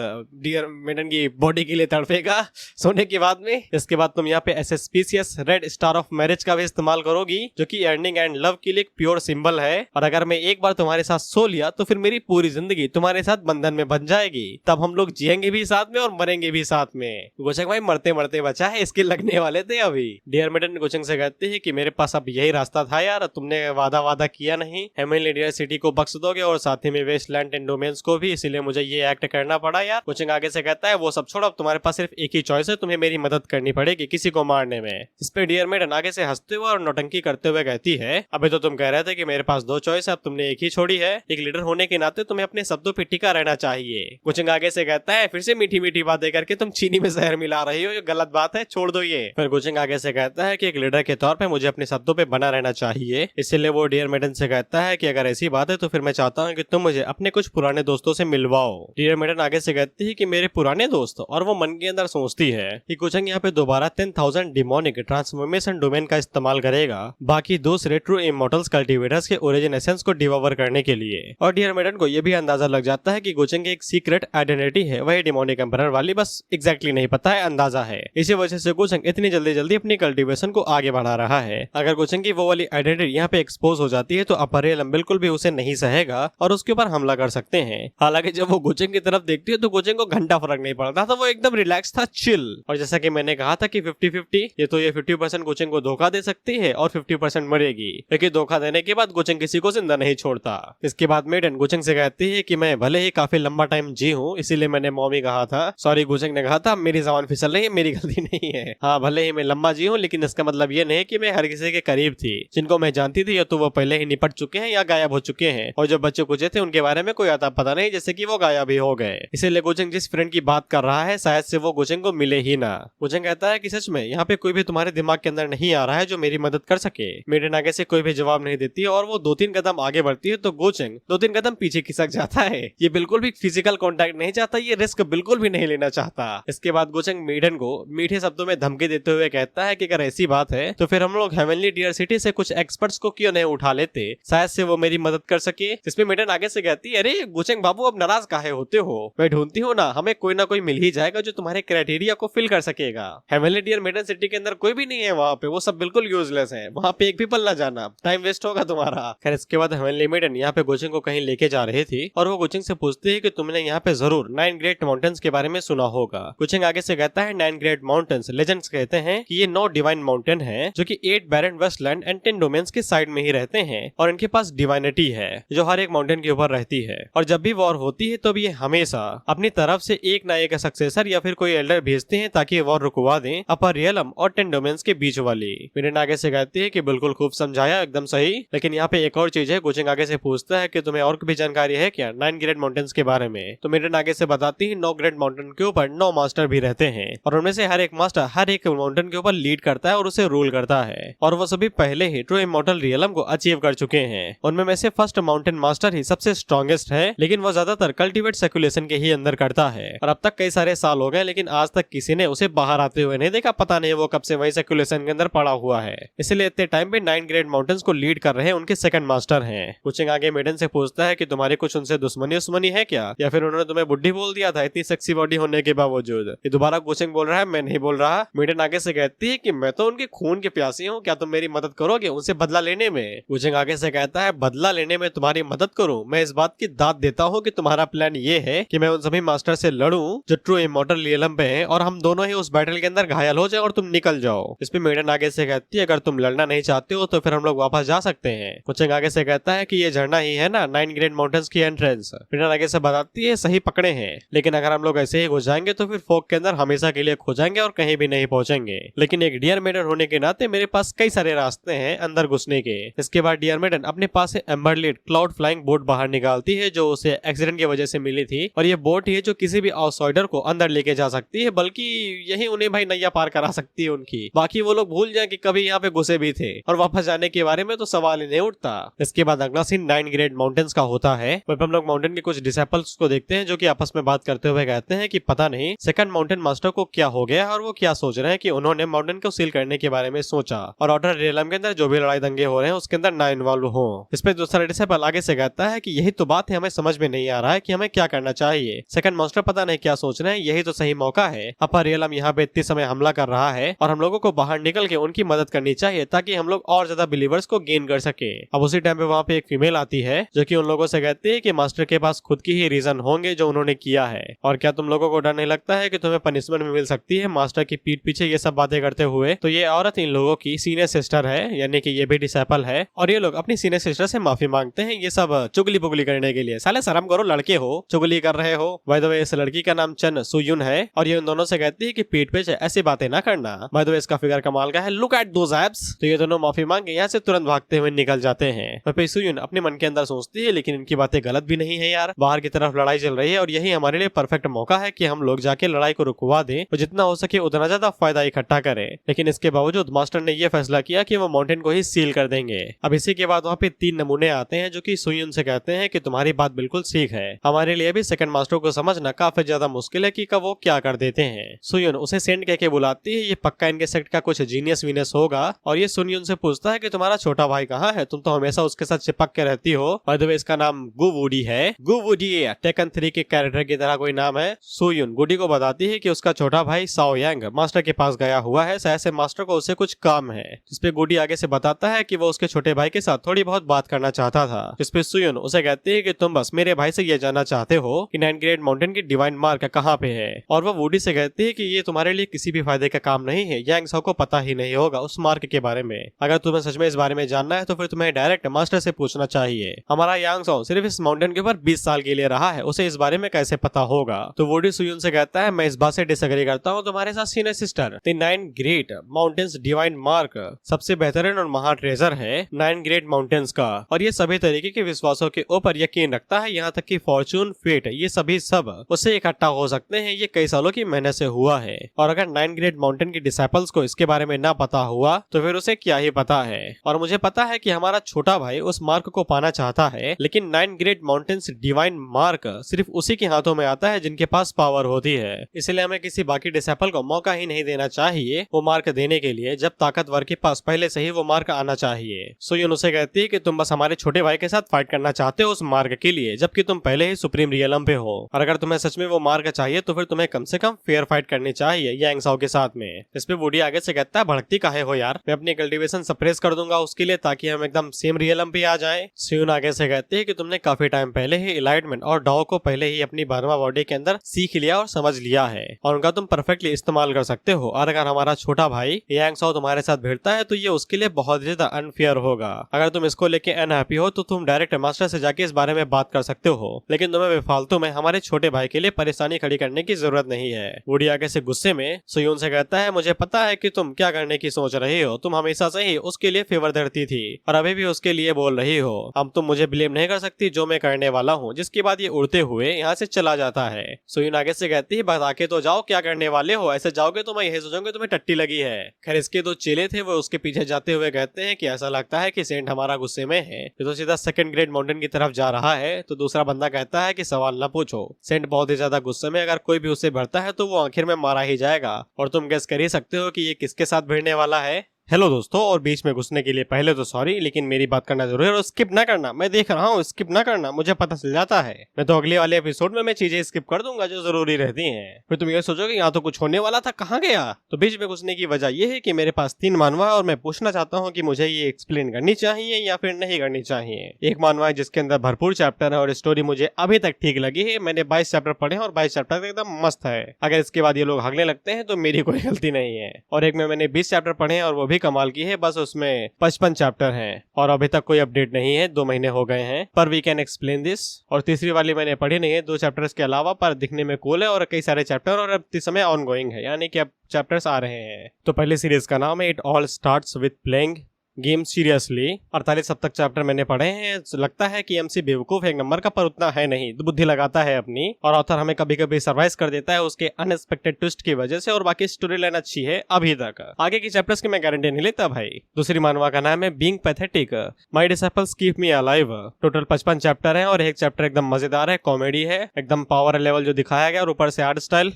डियर मेडन की बॉडी के लिए तड़पेगा सोने के बाद में। इसके बाद तुम यहाँ पे एसएसपीसीएस रेड स्टार ऑफ मैरिज का भी इस्तेमाल करोगी, जो कि यर्निंग एंड लव के लिए एक प्योर सिंबल है। और अगर मैं एक बार तुम्हारे साथ सो लिया तो फिर मेरी पूरी जिंदगी तुम्हारे साथ बंधन में बन जाएगी। तब हम लोग जिएंगे भी साथ में और मरेंगे भी साथ में। गोचेंग भाई मरते मरते बचा है, इसके लगने वाले थे अभी। डियर मेडन गोचेंग से कहते हैं कि मेरे पास अब यही रास्ता था यार, तुमने वादा किया नहीं। हेमनली डियर सिटी को बख्श दोगे और साथ ही में वेस्टलैंड एंड डोमेन्स को भी, इसीलिए मुझे ये एक्ट करना पड़ा यार। गोचेंग आगे से कहता है वो सब छोड़ो, अब तुम्हारे पास सिर्फ एक ही चॉइस है, तुम्हें मेरी मदद करनी पड़ेगी किसी को मारने में। इस पे डियर मेडन आगे से हंसते हुए और नौटंकी करते हुए कहती है, अभी तो तुम कह रहे थे कि मेरे पास 2 चॉइस है, अब तुमने एक ही छोड़ी है। एक लीडर होने के नाते तुम्हें अपने शब्दों पे टिका रहना चाहिए। गोचेंग आगे से कहता है, फिर से मीठी मीठी बातें करके तुम चीनी में जहर मिला रही हो, ये गलत बात है, छोड़ दो ये। फिर गोचेंग आगे से कहता है कि एक लीडर के तौर पे मुझे अपने शब्दों पे बना रहना चाहिए। इसलिए वो डियर मेडन से कहता है कि अगर ऐसी बात है तो फिर मैं चाहता हूँ कि तुम मुझे अपने कुछ पुराने दोस्तों से मिलवाओ। डियर मेडन आगे से कहती है कि मेरे पुराने दोस्त, और वो मन के अंदर सोचती है कि गोचेंग यहाँ पे दोबारा 10,000 डिमोनिक ट्रांसफॉर्मेशन डोमेन का इस्तेमाल करेगा बाकी दूसरे ट्रू इमॉर्टल्स कल्टिवेटर्स के ओरिजिन एसेंस को डिवोवर करने के लिए। और डियर मेडन को यह भी अंदाजा लग जाता है कि गोचेंग की एक सीक्रेट आइडेंटिटी है, वही डिमोनिक एम्परर वाली, बस एग्जैक्टली नहीं पता है, अंदाजा है। इसी वजह से गोचेंग इतनी जल्दी अपनी कल्टीवेशन को आगे बढ़ा रहा है। अगर गोचेंग की वो वाली आइडेंटिटी यहाँ पे एक्सपोज हो जाती है तो अपर रियलम बिल्कुल भी उसे नहीं सहेगा और उसके ऊपर हमला कर सकते हैं। हालांकि जब वो गोचेंग की तरफ देखती है तो गोचेंग को घंटा फर्क नहीं पड़ता था, वो एकदम रिलैक्स था, चिल। और जैसा कि मैंने कहा था कि 50-50, ये तो ये 50% गोचेंग को धोखा दे सकती है और 50% मरेगी, लेकिन धोखा देने के बाद गोचेंग किसी को जिंदा नहीं छोड़ता। इसके बाद मेडन गोचेंग से कहती है कि मैं भले ही काफी लंबा टाइम जी हूँ, इसीलिए मैंने मॉमी कहा था, सॉरी गोचेंग ने कहा था, मेरी जबान फिसल रही है, मेरी गलती नहीं है। हाँ भले ही मैं लंबा जी हूँ, लेकिन इसका मतलब ये नहीं कि मैं हर किसी के करीब थी। जिनको मैं जानती थी या तो वो पहले ही निपट चुके हैं या गायब हो चुके हैं, और जो बच्चे कुछ थे उनके बारे में कोई आता पता नहीं, जैसे कि वो गायब ही हो गए। इसीलिए गोचेंग जिस फ्रेंड की बात कर रहा है शायद से वो गोचेंग को मिले ही ना। गोचेंग कहता है कि सच में यहाँ पे कोई भी तुम्हारे दिमाग के अंदर नहीं आ रहा है जो मेरी मदद कर सके। मेडन आगे से कोई भी जवाब नहीं देती है और वो 2-3 कदम आगे बढ़ती है तो गोचेंग 2-3 कदम पीछे खिसक जाता है। ये बिल्कुल भी फिजिकल कांटेक्ट नहीं चाहता, ये रिस्क बिल्कुल भी नहीं लेना चाहता। इसके बाद गोचेंग मेडन को मीठे शब्दों में धमकी देते हुए कहता है कि अगर ऐसी बात है तो फिर हम लोग हेवनली डियर सिटी से कुछ एक्सपर्ट्स को क्यों नहीं उठा लेते, शायद से वो मेरी मदद कर सके। जिसमें मेडन आगे से कहती है, अरे गोचेंग बाबू अब नाराज काहे होते हो, मैं ढूंढती हूँ ना, हमें कोई ना कोई मिल ही जाएगा जो तुम्हारे क्राइटेरिया को फिल कर सकेगा। हेवनली डियर मेडन सिटी के अंदर कोई भी नहीं है वहाँ पे, वो सब बिल्कुल यूजलेस है, वहाँ पे एक भी पल ना जाना, टाइम वेस्ट होगा तुम्हारा। खैर इसके बाद हेवनली मेडन यहाँ पे गोचेंग को कहीं लेके जा रही थी और वो गोचेंग से पूछती है कि तुमने यहाँ पे जरूर 9 ग्रेट माउंटेन्स के बारे में सुना होगा। गोचेंग आगे से कहता है 9 ग्रेट माउंटेन्स लेजेंड्स कहते हैं कि ये 9 डिवाइन माउंटेन है जो कि 8 बैरन वेस्टलैंड एंड 10 डोमेन्स के साइड में ही रहते हैं और इनके पास डिवाइनिटी है जो हर एक माउंटेन के ऊपर रहती है। और जब भी वॉर होती है तो ये हमेशा अपनी तरफ से एक ना एक सक्सेसर या फिर कोई एल्डर भेजते हैं ताकि वॉर रुकवा दें अपर रियलम और 10 डोमेन्स के बीच वाली। मेडन आगे से कहती है कि बिल्कुल खूब समझाया, एकदम सही, लेकिन यहाँ पे एक और चीज है। गोचेंग आगे से पूछता है कि तुम्हें और भी जानकारी है क्या 9 ग्रेट माउंटेन्स के बारे में। तो मेडन आगे से बताती है 9 ग्रेट माउंटेन के ऊपर 9 मास्टर भी रहते हैं और उनमें से हर एक मास्टर हर एक माउंटेन के ऊपर लीड करता है और उसे रूल करता है और वो सभी पहले ही ट्रू इमॉर्टल रियलम को अचीव कर चुके हैं। उनमें में से फर्स्ट माउंटेन मास्टर ही सबसे स्ट्रॉन्गेस्ट है, लेकिन वो ज्यादातर कल्टीवेट सेकुलेशन के ही अंदर करता है और अब तक कई सारे साल हो गए लेकिन आज तक किसी ने उसे बाहर आते हुए नहीं देखा, पता नहीं वो कब से वही सेकुलेशन के अंदर पड़ा हुआ है। इसलिए इतने टाइम पे 9 ग्रेट माउंटेन्स को लीड कर रहे हैं उनके सेकंड मास्टर हैं। गोचेंग आगे मेडन से पूछता है कि तुम्हारी कुछ उनसे दुश्मनी है क्या, या फिर उन्होंने तुम्हें बुड्ढी बोल दिया था इतनी सेक्सी बॉडी होने के बावजूद। ये दोबारा गोचेंग बोल रहा है, मैं नहीं बोल रहा। मेडन आगे से कहती है कि मैं तो उनके खून के प्यासी हूँ, क्या तुम मेरी मदद करोगे उनसे बदला लेने में। गोचेंग आगे से कहता है, बदला लेने में तुम्हारी मदद करूँ, मैं इस बात की दाद देता हूँ कि तुम्हारा प्लान ये है कि मैं उन सभी मास्टर से लड़ूं जो ट्रू इमॉर्टल रियलम पे हैं और हम दोनों ही उस बैटल के अंदर घायल हो जाए और तुम निकल जाओ। इस पे मेडन आगे से कहती है, अगर तुम लड़ना नहीं चाहते हो तो फिर हम लोग वापस जा सकते हैं। गोचेंग आगे से कहता है कि ये झरना ही है ना 9 ग्रेट माउंटेन्स माउंटेन्स की एंट्रेंस। पीटर आगे से बताती है सही पकड़े हैं, लेकिन अगर हम लोग ऐसे ही घुस जाएंगे तो फिर फॉग के अंदर हमेशा के लिए खो जाएंगे और कहीं भी नहीं पहुंचेंगे। लेकिन एक डियर मेडन होने के नाते मेरे पास कई सारे रास्ते हैं अंदर घुसने के। इसके बाद डियर मेडन अपने पास से एम्बरलीड क्लाउड फ्लाइंग बोट बाहर निकालती है, जो उसे एक्सीडेंट की वजह से मिली थी, और ये बोट ही है जो किसी भी आउटसाइडर को अंदर लेके जा सकती है, बल्कि यही उन्हें भाई नैया पार करा सकती है उनकी। बाकी वो लोग भूल जाए कि कभी यहाँ पे घुसे भी थे, और वापस जाने के बारे में तो सवाल ही नहीं उठता। इसके बाद अगला सीन 9 ग्रेट माउंटेन्स का होता है। वहीं हम लोग माउंटेन के कुछ डिसेपल्स को देखते हैं जो कि आपस में बात करते हुए कहते हैं कि पता नहीं सेकंड माउंटेन मास्टर को क्या हो गया और वो क्या सोच रहे हैं कि उन्होंने माउंटेन को सील करने के बारे में सोचा और आउटर रियलम के अंदर जो भी लड़ाई दंगे हो रहे हैं उसके अंदर ना इन्वॉल्व हो। इस पे दूसरा डिसेपल आगे से कहता है कि यही तो बात है, हमें समझ में नहीं आ रहा है कि हमें क्या करना चाहिए। सेकंड मास्टर पता नहीं क्या सोच रहे हैं, यही तो सही मौका है। अपर रियलम यहाँ पे इतने समय हमला कर रहा है और हम लोगों को बाहर निकल के उनकी मदद करनी चाहिए ताकि हम लोग और ज्यादा बिलीवर्स को गेन कर सके। अब उसी टाइम पे वहाँ पे एक फीमेल आती है जो कि उन लोगों से कहती है कि मास्टर के पास खुद की ही रीजन होंगे जो उन्होंने किया है, और क्या तुम लोगों को डर नहीं लगता है कि तुम्हें पनिशमेंट में मिल सकती है मास्टर की पीठ पीछे ये सब बातें करते हुए। तो ये औरत इन लोगों की सीनियर सिस्टर है, यानी कि ये भी डिसेपल है, और ये लोग अपनी सीनियर सिस्टर से माफी मांगते हैं ये सब चुगली पुगली करने के लिए। साले शर्म करो, लड़के हो, चुगली कर रहे हो। बाय द वे इस लड़की का नाम चन सुयुन है और ये उन दोनों से कहती है कि पीठ पे ऐसी बातें ना करना। बाय द वे इसका फिगर कमाल का है, लुक एट दोस एब्स। तो ये दोनों माफी मांग के यहाँ से तुरंत भागते हुए निकल जाते हैं। वहीं सुयुन अपने मन के अंदर सोचती है लेकिन इनकी बातें गलत भी नहीं है यार, बाहर की तरफ लड़ाई चल रही है और यही हमारे लिए परफेक्ट मौका है कि हम लोग जाके लड़ाई को रुकवा दें और जितना हो सके उतना ज्यादा फायदा इकट्ठा करें। लेकिन इसके बावजूद मास्टर ने यह फैसला किया कि वो माउंटेन को ही सील कर देंगे। अब इसी के बाद वहाँ पे 3 नमूने आते हैं जो कि सुयुन से कहते हैं कि तुम्हारी बात बिल्कुल ठीक है, हमारे लिए भी सेकंड मास्टर को समझना काफी ज्यादा मुश्किल है कि कब वो क्या कर देते हैं। सुयुन उसे सेंड कह के बुलाती है, ये पक्का इनके सेक्ट का कुछ जीनियस वीनियस होगा, और ये सुयुन से पूछता है कि तुम्हारा छोटा भाई कहाँ है, तुम तो हमेशा उसके साथ चिपक के रहती हो। बाय द वे इसका नाम गु वुडी है। गु वुडी टेकन 3 के कैरेक्टर की तरह कोई नाम है। सुयुन गुडी को बताती है कि उसका छोटा भाई साओ यांग मास्टर के पास गया हुआ है, शायद से मास्टर को उसे कुछ काम है। जिसपे गुडी आगे से बताता है कि वो उसके छोटे भाई के साथ थोड़ी बहुत बात करना चाहता था। जिसपे सुयुन उसे कहती है कि तुम बस मेरे भाई से ये जानना चाहते हो कि 9 ग्रेट माउंटेन की डिवाइन मार्क कहाँ पे है, और वो वुडी से कहती है कि ये तुम्हारे लिए किसी भी फायदे का काम नहीं है, यांग साओ को पता ही नहीं होगा उस मार्क के बारे में। अगर तुम्हें सच में इस बारे में जानना है तो फिर तुम्हें डायरेक्ट मास्टर से पूछना चाहिए। हमारा यांग साओ सिर्फ इस माउंटेन के ऊपर 20 साल के लिए रहा है, उसे इस बारे में कैसे पता होगा। तो वुडी सुयुन से कहता है मैं इस बात से डिसएग्री करता हूँ तुम्हारे साथ senior sister. 9 great mountains divine mark सबसे बेहतरीन और महान ट्रेजर है 9 ग्रेट माउंटेन्स का, और ये सभी तरीके के विश्वासों के ऊपर यकीन रखता है, यहाँ तक कि फॉर्चून, फेट, ये सभी सब उससे इकट्ठा हो सकते हैं। ये कई सालों की मेहनत से हुआ है, और अगर 9 ग्रेट माउंटेन के डिसेपल्स को इसके बारे में ना पता हुआ तो फिर उसे क्या ही पता है। और मुझे पता है कि हमारा छोटा भाई उस मार्क को पाना चाहता है, लेकिन 9 ग्रेट माउंटेन्स डिवाइन मार्क सिर्फ उसी के हाथों में आता है जिनके पास पावर होती है, इसलिए हमें किसी बाकी डिसेपल को मौका ही नहीं देना चाहिए वो मार्क देने के लिए, जब ताकतवर के पास पहले से ही वो मार्क आना चाहिए। सुयुन उसे कहती है कि तुम बस हमारे छोटे भाई के साथ फाइट करना चाहते हो उस मार्क के लिए, जबकि तुम पहले ही सुप्रीम रियलम पे हो, और अगर तुम्हें सच में वो मार्क चाहिए तो फिर तुम्हें कम से कम फेयर फाइट करनी चाहिए यांग साओ के साथ में। इस पे वुडी आगे से कहता है भड़कती काहे हो यार, मैं अपनी कल्टीवेशन सप्रेस कर दूंगा उसके लिए ताकि हम एकदम सेम रियलम पे आ जाए। सुयुन आगे से कहती है कि तुमने काफी टाइम पहले ही एलाइटमेंट और डाओ को पहले ही अपनी बर्मा बॉडी के अंदर सीख लिया और समझ लिया है, और उनका तुम परफेक्टली इस्तेमाल कर सकते हो, और अगर हमारा छोटा भाई यांग साओ तुम्हारे साथ भिड़ता है तो ये उसके लिए बहुत ज्यादा अनफेयर होगा। अगर तुम इसको लेके अनहैप्पी हो तो तुम डायरेक्ट मास्टर से जाके इस बारे में बात कर सकते हो, लेकिन तुम्हें बेफालतू में हमारे छोटे भाई के लिए परेशानी खड़ी करने की जरूरत नहीं है। वुडी आगे से गुस्से में सुयुन से कहता है मुझे पता है कि तुम क्या करने की सोच रही हो, तुम हमेशा से ही उसके लिए फेवर धरती थी और अभी भी उसके लिए बोल रही हो। अब तुम मुझे ब्लेम नहीं कर सकती जो मैं करने वाला हूँ। जिसके बाद ये उड़ते हुए यहाँ से चला जाता है। सुयुन आगे से कहती है बता के तो जाओ क्या करने वाले हो, ऐसे जाओगे तो मैं यही सोचूंगी तुम्हें टट्टी लगी है। खैर इसके 2 चेले थे वो उसके पीछे जाते हुए कहते हैं कि ऐसा लगता है कि सेंट हमारा गुस्से में है, तो सीधा 2nd ग्रेट माउंटेन की तरफ जा रहा है। तो दूसरा बंदा कहता है कि सवाल न पूछो, सेंट बहुत ही ज्यादा गुस्से में, अगर कोई भी उससे बढ़ता है तो वो आखिर में मारा ही जाएगा, और तुम गेस कर ही सकते हो कि ये किसके साथ भिड़ने वाला है। हेलो दोस्तों, और बीच में घुसने के लिए पहले तो सॉरी, लेकिन मेरी बात करना जरूरी है और स्किप ना करना। मैं देख रहा हूँ, स्किप ना करना, मुझे पता चल जाता है। मैं तो अगले वाले एपिसोड में मैं चीजें स्किप कर दूंगा जो जरूरी रहती हैं। फिर तुम ये सोचोगे यहाँ तो कुछ होने वाला था, कहाँ गया। तो बीच में घुसने की वजह यह है कि मेरे पास 3 मानवा है और मैं पूछना चाहता हूँ कि मुझे ये एक्सप्लेन करनी चाहिए या फिर नहीं करनी चाहिए। एक मानवा है जिसके अंदर भरपूर चैप्टर है और स्टोरी मुझे अभी तक ठीक लगी है। मैंने 22 चैप्टर पढ़े और 22 चैप्टर एकदम मस्त है। अगर इसके बाद ये लोग भागने लगते हैं तो मेरी कोई गलती नहीं है। और एक में मैंने 20 चैप्टर पढ़े और वो भी भी कमाल की है, बस उसमें 55 चैप्टर हैं और अभी तक कोई अपडेट नहीं है, 2 महीने हो गए हैं, पर वी कैन एक्सप्लेन दिस। और तीसरी वाली मैंने पढ़ी नहीं है 2 चैप्टर्स के अलावा, पर दिखने में कूल है और कई सारे चैप्टर और अब इस समय ऑन गोइंग है, यानी कि अब चैप्टर्स आ रहे हैं। तो पहले सीरीज का नाम है it all starts with playing game seriously. 48 अब तक चैप्टर मैंने पढ़े हैं। लगता है कि एमसी बेवकूफ एक नंबर का, पर उतना है नहीं, तो बुद्धि लगाता है अपनी, और ऑथर हमें कभी कभी सरप्राइज कर देता है उसके अनएक्सपेक्टेड ट्विस्ट की वजह से। और बाकी स्टोरी लाइन अच्छी है अभी तक, आगे की चैप्टर्स की मैं गारंटी नहीं लेता भाई। दूसरी मानवा का नाम है being pathetic, my disciples keep me alive. Total 55 chapter है और एक चैप्टर एकदम मजेदार है, कॉमेडी है, एकदम पावर लेवल जो दिखाया गया, और ऊपर से आर्ट स्टाइल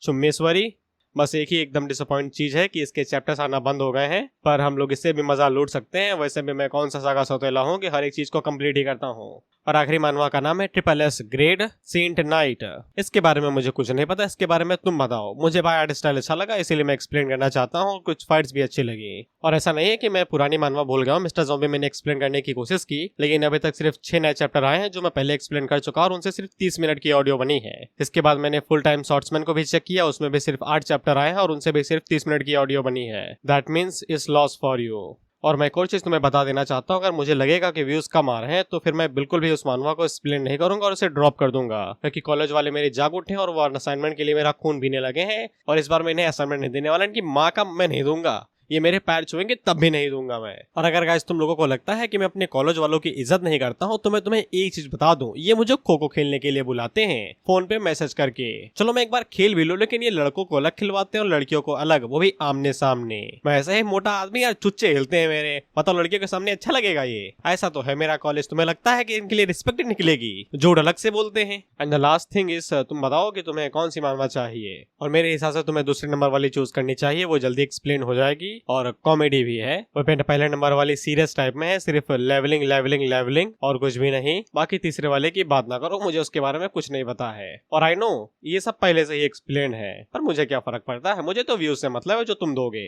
चुम्मेश्वरी। बस एक ही एकदम डिसअपॉइंट चीज है कि इसके चैप्टर्स आना बंद हो गए हैं, पर हम लोग इससे भी मजा लूट सकते हैं। वैसे भी मैं कौन सा सागा सौतेला हूँ कि हर एक चीज को कंप्लीट ही करता हूँ। और आखिरी मानवा का नाम है SSS ग्रेड सेंट नाइट। इसके बारे में मुझे कुछ नहीं पता, इसके बारे में तुम बताओ। मुझे भाई आर्ट स्टाइल अच्छा लगा, इसीलिए मैं एक्सप्लेन करना चाहता हूँ। कुछ फाइट्स भी अच्छी लगी, और ऐसा नहीं है कि मैं पुरानी मानवा भूल गया हूँ। मिस्टर ज़ॉम्बी मैंने एक्सप्लेन करने की कोशिश की, लेकिन अभी तक सिर्फ 6 नए चैप्टर आए हैं जो मैं पहले एक्सप्लेन कर चुका, और उनसे सिर्फ 30 मिनट की ऑडियो बनी है। इसके बाद मैंने फुल टाइम शॉर्ट्समैन को भी चेक किया, उसमें भी सिर्फ 8 चैप्टर आए हैं और उनसे भी सिर्फ 30 मिनट की ऑडियो बनी है। That means it's loss for you. और मैं एक और चीज तुम्हें बता देना चाहता हूँ, अगर मुझे लगेगा कि व्यूज कम आ रहे हैं तो फिर मैं बिल्कुल भी उस मानवा को एक्सप्लेन नहीं करूंगा और उसे ड्रॉप कर दूंगा, क्योंकि कॉलेज वाले मेरे जाग उठे और वो असाइनमेंट के लिए मेरा खून पीने लगे हैं, और इस बार मैं इन्हें असाइनमेंट नहीं देने वाला। इनकी माँ का मैं नहीं दूंगा, ये मेरे पैर छुएंगे तब भी नहीं दूंगा मैं। और अगर गाइस तुम लोगों को लगता है कि मैं अपने कॉलेज वालों की इज्जत नहीं करता हूँ, तो मैं तुम्हें एक चीज बता दूं, ये मुझे खो खो खेलने के लिए बुलाते हैं फोन पे मैसेज करके। चलो मैं एक बार खेल भी लूं, लेकिन ये लड़कों को अलग खिलवाते हैं और लड़कियों को अलग, वो भी आमने सामने। मैं ऐसा ही मोटा आदमी यार, चुच्चे हिलते हैं मेरे, बताओ लड़कियों के सामने अच्छा लगेगा ये? ऐसा तो है मेरा कॉलेज। तुम्हें लगता है कि इनके लिए रिस्पेक्ट निकलेगी? जोड़ अलग से बोलते हैं। And the last thing is, तुम बताओ कि तुम्हें कौन सी मानवा चाहिए, और मेरे हिसाब से तुम्हें दूसरे नंबर वाली चूज करनी चाहिए, वो जल्दी एक्सप्लेन हो जाएगी और कॉमेडी भी है। वो पहले नंबर वाली सीरियस टाइप में है, सिर्फ लेवलिंग लेवलिंग लेवलिंग और कुछ भी नहीं। बाकी तीसरे वाले की बात ना करो, मुझे उसके बारे में कुछ नहीं पता है, और आई नो ये सब पहले से ही एक्सप्लेन है, पर मुझे क्या फर्क पड़ता है, मुझे तो व्यूज से मतलब है जो तुम दोगे।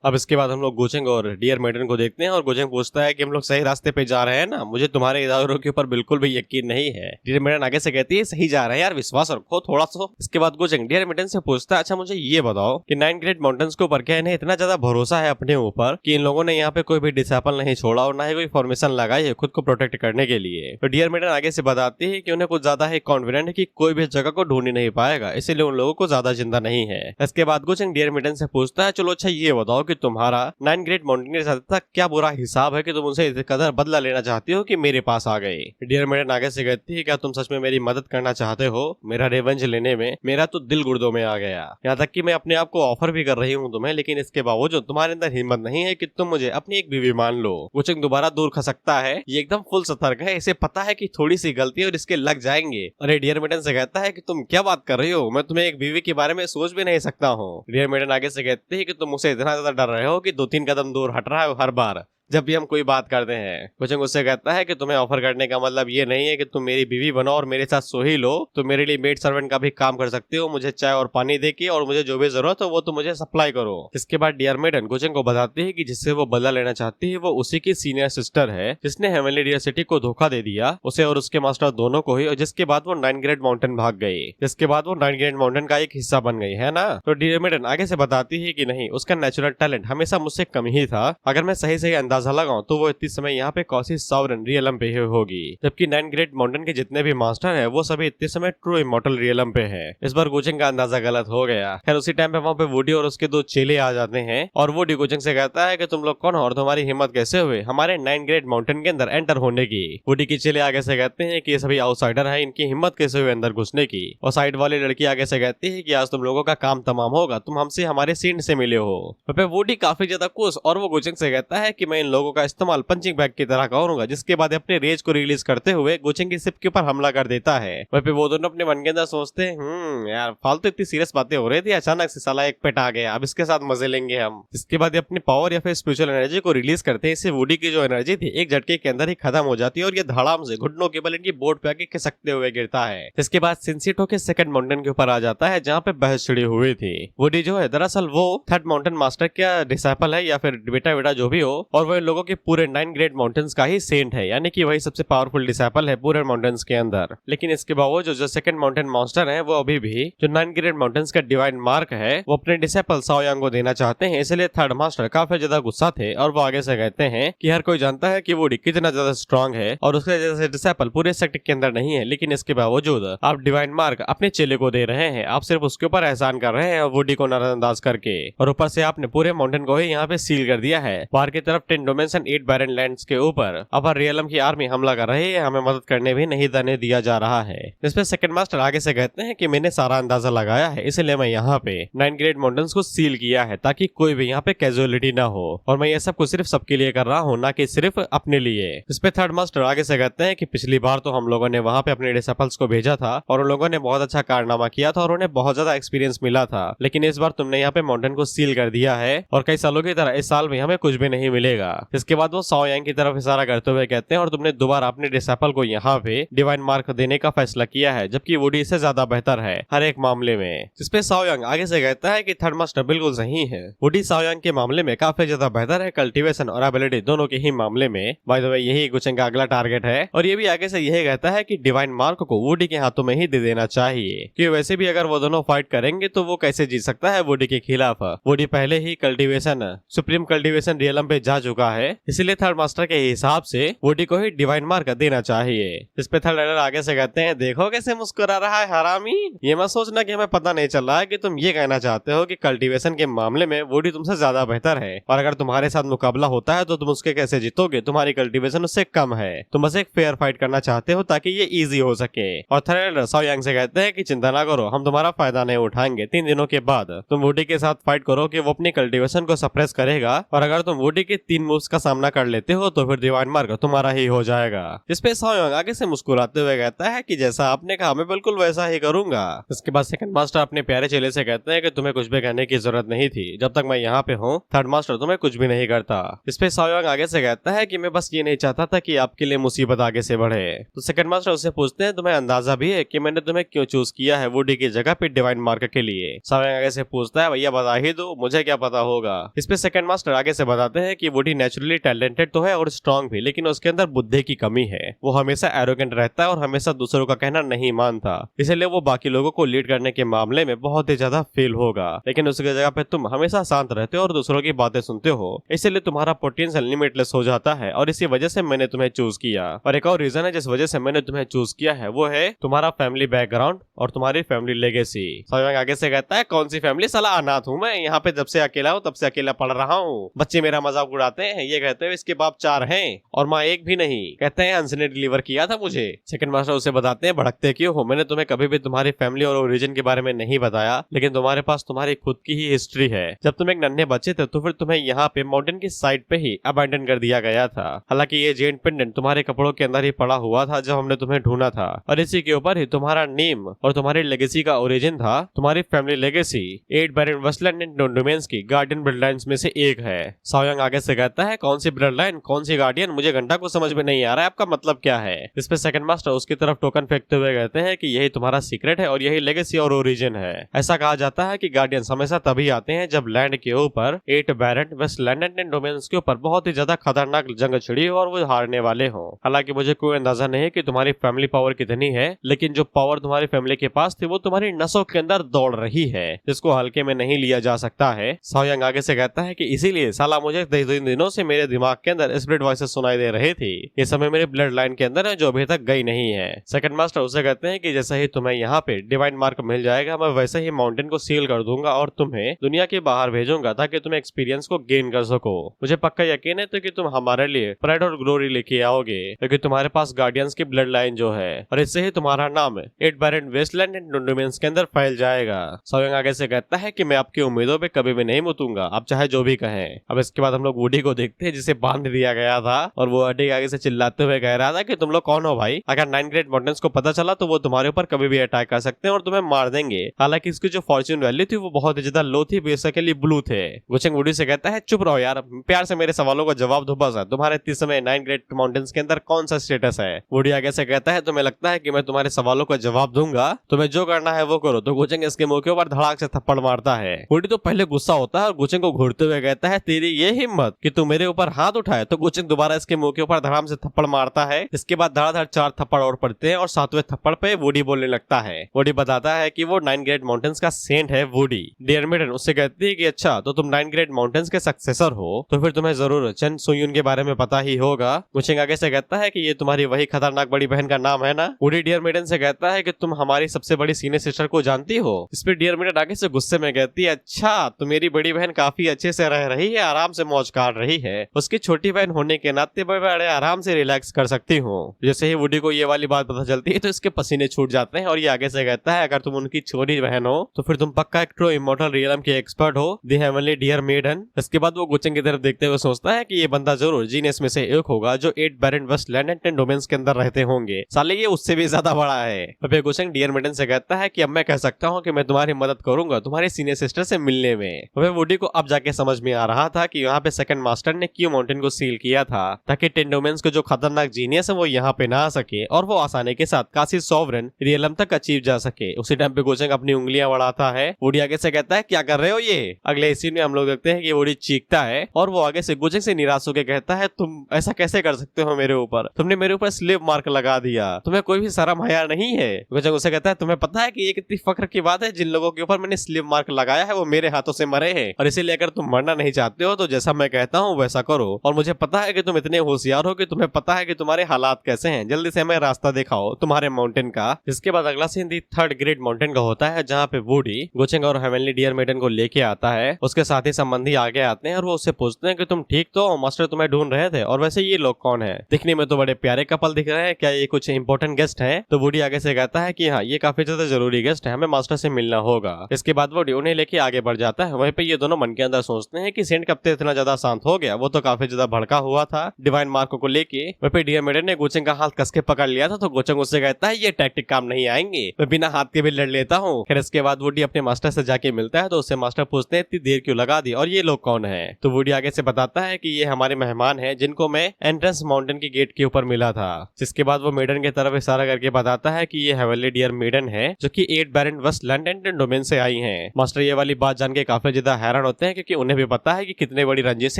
अब इसके बाद हम लोग गोचेंग और डियर मेडन को देखते हैं, और गोचेंग पूछता है कि हम लोग सही रास्ते पे जा रहे हैं ना? मुझे तुम्हारे इरादों के ऊपर बिल्कुल भी यकीन नहीं है। डियर मेडन आगे से कहती है सही जा रहे हैं यार, विश्वास रखो थोड़ा सा। इसके बाद गोचेंग डियर मेडन से पूछता है अच्छा मुझे ये बताओ कि 9 ग्रेट माउंटेन्स के ऊपर क्या इन्हें इतना ज्यादा भरोसा है अपने ऊपर कि इन लोगों ने यहाँ पे कोई भी डिसेबल नहीं छोड़ा और ना ही कोई फॉर्मेशन लगाई है खुद को प्रोटेक्ट करने के लिए? तो डियर मेडन आगे से बताती है कि उन्हें कुछ ज्यादा ही कॉन्फिडेंट है कि कोई भी जगह को ढूंढ नहीं पाएगा, इसीलिए उन लोगों को ज्यादा चिंता नहीं है। इसके बाद गोचेंग डियर मेडन से पूछता है चलो अच्छा ये बताओ कि तुम्हारा 9 ग्रेट माउंटेन के साथ था क्या बुरा हिसाब है कि तुम उनसे इस कदर बदला लेना चाहती हो कि मेरे पास आ गए? डियर मेडन आगे से कहती है क्या तुम सच में मेरी मदद करना चाहते हो मेरा रिवेंज लेने में? मेरा तो दिल गुर्दों में आ गया, यहाँ तक कि मैं अपने आप को ऑफर भी कर रही हूँ तुम्हें, लेकिन इसके बावजूद तुम्हारे अंदर हिम्मत नहीं है कि तुम मुझे अपनी एक बीवी मान लो। गोचेंग दोबारा दूर खसकता है, ये एकदम फुल सतर्क है, इसे पता है कि थोड़ी सी गलती और इसके लग जाएंगे। अरे डियर मेडन से कहता है कि तुम क्या बात कर रही हो, मैं तुम्हें एक बीवी के बारे में सोच भी नहीं सकता हूँ। डियर मेडन आगे से कहती है कि तुम मुझसे इतना ज्यादा डर रहे हो कि 2-3 कदम दूर हट रहा है हर बार जब भी हम कोई बात करते हैं। गोचेंग उससे कहता है कि तुम्हें ऑफर करने का मतलब ये नहीं है कि तुम मेरी बीवी बनो और मेरे साथ सो ही लो, तुम मेरे लिए मेड सर्वेंट का भी काम कर सकते हो, मुझे चाय और पानी देके, और मुझे जो भी जरूरत हो वो तुम मुझे सप्लाई करो। इसके बाद डियर मेडन गोचेंग को बताती है कि जिससे वो बदला लेना चाहती है वो उसी की सीनियर सिस्टर है जिसने हेवनली डियर सिटी को धोखा दे दिया, उसे और उसके मास्टर दोनों को ही, और जिसके बाद वो 9 ग्रेट माउंटेन भाग गई, जिसके बाद वो 9 ग्रेट माउंटेन का एक हिस्सा बन गई है ना। तो डियर मेडन आगे से बताती है कि नहीं, उसका नेचुरल टैलेंट हमेशा मुझसे कम ही था, अगर मैं सही सही अंदाजा लगाऊं तो वो इतने समय यहाँ पे कौसी सॉवरेन रियलम पे होगी, जबकि 9 ग्रेट माउंटेन के जितने भी मास्टर है वो सभी इतने समय ट्रू इमॉर्टल रियलम पे है। इस बार गोचेंग का अंदाजा गलत हो गया। खैर उसी टाइम पे वहाँ पे वुडी और उसके 2 चेले आ जाते हैं, और वुडी गोचेंग से कहता है कि तुम लोग कौन हो और तुम्हारी हिम्मत कैसे हुई हमारे 9 ग्रेट माउंटेन के अंदर एंटर होने की? वुडी के चेले आगे से कहते हैं कि ये सभी आउटसाइडर है, इनकी हिम्मत कैसे हुई अंदर घुसने की? और साइड वाली लड़की आगे से कहती है कि आज तुम लोगों का काम तमाम होगा, तुम हमसे हमारे सीन से मिले हो। वुडी काफी ज्यादा खुश, और वो गोचेंग से कहता है कि मैं इन लोगों का इस्तेमाल पंचिंग बैग की तरह करूंगा, जिसके बाद अपने रेज को रिलीज करते हुए गोचेंग की शिप के ऊपर हमला कर देता है। वहीं पे वो दोनों अपने मन के अंदर सोचते हैं यार फालतू इतनी सीरियस बातें हो रही थी, अचानक से साला एक पेट आ गया, अब इसके साथ मजे लेंगे हम। इसके बाद अपनी पावर या फिर स्पिरिचुअल एनर्जी को रिलीज करते हैं, इससे वुडी की जो एनर्जी थी एक झटके के अंदर ही खत्म हो जाती है और ये धड़ाम से घुटनों के बल इनकी बोर्ड पे आके खिसकते हुए गिरता है। इसके बाद सिंसिटो के सेकंड माउंटेन के ऊपर आ जाता है जहाँ पे बहस छिड़ी हुई थी। वुडी जो है दरअसल वो थर्ड माउंटेन मास्टर का डिसाइपल है या फिर बेटा जो भी हो, और वो वो इन लोगों के पूरे 9 ग्रेट माउंटेन्स का ही सेंट है, यानी कि वही सबसे पावरफुल डिसेबल है पूरे माउंटेन्स के अंदर। लेकिन इसके बावजूद जो सेकंड माउंटेन मास्टर है वो अभी भी जो 9 ग्रेट माउंटेन्स का डिवाइन मार्क है वो अपने डिसेबल साओ यांग को देना चाहते हैं। इसलिए थर्ड मास्टर काफी ज्यादा गुस्सा थे और वो आगे से कहते हैं कि हर कोई जानता है कि वुडी कितना ज्यादा स्ट्रांग है और उसके जैसे डिसेबल पूरे सेक्ट के अंदर नहीं है, लेकिन इसके बावजूद आप डिवाइन मार्क अपने चेले को दे रहे हैं। आप सिर्फ उसके ऊपर एहसान कर रहे हैं वुडी को नजरअंदाज करके, और ऊपर से आपने पूरे माउंटेन को ही यहाँ पे सील कर दिया है। बाहर की तरफ 10 डोमेन्स एंड 8 बैरन लैंड्स के ऊपर अब रियलम की आर्मी हमला कर रही है, हमें मदद करने भी नहीं देने दिया जा रहा है। इसमें सेकंड मास्टर आगे से कहते हैं कि मैंने सारा अंदाजा लगाया है, इसलिए मैं यहाँ पे 9 ग्रेट माउंटेन्स को सील किया है ताकि कोई भी यहाँ पे कैजुअलिटी ना हो, और मैं ये सब कुछ सिर्फ सबके लिए कर रहा हूँ, ना कि सिर्फ अपने लिए। इस पे थर्ड मास्टर आगे से कहते हैं कि पिछली बार तो हम लोगों ने वहाँ पे अपने डिसेबल्स को भेजा था और उन लोगों ने बहुत अच्छा कारनामा किया था और उन्हें बहुत ज्यादा एक्सपीरियंस मिला था, लेकिन इस बार तुमने यहाँ पे माउंटेन को सील कर दिया है और कई सालों की तरह इस साल में हमें कुछ भी नहीं मिलेगा। इसके बाद वो साओ यांग की तरफ इशारा करते हुए कहते हैं और तुमने दोबारा अपने डिसेबल को यहाँ पे डिवाइन मार्क देने का फैसला किया है, जबकि वुडी इससे ज्यादा बेहतर है हर एक मामले में। जिसपे साओ यांग आगे से कहता है कि थर्ड मास्टर बिल्कुल सही है, वुडी साओ यांग के मामले में काफी ज्यादा बेहतर है, कल्टीवेशन और एबिलिटी दोनों के ही मामले में। बाय द वे यही गुचेंग का अगला टारगेट है, और ये भी आगे से यही कहता है कि डिवाइन मार्क को वुडी के हाथों में ही दे देना चाहिए, कि वैसे भी अगर वो दोनों फाइट करेंगे तो वो कैसे जीत सकता है वुडी के खिलाफ। वुडी पहले ही कल्टीवेशन सुप्रीम कल्टीवेशन रियलम पे जा चुका है, इसलिए थर्ड मास्टर के हिसाब से वुडी को ही डिवाइन मार्क देना चाहिए। इस पे थर्ड राइडर आगे से कहते हैं देखो कैसे मुस्कुरा रहा है हरामी, ये मत सोचना कि हमें पता नहीं चल रहा है कि तुम ये कहना चाहते हो कि कल्टीवेशन के मामले में वुडी तुमसे ज्यादा बेहतर है, और अगर तुम्हारे साथ मुकाबला होता है तो तुम उसके कैसे जीतोगे, तुम्हारी कल्टीवेशन उससे कम है। तुम बस एक फेयर फाइट करना चाहते हो ताकि ये इजी हो सके। और थर्ड राइडर साओ यांग से कहते हैं कि चिंता ना करो, हम तुम्हारा फायदा नहीं उठाएंगे। 3 दिनों के बाद तुम वुडी के साथ फाइट करो कि वो अपनी कल्टीवेशन को सप्रेस करेगा, और अगर तुम वुडी के 3 मूव्स का सामना कर लेते हो तो फिर डिवाइन मार्क तुम्हारा ही हो जाएगा। इस पे साओ यांग आगे से मुस्कुराते हुए कहता है कि जैसा आपने कहा मैं बिल्कुल वैसा ही करूंगा। इसके बाद सेकंड मास्टर अपने प्यारे चेले से कहते हैं कि तुम्हें कुछ भी कहने की जरूरत नहीं थी, जब तक मैं यहाँ पे हूँ थर्ड मास्टर तुम्हें कुछ भी नहीं करता। इस पे साओ यांग आगे से कहता है कि मैं बस ये नहीं चाहता था कि आपके लिए मुसीबत आगे से बढ़े। तो सेकंड मास्टर उससे पूछते हैं तुम्हें अंदाजा भी है कि मैंने तुम्हें क्यों चूज किया है वुडी की जगह पे डिवाइन मार्क के लिए। साओ यांग आगे से पूछता है भैया बता ही दो, मुझे क्या पता होगा। इस पे सेकंड मास्टर आगे से बताते हैं कि वुडी नेचुरली टैलेंटेड तो है और स्ट्रॉन्ग भी, लेकिन उसके अंदर बुद्धि की कमी है। वो हमेशा एरोगेंट रहता है और हमेशा दूसरों का कहना नहीं मानता, इसलिए वो बाकी लोगों को लीड करने के मामले में बहुत ही ज्यादा फेल होगा। लेकिन उसकी जगह पे तुम हमेशा शांत रहते हो और दूसरों की बातें सुनते हो, इसलिए तुम्हारा पोटेंशियल लिमिटलेस हो जाता है, और इसी वजह से मैंने तुम्हें चूज किया। और एक और रीजन है जिस वजह से मैंने तुम्हें चूज किया है, वो है तुम्हारा फैमिली बैकग्राउंड और तुम्हारी फैमिली लेगेसी। साओ यांग आगे से कहता है कौन सी फैमिली, साला अनाथ हूँ मैं, यहाँ पे जब से अकेला हूँ तब से अकेला पढ़ रहा हूँ। बच्चे मेरा मजाक उड़ाते हैं, ये कहते हैं इसके बाप 4 हैं और माँ 1 भी नहीं, कहते हैं हंस ने डिलीवर किया था मुझे। सेकंड मास्टर उसे बताते हैं भड़कते क्यों हो, मैंने तुम्हें कभी भी तुम्हारी फैमिली और ओरिजिन के बारे में नहीं बताया, लेकिन तुम्हारे पास तुम्हारी खुद की ही हिस्ट्री है। जब तुम एक नन्हे बच्चे थे तो फिर तुम्हें यहाँ पे माउंटेन की साइड पे ही अबैंडन कर दिया गया था। हालांकि ये जेंट पेंडेंट तुम्हारे कपड़ों के अंदर ही पड़ा हुआ था जब हमने तुम्हें ढूंढा था, और इसी के ऊपर ही तुम्हारा नेम और तुम्हारी लेगेसी का ओरिजिन था। तुम्हारी family legacy 8 Baron Westland and domains की गार्डियन ब्लड लाइन्स में से एक है। साओ यांग आगे से कहता है कौन सी ब्लड लाइन, कौन सी गार्डियन, मुझे घंटा को समझ में नहीं आ रहा है, आपका मतलब क्या है। इस पे सेकंड मास्टर उसकी तरफ टोकन फेंकते हुए कहते हैं कि यही तुम्हारा सीक्रेट है और यही लेगेसी और ओरिजिन है। ऐसा कहा जाता है कि गार्डियंस हमेशा तभी आते हैं जब लैंड के ऊपर 8 बैरन वेस्टलैंड एंड डोमेन्स के ऊपर बहुत ही ज्यादा खतरनाक जंग छिड़ी हो और वो हारने वाले हो। हालांकि मुझे कोई अंदाजा नहीं कि तुम्हारी फैमिली पावर कितनी है, लेकिन जो पावर तुम्हारी फैमिली के पास थी वो तुम्हारी नसों के अंदर दौड़ रही है, जिसको हल्के में नहीं लिया जा सकता है। साओ यांग आगे से कहता है कि इसीलिए साला मुझे 2 दिनों से मेरे दिमाग के अंदर स्प्लिट वॉइसेस सुनाई दे रहे थे, ये समय मेरे ब्लड लाइन के अंदर है जो अभी तक गई नहीं है। सेकंड मास्टर उसे कहते हैं कि जैसे ही तुम्हें यहाँ पे डिवाइन मार्क मिल जाएगा मैं वैसे ही माउंटेन को सील कर दूंगा और तुम्हें दुनिया के बाहर भेजूंगा ताकि तुम एक्सपीरियंस को गेन कर सको। मुझे पक्का यकीन है तो कि तुम हमारे लिए प्राइड और ग्लोरी लेके आओगे, क्योंकि तुम्हारे पास गार्डियंस की ब्लड लाइन जो है, और इससे ही तुम्हारा नाम 8 बैरन वेस्टलैंड एंड डोमेन्स के अंदर फैल जाएगा। साओ यांग आगे से कहता है कि मैं आपकी उम्मीदों पे कभी भी नहीं मुतूंगा, आप चाहे जो भी कहें। अब इसके बाद हम लोग वुडी को देखते हैं जिसे बांध दिया गया था, और वो वुडी आगे से चिल्लाते हुए कह रहा था कि तुम लोग कौन हो भाई, अगर 9 ग्रेट माउंटेन्स को पता चला तो वो तुम्हारे ऊपर कभी भी अटैक कर सकते हैं और तुम्हें मार देंगे। हालांकि इसकी जो फॉर्च्यून वैल्यू थी वो बहुत ही ज्यादा लो थी, बेसिकली ब्लू थे। गुचेंग वुडी से कहता है चुप रहो यार, प्यार से मेरे सवालों का जवाब दो बस, तुम्हारे इस समय 9 ग्रेट माउंटेन्स के अंदर कौन सा स्टेटस है। वुडी आगे से कहता है तुम्हें लगता है कि मैं तुम्हारे सवालों का जवाब दूंगा, तुम्हें जो करना है वो करो। तो गुचेंग इसके मुंह के ऊपर धड़ाक से थप्पड़ मारता है। वुडी तो पहले गुस्सा होता है और गुचेंग को घूरते हुए कहता है तेरी ये हिम्मत कि तू तू मेरे ऊपर हाथ उठाए। तो गोचेंग दोबारा इसके मुंह के ऊपर धड़ाम से थप्पड़ मारता है। इसके बाद धड़ाधड़ 4 थप्पड़ और पड़ते हैं और 7वें थप्पड़ पे वुडी बोलने लगता है। वुडी बताता है कि वो 9 ग्रेट माउंटेन्स का सेंट है वुडी। डियर मेडन उससे कहती है कि अच्छा तो तुम 9 ग्रेट माउंटेन्स के सक्सेसर हो, तो फिर तुम्हें जरूर चेन सुयुन के बारे में पता ही होगा। गोचेंग आगे से कहता है कि ये तुम्हारी वही खतरनाक बड़ी बहन का नाम है ना। वुडी डियर मेडन से कहता है कि तुम हमारी सबसे बड़ी सीनियर सिस्टर को जानती हो। इस पर डियर मेडन आगे से गुस्से में कहती है अच्छा तो मेरी बड़ी बहन काफी अच्छे से रह रही है, आराम से मौज काट रही है, उसकी छोटी बहन होने के नाते बड़े आराम से रिलैक्स कर सकती हूँ। जैसे ही वुडी को ये वाली बात पता चलती है तो इसके पसीने छूट जाते हैं और ये आगे से कहता है अगर तुम उनकी छोटी बहन हो तो फिर तुम पक्का एक ट्रू इमॉर्टल रियलम के एक्सपर्ट हो, द हेवनली डियर मेडन। इसके बाद वो गोचेंग की तरफ देखते हुए सोचता है कि ये बंदा जरूर जीनियस में से एक होगा जो 8 बैरन वेस्टलैंड एंड 10 डोमेन्स के अंदर रहते होंगे। साले ये उससे भी ज्यादा बड़ा है। फिर गोचेंग डियर मेडन से कहता है कि अब मैं कह सकता हूँ कि मैं तुम्हारी मदद करूंगा तुम्हारी सीनियर सिस्टर से मिलने में। वह वुडी को अब जाके समझ में आ रहा था कि यहाँ पे सेकंड मास्टर ने क्यों माउंटेन को सील किया था, ताकि 10 डोमेन्स के जो खतरनाक जीनियस है वो यहाँ पे ना आ सके और वो आसानी के साथ काशी सॉवरेन रियलम तक अचीव जा सके। उसी टाइम पे गोचेंग अपनी उंगलियां बढ़ाता है। वुडी आगे से कहता है क्या कर रहे हो ये। अगले सीन में हम लोग देखते हैं कि वुडी चीखता है और वो आगे से गोचेंग से निराश होकर कहता है तुम ऐसा कैसे कर सकते हो मेरे ऊपर, तुमने मेरे ऊपर स्लिप मार्क लगा दिया, तुम्हें कोई भी शर्म हया नहीं है। गोचेंग उसे कहता है तुम्हें पता है कि ये कितनी फख्र की बात है, जिन लोगों के ऊपर मैंने स्लिप मार्क लगाया है वो मेरे हाथों से मरे हैं, और इसीलिए अगर तुम मरना नहीं चाहते हो तो जैसा मैं कहता हूँ वैसा करो। और मुझे पता है कि तुम इतने होशियार हो कि तुम्हें पता है कि तुम्हारे हालात कैसे हैं, जल्दी से हमें रास्ता दिखाओ तुम्हारे माउंटेन का। इसके बाद अगला सीन दी 3rd ग्रेट माउंटेन का होता है जहाँ पे वुडी गोचेंग और हेवनली डियर मेडन को लेके आता है। उसके साथी संबंधी आगे आते हैं और वो उससे पूछते हैं कि तुम ठीक तो हो, मास्टर तुम्हें ढूंढ रहे थे, और वैसे ये लोग कौन है, दिखने में तो बड़े प्यारे कपल दिख रहे हैं, क्या ये कुछ इंपॉर्टेंट गेस्ट है। तो वुडी आगे से कहता है कि हाँ ये काफी ज्यादा जरूरी गेस्ट है, हमें मास्टर से मिलना होगा। इसके बाद वुडी उन्हें लेके आगे बढ़ जाता है। वहीं पे ये दोनों मन के अंदर सोचते हैं कि सेंट कब से इतना ज्यादा शांत हो गया, वो तो काफी ज्यादा भड़का हुआ था डिवाइन मार्को को लेके। वहीं पे डियर मेडन ने गोचेंग का हाथ कस के पकड़ लिया था, तो गोचेंग उससे कहता है ये टैक्टिक काम नहीं आएंगे, मैं बिना हाथ के भी लड़ लेता हूँ। फिर इसके बाद वुडी अपने मास्टर से जाके मिलता है तो उससे मास्टर पूछते हैं इतनी देर क्यों लगा दी और ये लोग कौन है। तो वुडी आगे से बताता है कि ये हमारे मेहमान हैं जिनको मैं एंट्रेंस माउंटेन की गेट के ऊपर मिला था। जिसके बाद वो मेडन की तरफ इशारा करके बताता है कि ये हेवनली डियर मेडन है जो कि 8 बैरन वेस्टलैंड एंड 10 डोमेन से आई हैं। मास्टर ये वाली बात जान के काफी ज्यादा हैरान होते हैं क्योंकि उन्हें भी पता है कि कितने बड़ी रंजिश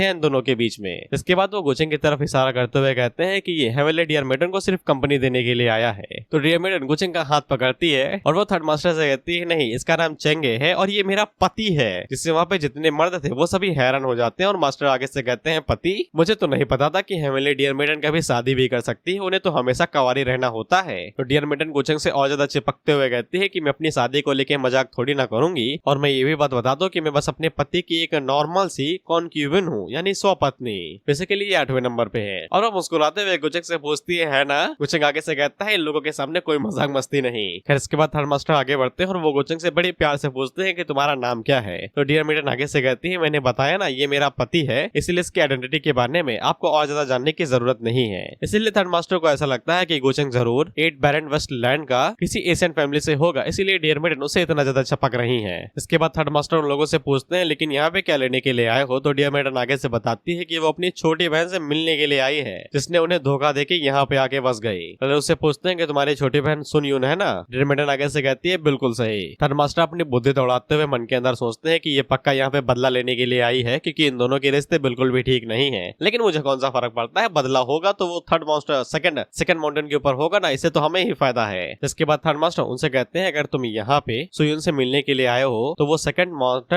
है इन दोनों के बीच में। इसके बाद वो गोचेंग की तरफ इशारा करते हुए कहते हैं कि ये हेवनली डियर मेडन को सिर्फ कंपनी देने के लिए आया है। तो डियर मेडन गोचेंग का हाथ पकड़ती है और वो थर्ड मास्टर से कहती है नहीं इसका नाम चेंगे है और ये मेरा पति है। जिससे वहाँ पे जितने मर्द थे वो सभी हैरान हो जाते हैं और मास्टर आगे से कहते हैं पति, मुझे तो नहीं पता था कि हेवनली डियर मेडन कभी शादी भी कर सकती है, उन्हें तो हमेशा कंवारी रहना होता है। तो डियर मेडन गोचेंग से और ज्यादा चिपकते हुए कहती है कि मैं अपनी शादी को लेके मजाक थोड़ी ना करूंगी, और मैं ये भी बात बता दूं कि मैं बस अपने पति की एक नॉर्मल सी कॉन्क्यूबिन हूँ, यानी स्वपत्नी। बेसिकली ये 8वें नंबर पे है। और वो मुस्कुराते हुए गोचेंग से पूछती है ना। गोचेंग आगे से कहता है इन लोगों के सामने कोई मजाक मस्ती नहीं। खैर इसके बाद थर्ड मास्टर आगे बढ़ते हैं और वो गोचेंग से बड़े प्यार से पूछते हैं कि तुम्हारा नाम क्या है। तो डियर मेडन आगे से कहती है मैंने बताया ना ये मेरा पति है, इसीलिए इसकी आइडेंटिटी के बारे में आपको और ज्यादा जानने की जरूरत नहीं है। इसीलिए थर्ड मास्टर को ऐसा लगता है कि गोचेंग जरूर 8 बैरन वेस्टलैंड का किसी एशियन फैमिली से होगा, इसीलिए डियर मेडन उसे इतना ज्यादा चपक रही है। इसके बाद थर्ड मास्टर उन लोगों से पूछते हैं लेकिन यहाँ पे क्या लेने के लिए आए हो। तो डियर मेडन आगे से बताती है कि वो अपनी छोटी बहन से मिलने के लिए आई है जिसने उन्हें धोखा देके यहाँ पे आके बस गई। तो उससे पूछते हैं कि तुम्हारी छोटी बहन सुन यून है ना। डियर मेडन आगे से कहती है बिल्कुल सही। थर्ड मास्टर अपनी बुद्धि दौड़ाते हुए मन के अंदर सोचते हैं कि ये पक्का यहाँ पे बदला लेने के लिए आई है क्योंकि इन दोनों के रिश्ते बिल्कुल भी ठीक नहीं है। लेकिन मुझे कौन सा फर्क पड़ता है, बदला होगा तो वो थर्ड मास्टर सेकंड माउंटेन के ऊपर होगा ना, इससे तो हमें ही फायदा है। इसके बाद थर्ड मास्टर उनसे कहते हैं अगर तुम यहाँ पे सुयुन से मिलने के लिए आए हो तो वो सेकंड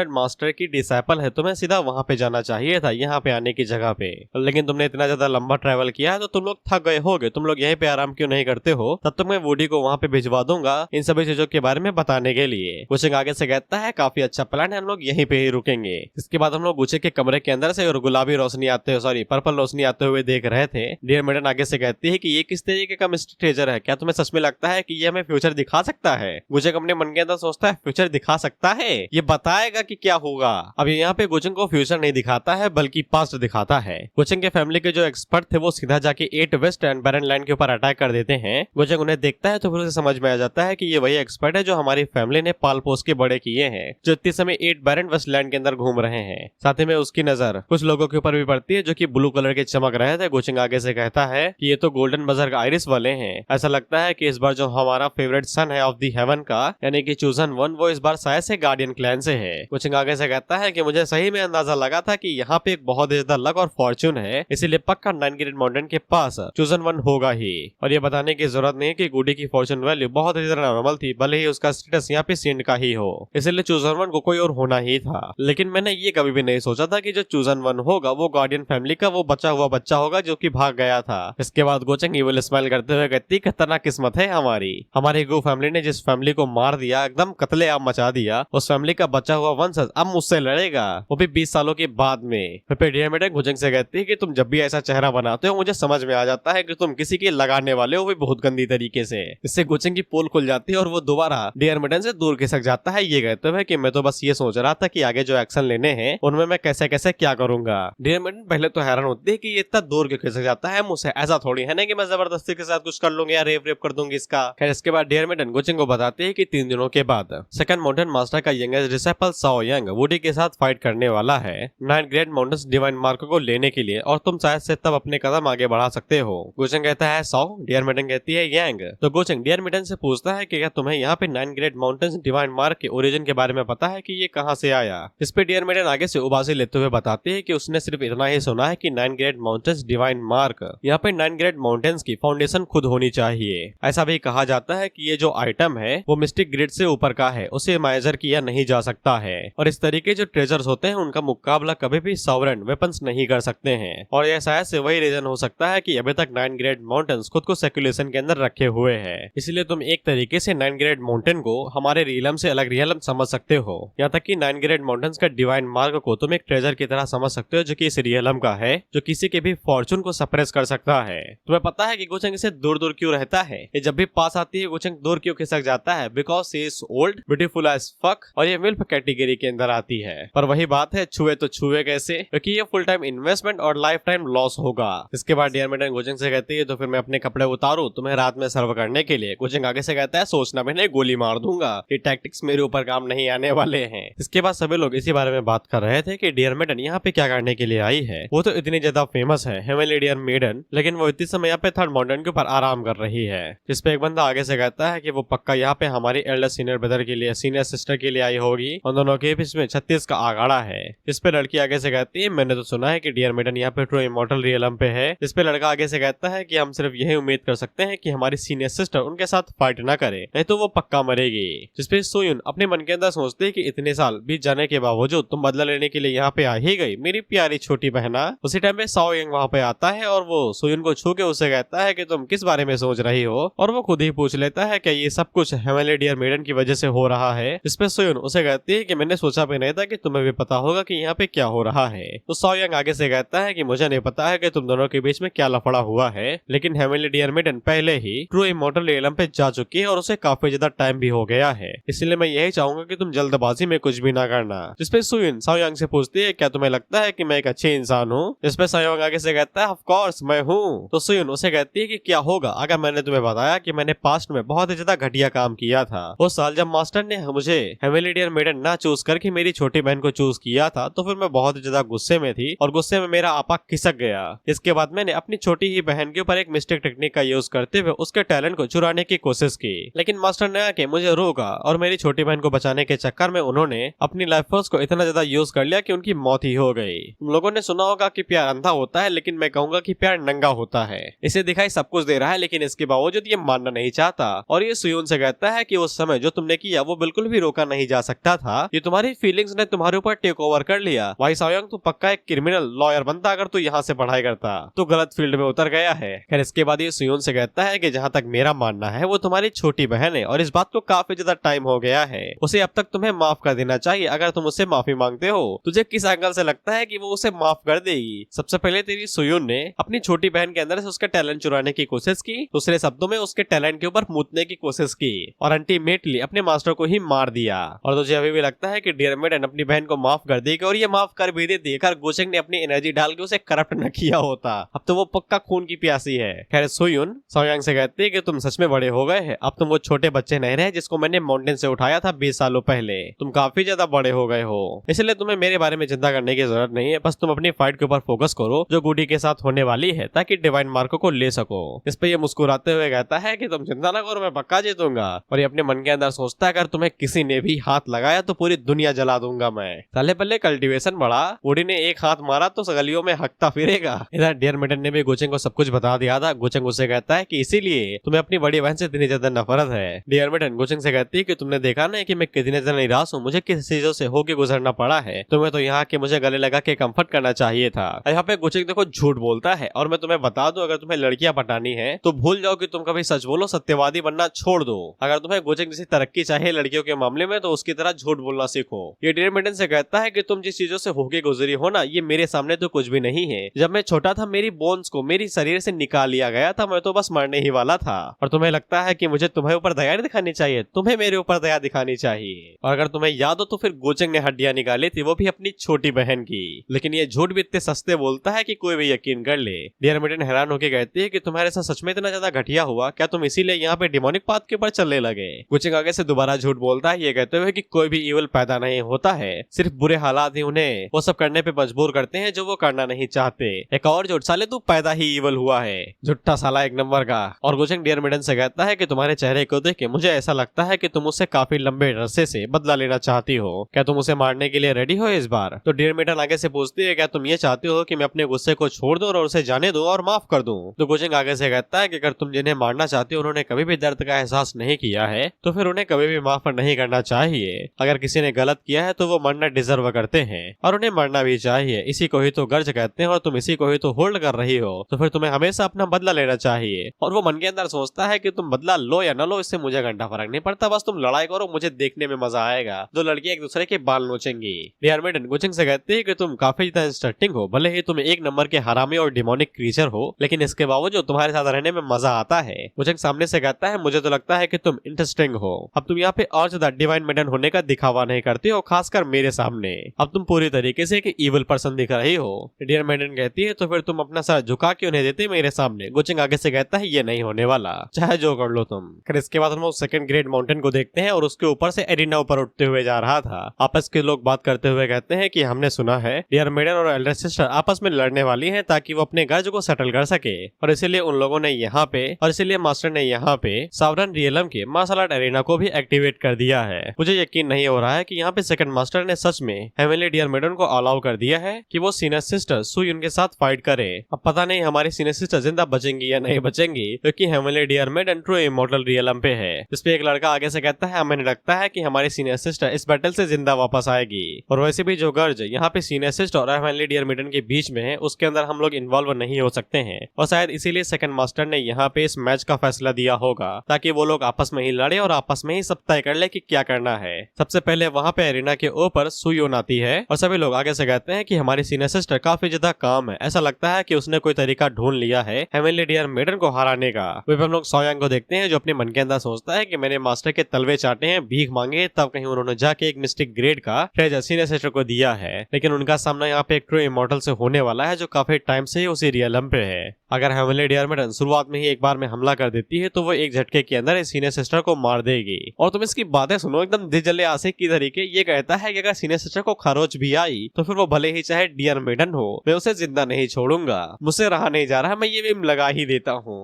मास्टर की डिसाइपल है, तुम्हें सीधा वहाँ पे जाना चाहिए था यहाँ पे आने की जगह पे। लेकिन तुमने इतना ज्यादा लंबा ट्रैवल किया है तो तुम लोग थक गए होगे, तुम लोग यहीं पे आराम क्यों नहीं करते हो। तब तक मैं वुडी को वहाँ पे भिजवा दूंगा इन सभी चीजों के बारे में बताने के लिए। गोचेंग आगे से कहता है काफी अच्छा प्लान है, हम लोग यहीं पे ही रुकेंगे। इसके बाद हम लोग गोचे के कमरे के अंदर से और गुलाबी रोशनी आते हुए पर्पल रोशनी आते हुए देख रहे थे। डियर मेडन आगे से कहती है कि ये किस तरीके का मिस्टर है, क्या तुम्हें सच में लगता है कि ये हमें फ्यूचर दिखा सकता है। गोचेंग अपने मन के अंदर सोचता है फ्यूचर दिखा सकता है, ये बताएगा कि क्या होगा। अब यहाँ पे गोचेंग को फ्यूचर नहीं दिखाता है बल्कि पास्ट दिखाता है। गोचेंग के फैमिली के जो एक्सपर्ट थे वो सीधा जाके 8 वेस्ट एंड बैरन लैंड के ऊपर अटैक कर देते हैं। गोचेंग उन्हें देखता है तो फिर उसे समझ में आ जाता है कि ये वही एक्सपर्ट है जो हमारी फैमिली ने पाल पोस के बड़े किए हैं, जो इतने समय 8 बैरन वेस्ट लैंड के अंदर घूम रहे हैं। साथ ही में उसकी नजर कुछ लोगों के ऊपर भी पड़ती है जो कि ब्लू कलर के चमक रहे थे। गोचेंग आगे से कहता है कि ये तो गोल्डन बजर का आइरिस वाले हैं। ऐसा लगता है कि इस बार जो हमारा फेवरेट सन है ऑफ दी हेवन का यानी कि चूजन वन, वो इस बार शायद से गार्डियन क्लैन से है। गोचेंग आगे से कहता है कि मुझे सही में अंदाजा लगा था कि यहाँ पे एक बहुत ही ज्यादा लक और फॉर्च्यून है, इसीलिए पक्का 9 ग्रेड माउंटेन के पास चूजन वन होगा ही। और ये बताने की जरूरत नहीं है कि गुडी की फॉर्च्यून वैल्यू बहुत ही ज्यादा नॉर्मल थी, भले ही उसका स्टेटस यहाँ पे सेंट का ही हो, इसलिए चूजन वन को कोई और होना ही था। लेकिन मैंने ये कभी भी नहीं सोचा था कि जो चूजन वन होगा वो गार्डियन फैमिली का वो बचा हुआ बच्चा होगा जो कि भाग गया था। इसके बाद गोचंग इविल स्माइल करते हुए कहती, खतरनाक किस्मत है हमारी गो फैमिली ने जिस फैमिली को मार दिया, एकदम कत्लेआम मचा दिया, उस फैमिली का बचा हुआ वंशज अब मुझसे लड़ेगा, वो भी 20 सालों के बाद में। फिर डियरमेडन गोचंग से कहती है कि तुम जब भी ऐसा चेहरा बनाते हो मुझे समझ में आ जाता है कि तुम किसी के लगाने वाले हो, भी बहुत गंदी तरीके से। इससे गोचंग की पोल खुल जाती है और वो दोबारा डियरमेडन से दूर खिसक जाता है, ये कहते हुए कि मैं तो बस ये सोच रहा था कि आगे जो एक्शन लेने हैं उनमें मैं कैसे कैसे क्या करूंगा। डियरमेडन पहले तो हैरान होती है कि ये इतना दूर क्यों खिसक जाता है मुझसे, ऐसा थोड़ी है ना कि मैं जबरदस्ती के साथ कुछ कर लूंगा या रेप कर दूंगी इसका। खैर इसके बाद डियरमेडन गोचंग को बताते हैं कि 3 दिनों के बाद सेकंड माउंटेन मास्टर का youngest disciple Sao young woody के साथ फाइट करने वाला है 9 ग्रेड माउंटेन्स डिवाइन मार्क को लेने के लिए, और तुम शायद से तब अपने कदम आगे बढ़ा सकते हो। गोचंग कहता है साओ, डियरमेडन कहती है यांग। तो गोचंग डियरमेडन से पूछता है कि क्या तुम्हें यहाँ पे 9 ग्रेड माउंटेन्स डिवाइन मार्क के ओरिजिन के बारे में पता है कि ये कहाँ से आया। इस पे डियरमेडन आगे से उबासी लेते हुए बताते हैं कि उसने सिर्फ इतना ही सुना है कि 9 ग्रेड माउंटेन्स डिवाइन मार्क, यहाँ पे 9 ग्रेड माउंटेन्स की फाउंडेशन खुद होनी चाहिए। ऐसा भी कहा जाता है कि ये जो आइटम है वो मिस्टिक ग्रिड से ऊपर का है, उसे मेजर किया नहीं जा सकता है, और इस तरीके जो ट्रेजर्स होते हैं उनका मुकाबला कभी भी सॉवरेन वेपन्स नहीं कर सकते हैं। और यह शायद से वही रीजन हो सकता है कि अभी तक 9 ग्रेड माउंटेन्स खुद को सर्कुलेशन के अंदर रखे हुए हैं, इसलिए तुम एक तरीके से 9 ग्रेड माउंटेन को हमारे रियलम से अलग रियलम समझ सकते हो। यहाँ तक कि 9 ग्रेड माउंटेन्स का डिवाइन मार्क को तुम एक ट्रेजर की तरह समझ सकते हो जो कि इस रियलम का है, जो किसी के भी फॉर्चून को सप्रेस कर सकता है। तुम्हें पता है कि गोचंग इसे दूर दूर क्यों रहता है, ये जब भी पास आती है गोचंग दूर क्यों खिसक जाता है, because she is old beautiful as fuck, और ये मिल्फ कैटेगरी के अंदर आती है। पर वही बात है, छुए तो छुए कैसे, क्योंकि ये फुल टाइम इन्वेस्टमेंट और लाइफ टाइम लॉस होगा। इसके बाद डियरमेडन गोचंग से कहती है तो फिर मैं अपने कपड़े उतारूं तुम्हें रात में सर्व करने के लिए। गोचंग आगे से कहता है सोचना मैंने गोली मार दूंगा, ये टैक्टिक्स मेरे ऊपर काम नहीं आने वाले हैं। इसके बाद सभी लोग इसी बारे में बात कर रहे थे कि डियरमेडन यहाँ पे क्या करने के लिए आई है। वो तो इतनी ज्यादा फेमस है हेवनली डियरमेडन, लेकिन वो इतने समय यहाँ पे थर्ड माउंटेन के ऊपर आराम कर रही है। जिसपे एक बंदा आगे से कहता है कि वो पक्का यहाँ पे हमारी एल्डर सीनियर ब्रदर के लिए, सीनियर सिस्टर के लिए आई होगी, उन दोनों के बीच में 36 का आगाड़ा है। इस पे लड़की आगे से कहती है मैंने तो सुना है कि डियरमेडन यहाँ पे ट्रू इमॉर्टल रियलम पे है। इस पे लड़का आगे से कहता है कि हम सिर्फ यही उम्मीद कर सकते हैं कि हमारी सीनियर सिस्टर उनके साथ फाइट ना करे, नहीं तो वो पक्का मरेगी। जिसपे सोयुन अपने मन के अंदर सोचते है कि इतने साल बीत जाने के बावजूद तुम बदला लेने के लिए यहाँ पे आ ही गई मेरी प्यारी छोटी बहना। उसी टाइम पे साओ यंग वहाँ पे आता है और वो सोयुन को छू के उससे कहता है कि तुम किस बारे में सोच रही हो, और वो खुद ही पूछ लेता है कि ये सब कुछ हेवनली डियरमेडन की वजह से हो रहा है। इस पे सोयुन उसे कहती है कि मैंने सोचा भी नहीं था कि तुम्हें भी पता होगा कि यहाँ पे क्या हो रहा है। तो साओ यंग आगे से कहता है कि मुझे नहीं पता है कि तुम दोनों के बीच में क्या लफड़ा हुआ है, लेकिन हेवनली डियरमेडन पहले ही ट्रू इमॉर्टल रियलम पे जा चुकी है और उसे काफी ज्यादा टाइम भी हो गया है, इसलिए मैं यही चाहूंगा कि तुम जल्दबाजी में कुछ भी ना करना। जिसपे सोयुन साओ यंग से पूछती है क्या तुम्हें लगता है कि मैं एक अच्छे इंसान हूँ। जिसपे साओ यंग आगे से कहता है ऑफ कोर्स मैं हूँ। तो सोयुन उसे कहती है कि क्या होगा अगर मैंने तुम्हें बताया कि मैंने पास्ट में बहुत ही ज्यादा घटिया काम किया था। उस साल जब मास्टर ने मुझे हेवनली डियरमेडन ना चूज करके मेरी छोटी बहन को चूज किया था तो फिर मैं बहुत ही ज्यादा गुस्से में थी और गुस्से में मेरा आपा खिसक गया। इसके बाद मैंने अपनी छोटी ही बहन के ऊपर एक मिस्टेक टेक्निक का यूज करते हुए उसके टैलेंट को चुराने की कोशिश की, लेकिन मास्टर ने आके मुझे रोका और मेरी छोटी बहन को बचाने के चक्कर में उन्होंने अपनी लाइफ फोर्स को इतना ज्यादा यूज कर लिया कि उनकी मौत ही हो गई। तुम लोगों ने सुना होगा कि प्यार अंधा होता है, लेकिन मैं कहूंगा कि प्यार नंगा होता है। इसे दिखाई सब कुछ दे रहा है लेकिन इसके बावजूद ये मानना नहीं चाहता, और ये सुयून से कहता है कि उस समय जो तुमने किया वो बिल्कुल भी रोका नहीं जा सकता था, ये तुम्हारी फीलिंग्स ने तुम्हारे ऊपर टेक ओवर कर लिया। भाई साओयंग तू पक्का एक क्रिमिनल लॉयर बनता अगर तू यहाँ से पढ़ाई करता, तो गलत फील्ड में उतर गया है। खैर इसके बाद ये सुयून से कहता है कि जहाँ तक मेरा मानना है वो तुम्हारी छोटी बहन है और इस बात को काफी ज्यादा टाइम हो गया है, उसे अब तक तुम्हें माफ कर देना चाहिए। अगर तुम उससे माफी मांगते हो तुझे किस एंगल से लगता है कि वो उसे माफ कर देगी? सबसे पहले तेरी सुयून ने अपनी छोटी बहन के अंदर से उसका टैलेंट चुराने की कोशिश की, दूसरे शब्दों में उसके टैलेंट के ऊपर मूतने की कोशिश की और अल्टीमेटली अपने मास्टर को ही मार दिया। और तुझे अभी भी लगता है कि डियरमेडन अपनी बहन को माफ कर देगी, और ये माफ कर भी देती अगर गोचेंग ने अपनी एनर्जी डाल के उसे करप्ट न किया होता। अब तो वो पक्का खून की प्यासी है। खैर सुयून साओयांग से कहती है कि तुम सच में बड़े हो गए हैं, अब तुम वो छोटे बच्चे नहीं रहे जिसको मैंने माउंटेन से उठाया था 20 सालों पहले। तुम काफी ज्यादा बड़े हो गए हो, इसलिए तुम्हें मेरे बारे में चिंता करने की जरूरत नहीं है। बस तुम अपनी फाइट के ऊपर फोकस करो जो गुडी के साथ होने वाली है, ताकि डिवाइन मार्को को ले सको। इस पे ये मुस्कुराते हुए कहता है कि तुम चिंता ना करो, मैं पक्का जीतूंगा। और ये अपने मन के अंदर सोचता है अगर तुम्हें किसी ने भी हाथ लगाया तो पूरी दुनिया जला दूंगा मैं। साले पल्ले कल्टीवेशन बढ़ा। गुडी ने एक हाथ मारा तो गलियों में हकता फिरेगा। इधर डियर मेडन ने भी गोचेंग को सब कुछ बता दिया था। गोचेंग उसे कहता है कि इसीलिए तुम्हें अपनी बड़ी बहन से इतनी ज्यादा नफरत है। डियर मेडन गोचेंग से कहती है कि तुमने देखा ना कि मैं कितनी ज्यादा निराश हूँ, मुझे किस चीजों से होके गुजरना पड़ा है, तुम्हें तो यहाँ के मुझे गले लगा के कंफर्ट करना चाहिए था। यहाँ पे गोचेंग देखो झूठ बोलता है और मैं तुम्हें बता दूं, अगर तुम्हें लड़कियां पटानी है तो भूल जाओ कि तुम कभी सच बोलो, सत्यवादी बनना छोड़ दो। अगर तुम्हें गोचेंग जैसी तरक्की चाहिए लड़कियों के मामले में तो उसकी तरह झूठ बोलना सीखो। ये डियर मेडन से कहता है कि तुम जिस चीजों से होके गुजरी हो ना, ये मेरे सामने तो कुछ भी नहीं है। जब मैं छोटा था मेरी बोन्स को मेरी शरीर से निकाल लिया गया था, मैं तो बस मरने ही वाला था। और तुम्हें लगता है कि मुझे तुम्हें ऊपर दया नहीं दिखानी चाहिए, तुम्हें मेरे ऊपर दया दिखानी चाहिए। और अगर तुम्हें याद हो तो फिर गोचेंग ने हड्डियां निकाली थी, वो भी अपनी छोटी बहन की। लेकिन ये झूठ भी इतने सस्ते बोलता है कि कोई भी यकीन कर ले। डियर मेडन हैरान होकर कहती है कि तुम्हारे साथ सच में इतना ज्यादा घटिया हुआ क्या, तुम इसीलिए यहाँ पे डिमोनिक पाथ के ऊपर चलने लगे। गोचेंग आगे से दोबारा झूठ बोलता है, ये कहते हुए कि कोई भी ईवल पैदा नहीं होता है, सिर्फ बुरे हालात ही उन्हें वो सब करने पे मजबूर करते हैं जो वो करना नहीं चाहते। एक और झूठ, साले तू पैदा ही ईवल हुआ है, झूठा साला एक नंबर का। और गोचेंग डियर मेडन से कहता है कि तुम्हारे चेहरे को देख के मुझे ऐसा लगता है कि तुम उससे काफी लंबे अरसे से बदला लेना चाहती हो, क्या तुम उसे मारने के लिए रेडी हो इस बार? तो डियर मेडन आगे से पूछती है, क्या तुम ये चाहते हो कि मैं अपने गुस्से को छोड़ दूं और उसे जाने दूं और माफ कर दूं? तो गोचेंग आगे से कहता है कि अगर तुम जिन्हें मारना चाहते हो उन्होंने कभी भी दर्द का एहसास नहीं किया है तो फिर उन्हें कभी भी माफ नहीं करना चाहिए। अगर किसी ने गलत किया है तो वो मरना डिजर्व करते हैं और उन्हें मरना भी चाहिए। इसी को ही तो गर्ज कहते हैं और तुम इसी को ही तो होल्ड कर रही हो, तो फिर तुम्हें हमेशा अपना बदला लेना चाहिए। और वो मन के अंदर सोचता है कि तुम बदला लो या न लो, इससे मुझे घंटा फर्क नहीं पड़ता, बस तुम लड़ाई करो, मुझे देखने में मजा आएगा। दो लड़कियां एक दूसरे के बाल नोचेंगी। डियर मेडन गोचेंग से कहती है कि तुम काफी ज्यादा इंटरेस्टिंग हो, भले ही तुम एक नंबर के हरामी और डिमोनिक क्रीचर हो, लेकिन इसके बावजूद तुम्हारे साथ रहने में मजा आता है। गोचेंग सामने से कहता है, मुझे तो लगता है कि तुम इंटरेस्टिंग हो। अब तुम यहाँ पे और ज्यादा डिवाइन मेडन होने का दिखावा नहीं करती हो, खासकर मेरे सामने। अब तुम पूरी तरीके से एक इविल पर्सन दिख रही हो। डियर मेडन कहती है, तो फिर तुम अपना सर झुका क्यों नहीं देते मेरे सामने? गोचेंग आगे से कहता है, ये नहीं होने वाला, चाहे जो कर लो तुम। फिर इसके बाद हम लोग सेकंड ग्रेड माउंटेन को देखते हैं और उसके ऊपर से एरिना ऊपर उठते हुए जा रहा था। आपस के लोग बात करते हुए कहते हैं कि हमने सुना है डियर मेडन और एल्डर सिस्टर आपस में लड़ने वाली है ताकि वो अपने गर्ज को सेटल कर सके, और इसीलिए उन लोगों ने यहाँ पे और इसीलिए मास्टर ने यहाँ पे सावरन रियलम के मार्शल आर्ट एरिना को भी एक्टिवेट कर दिया है। मुझे यकीन नहीं हो रहा है कि यहाँ पे सेकंड मास्टर ने सच में हेवनली डियर मेडन को अलाउ कर दिया है कि वो सीनियर सिस्टर सुई उनके साथ फाइट करे। अब पता नहीं हमारी सीनियर सिस्टर जिंदा बचेंगी या नहीं बचेंगी, क्योंकि heavenly dear maiden true immortal realm पे है। इस पे एक लड़का आगे से कहता है, हमें लगता है कि हमारी सीनियर सिस्टर इस बैटल से जिंदा वापस आएगी, और वैसे भी जो गर्ज यहाँ पे सीनियर सिस्टर और हेवनली डियर मेडन के बीच में है उसके अंदर हम लोग इन्वॉल्व नहीं हो सकते हैं, और शायद इसीलिए सेकंड मास्टर ने यहाँ पे इस मैच का फैसला दिया होगा ताकि वो लोग आपस में ही लड़े और आपस में ही सब तय कर ले कि क्या करना है। सबसे पहले वहाँ पे एरिना के ऊपर सुयोन आती है और सभी लोग आगे से कहते हैं कि हमारी सीनियर सिस्टर काफी ज्यादा काम है, ऐसा लगता है कि उसने कोई तरीका ढूंढ लिया है हेवनली डियर मेडन को हराने का। वही हम लोग सोयांग को देखते हैं जो अपने मन के अंदर सोचता है कि मैंने मास्टर के तलवे चाटे हैं, भीख मांगे, तब कहीं उन्होंने जाके एक मिस्टिक ग्रेड का ट्रेजर सीनियर सिस्टर को दिया है, लेकिन उनका सामना यहाँ पे एक ट्रू इमॉर्टल से होने वाला है जो काफी टाइम से ही उसी रियलम पे है। अगर हेवनली डियर मेडन शुरुआत में ही एक बार में हमला कर देती है तो वो एक झटके के अंदर इस सीनियर सिस्टर को मार देगी। और तुम इसकी बातें सुनो, एकदम दिल जले आशिक की तरीके। ये कहता है कि अगर सीनियर सिस्टर को खरोच भी आई तो फिर वो भले ही चाहे डियर मेडन हो, मैं उसे जिंदा नहीं छोड़ूंगा, मुझसे रहा नहीं जा रहा, मैं ये भी लगा ही देता हूँ।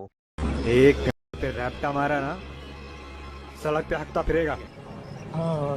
एक पे रैप्टा मारा ना, सड़क पे हकता फिरेगा।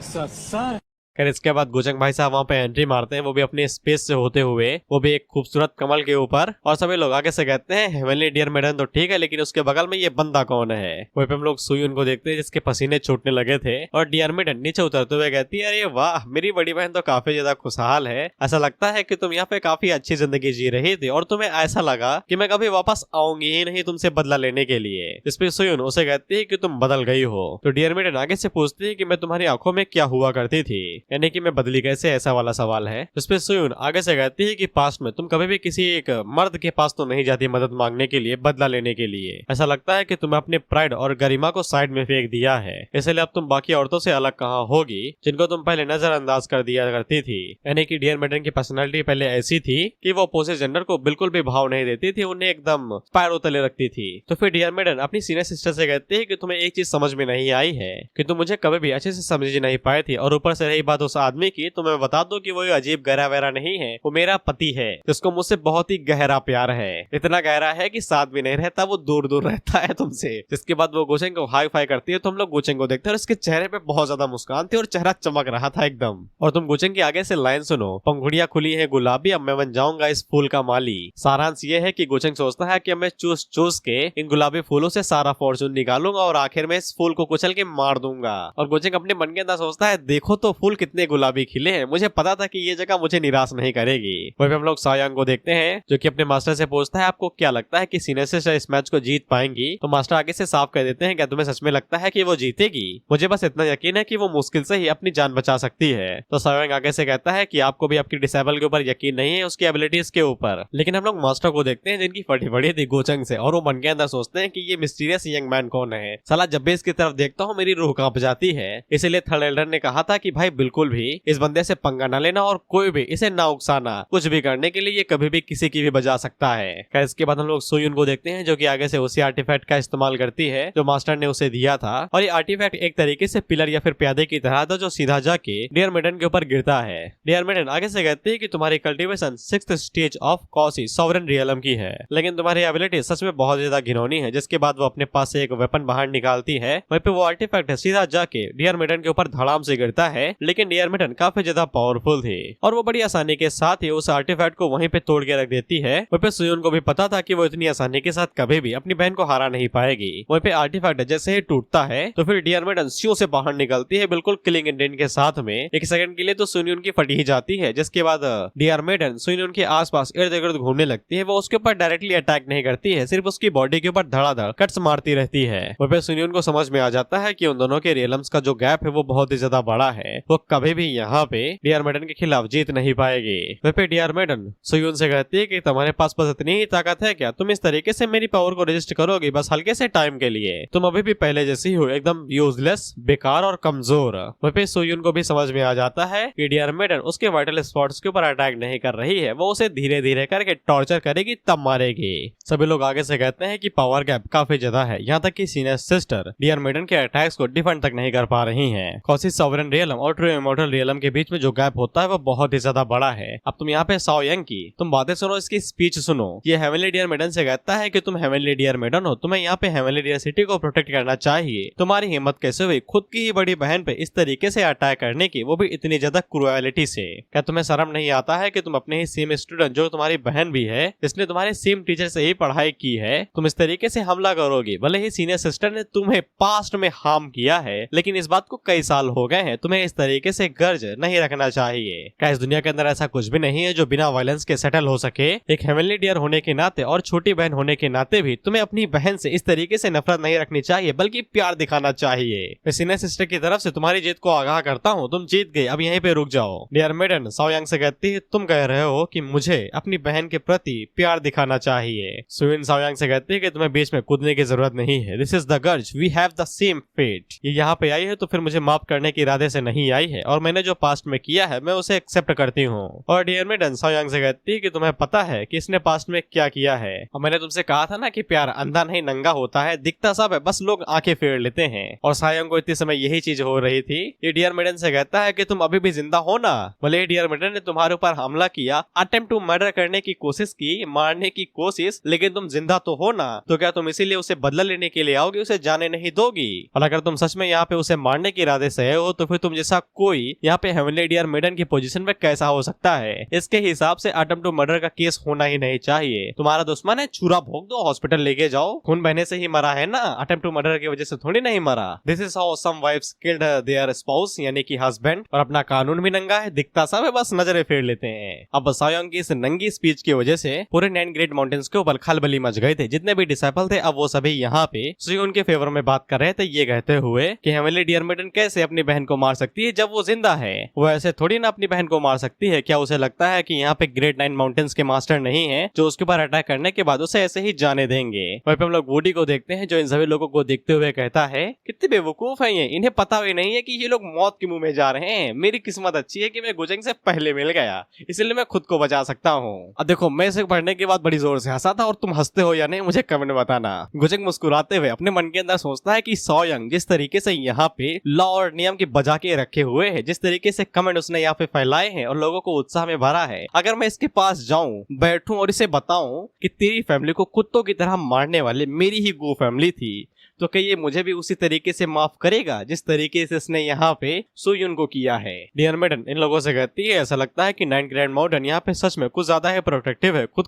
सर खैर इसके बाद गोचेंग भाई साहब वहाँ पे एंट्री मारते हैं, वो भी अपने स्पेस से होते हुए, वो भी एक खूबसूरत कमल के ऊपर, और सभी लोग आगे से कहते हैं हेवनली डियर मेडन तो ठीक है, लेकिन उसके बगल में ये बंदा कौन है? वहीं पे हम लोग सुयुन को देखते हैं जिसके पसीने छूटने लगे थे, और डियर मेडन नीचे उतरते हुए कहती है, अरे वाह मेरी बड़ी बहन तो काफी ज्यादा खुशहाल है, ऐसा लगता है कि तुम यहाँ पे काफी अच्छी जिंदगी जी रही थी और तुम्हें ऐसा लगा कि मैं कभी वापस आऊंगी ही नहीं तुमसे बदला लेने के लिए। इस पे सुयुन उसे कहती है कि तुम बदल गई हो। तो डियर मेडन आगे से पूछती है कि मैं तुम्हारी आंखों में क्या हुआ करती थी, यानी कि मैं बदली कैसे, ऐसा वाला सवाल है। उस पे सुयुन आगे से कहती है कि पास्ट में तुम कभी भी किसी एक मर्द के पास तो नहीं जाती मदद मांगने के लिए, बदला लेने के लिए, ऐसा लगता है कि तुम्हें अपने प्राइड और गरिमा को साइड में फेंक दिया है, इसलिए अब तुम बाकी औरतों से अलग कहाँ होगी जिनको तुम पहले नजरअंदाज कर दिया करती थी। यानी कि डियर मेडन की पर्सनालिटी पहले ऐसी थी कि वो अपोजिट जेंडर को बिल्कुल भी भाव नहीं देती थी, उन्हें एकदम पैरों तले रखती थी। तो फिर डियर मेडन अपनी सीनियर सिस्टर से कहती है कि तुम्हें एक चीज समझ में नहीं आई है कि तुम मुझे कभी भी अच्छे से समझ नहीं पाई थी, और ऊपर से रही बात बात उस आदमी की, तो मैं बता दूं कि वो अजीब गहरा वहरा नहीं है, वो मेरा पति है जिसको मुझसे बहुत ही गहरा प्यार है। इतना गहरा है कि साथ भी नहीं रहता, वो दूर दूर रहता है तुमसे। जिसके बाद वो गोचेंग को हाई फाई करती है, तो हम लोग गोचेंग को देखते हैं और उसके चेहरे पे बहुत ज्यादा मुस्कान थी और चेहरा चमक रहा था एकदम। और तुम गोचेंग के आगे से लाइन सुनो, पंखुड़ियां खुली है गुलाबी, अब मैं बन जाऊंगा इस फूल का माली। सारांश ये है कि गोचेंग सोचता है कि मैं चूस चूस के इन गुलाबी फूलों से सारा फॉर्चून निकालूंगा और आखिर में इस फूल को कुचल के मार दूंगा। और गोचेंग अपने मन के अंदर सोचता है, देखो तो फूल कितने गुलाबी खिले हैं, मुझे पता था कि ये जगह मुझे निराश नहीं करेगी। वहीं पे हम लोग सायांग को देखते हैं जो कि अपने मास्टर से पूछता है, आपको क्या लगता है कि सीनेसिस्ट इस मैच को जीत पाएंगी? तो मास्टर आगे से साफ कर देते हैं, क्या तुम्हें सच में लगता है कि वो जीतेगी? मुझे बस इतना यकीन है कि वो मुश्किल से ही अपनी जान बचा सकती है। तो सायांग आगे से कहता है कि आपको भी आपकी डिसेबल के ऊपर यकीन नहीं है, उसकी एबिलिटीज के ऊपर। लेकिन हम लोग मास्टर को देखते हैं जिनकी फटी पड़ी थी गोचंग से, और वो मन के अंदर सोचते हैं कि ये मिस्टीरियस यंग मैन कौन है। साला जब भी इसकी तरफ देखता हूँ मेरी रूह कांप जाती है। इसीलिए थर्ड एल्डर ने कहा था कि भाई बिल्कुल भी इस बंदे से पंगा ना लेना और कोई भी इसे ना उकसाना, कुछ भी करने के लिए ये कभी भी किसी की भी बजा सकता है। इसके बाद हम लोग सुयुन को देखते हैं जो कि आगे से उसी आर्टिफैक्ट का इस्तेमाल करती है जो मास्टर ने उसे दिया था। और ये आर्टिफैक्ट एक तरीके से पिलर या फिर प्यादे की तरह था जो सीधा जाके डियर मेडन के ऊपर गिरता है। डियर मेडन आगे से कहती है कि तुम्हारी cultivation 6th stage of quasi sovereign realm की है, लेकिन तुम्हारी एबिलिटी सच में बहुत ज्यादा घिनौनी है। जिसके बाद वो अपने पास से एक वेपन बाहर निकालती है, वहीं पे वो आर्टिफैक्ट सीधा जाके डियर मेडन के ऊपर धड़ाम से गिरता है। लेकिन डियर मेडन काफी ज्यादा पावरफुल थी और वो बड़ी आसानी के साथ ही उस आर्टिफैक्ट को वहीं पे तोड़ के रख देती है। वहीं पे सुयुन को भी पता था कि वो इतनी आसानी के साथ कभी भी अपनी बहन को हरा नहीं पाएगी। वहीं पे आर्टिफैक्ट जैसे ही टूटता है तो फिर डियर मेडन स्यू से बाहर निकलती है बिल्कुल किलिंग इंटेंट के साथ में। एक सेकंड के लिए तो सुयुन की फटी ही जाती है, जिसके बाद डियर मेडन सुयुन के आसपास इर्द गिर्द घूमने लगती है। वो उसके ऊपर डायरेक्टली अटैक नहीं करती है, सिर्फ उसकी बॉडी के ऊपर धड़ाधड़ कट्स मारती रहती है। वहीं पे सुयुन को समझ में आ जाता है कि उन दोनों के रियलम्स का जो गैप है वो बहुत ही ज्यादा बड़ा है, वो कभी भी यहाँ पे डियर मेडन के खिलाफ जीत नहीं पाएगी। वहीं पे डियर मेडन सुयुन से कहती है कि तुम्हारे पास बस इतनी ही ताकत है क्या? तुम इस तरीके से मेरी पावर को रजिस्ट करोगी बस हल्के से टाइम के लिए? तुम अभी भी पहले जैसी हो, एकदम यूजलेस, बेकार और कमजोर। वहीं पे सुयुन को भी समझ में आ जाता है कि डियर मेडन उसके वाइटल स्पॉट्स के ऊपर अटैक नहीं कर रही है, वो उसे धीरे धीरे करके टॉर्चर करेगी तब मारेगी। सभी लोग आगे से कहते हैं कि पावर गैप काफी ज्यादा है, यहाँ तक कि सीनियर सिस्टर डियर मेडन के अटैक्स को डिफेंड तक नहीं कर पा रही है। कॉसी सॉवरेन रियलम और ट्रू इमॉर्टल रियलम के बीच में जो गैप होता है वो बहुत ही ज्यादा बड़ा है। अब तुम यहाँ पे साओ यंग की तुम बातें सुनो, इसकी स्पीच सुनो। ये हेवनली डियर मेडन से कहता है कि तुम हेवनली डियर मेडन हो, तुम्हें यहाँ पे हेवनली डियर सिटी को प्रोटेक्ट करना चाहिए। तुम्हारी हिम्मत कैसे हुई खुद की ही बड़ी बहन पे इस तरीके से अटैक करने की, वो भी इतनी ज्यादा क्रूएलिटी से? क्या तुम्हें शर्म नहीं आता है कि तुम अपने ही सेम स्टूडेंट जो तुम्हारी बहन भी है, जिसने तुम्हारे सेम टीचर से ही पढ़ाई की है, तुम इस तरीके से हमला करोगी? भले ही सीनियर सिस्टर ने तुम्हें पास्ट में हार्म किया है, लेकिन इस बात को कई साल हो गए हैं, तुम्हें इस तरीके से गर्ज नहीं रखना चाहिए। क्या इस दुनिया के अंदर ऐसा कुछ भी नहीं है जो बिना वायलेंस के सेटल हो सके? एक हेवनली डियर होने के नाते और छोटी बहन होने के नाते भी तुम्हें अपनी बहन से इस तरीके से नफरत नहीं रखनी चाहिए, बल्कि प्यार दिखाना चाहिए। मैं सीनियर सिस्टर की तरफ से तुम्हारी जीत को आगाह करता हूँ, तुम जीत गई, अब यहीं पे रुक जाओ। डियर मेडन साओ यांग से कहती है, तुम कह रहे हो कि मुझे अपनी बहन के प्रति प्यार दिखाना चाहिए। सुइन साओ यांग से कहती है कि तुम्हें बीच में कूदने की जरूरत नहीं है। This is the girls, we have the same fate. ये यहाँ पे आई है तो फिर मुझे माफ करने के इरादे से नहीं आई है, और मैंने जो पास्ट में किया है मैं उसे एक्सेप्ट करती हूँ। और डियर मेडन साओ यांग से कहती है कि तुम्हें पता है कि इसने पास्ट में क्या किया है, और मैंने तुमसे कहा था ना कि प्यार अंधा नहीं नंगा होता है, दिखता सब है, बस लोग आंखें फेर लेते हैं। और साओ यांग को इतने समय यही चीज हो रही थी। ये डियर मेडन से कहता है कि तुम अभी भी जिंदा हो ना? भले डियर मेडन ने तुम्हारे ऊपर हमला किया, अटेम्प्ट टू मर्डर करने की कोशिश की, मारने की कोशिश, लेकिन तुम जिंदा तो हो ना? तो क्या तुम इसीलिए उसे बदला लेने के लिए आओगी, उसे जाने नहीं दोगी? और अगर तुम सच में यहाँ पे उसे मारने के इरादे से हो तो फिर तुम जैसा कोई यहाँ पे हेवनली डियर मेडन की पोजीशन में कैसा हो सकता है? इसके हिसाब से अटेम्प्ट टू मर्डर का केस होना ही नहीं चाहिए। तुम्हारा दुश्मन है, छुरा भोग दो, हॉस्पिटल लेके जाओ, खून बहने से ही मरा है ना, अटेम्प्ट टू मर्डर की वजह से थोड़ी नहीं मरा। This is how some wives killed their spouse, यानी कि हस्बैंड। और अपना कानून भी नंगा है, दिखता सब है, बस नजरें फेर लेते हैं। अब साओ यांग की इस नंगी स्पीच की वजह से पूरे 9 ग्रेट माउंटेन्स के ऊपर खलबली मच गए थे। जितने भी डिसाइपल थे अब वो सभी यहाँ पे सुयुन के फेवर में बात कर रहे थे, ये कहते हुए कि हेवनली डियर मेडन कैसे अपनी बहन को मार सकती है जब वो जिंदा है? वो ऐसे थोड़ी ना अपनी बहन को मार सकती है। क्या उसे लगता है कि यहाँ पे ग्रेट 9 माउंटेन्स के मास्टर नहीं है जो उसके ऊपर अटैक करने के बाद उसे ऐसे ही जाने देंगे? वहीं पे हम लोग वुडी को देखते हैं जो इन सभी लोगों को देखते हुए कहता है, कितने बेवकूफ है ये, इन्हें पता भी नहीं है कि ये लोग मौत के मुंह में जा रहे हैं। मेरी किस्मत अच्छी है कि मैं गोचेंग से पहले मिल गया, इसलिए मैं खुद को बचा सकता हूँ। अब देखो, मैं इसे पढ़ने के बाद बड़ी जोर से हंसा था, और तुम हंसते हो या नहीं मुझे कमेंट में बताना। गोचेंग मुस्कुराते हुए अपने मन के अंदर सोचता है कि साओ यांग जिस तरीके से यहाँ पे लॉ और नियम की बजा के रखे हुए हुए हैं, जिस तरीके से कमेंट उसने यहाँ पे फैलाए हैं और लोगों को उत्साह में भरा है, अगर मैं इसके पास जाऊं, बैठूं और इसे बताऊं कि तेरी फैमिली को कुत्तों की तरह मारने वाले मेरी ही गो फैमिली थी, तो क्या ये मुझे भी उसी तरीके से माफ करेगा जिस तरीके से इसने यहाँ पे सुयुन को किया है। डियर मेडन इन लोगों से कहती है, ऐसा लगता है कि नाइन ग्रैंड मॉडर्न यहाँ पे सच में कुछ ज्यादा है प्रोटेक्टिव है खुद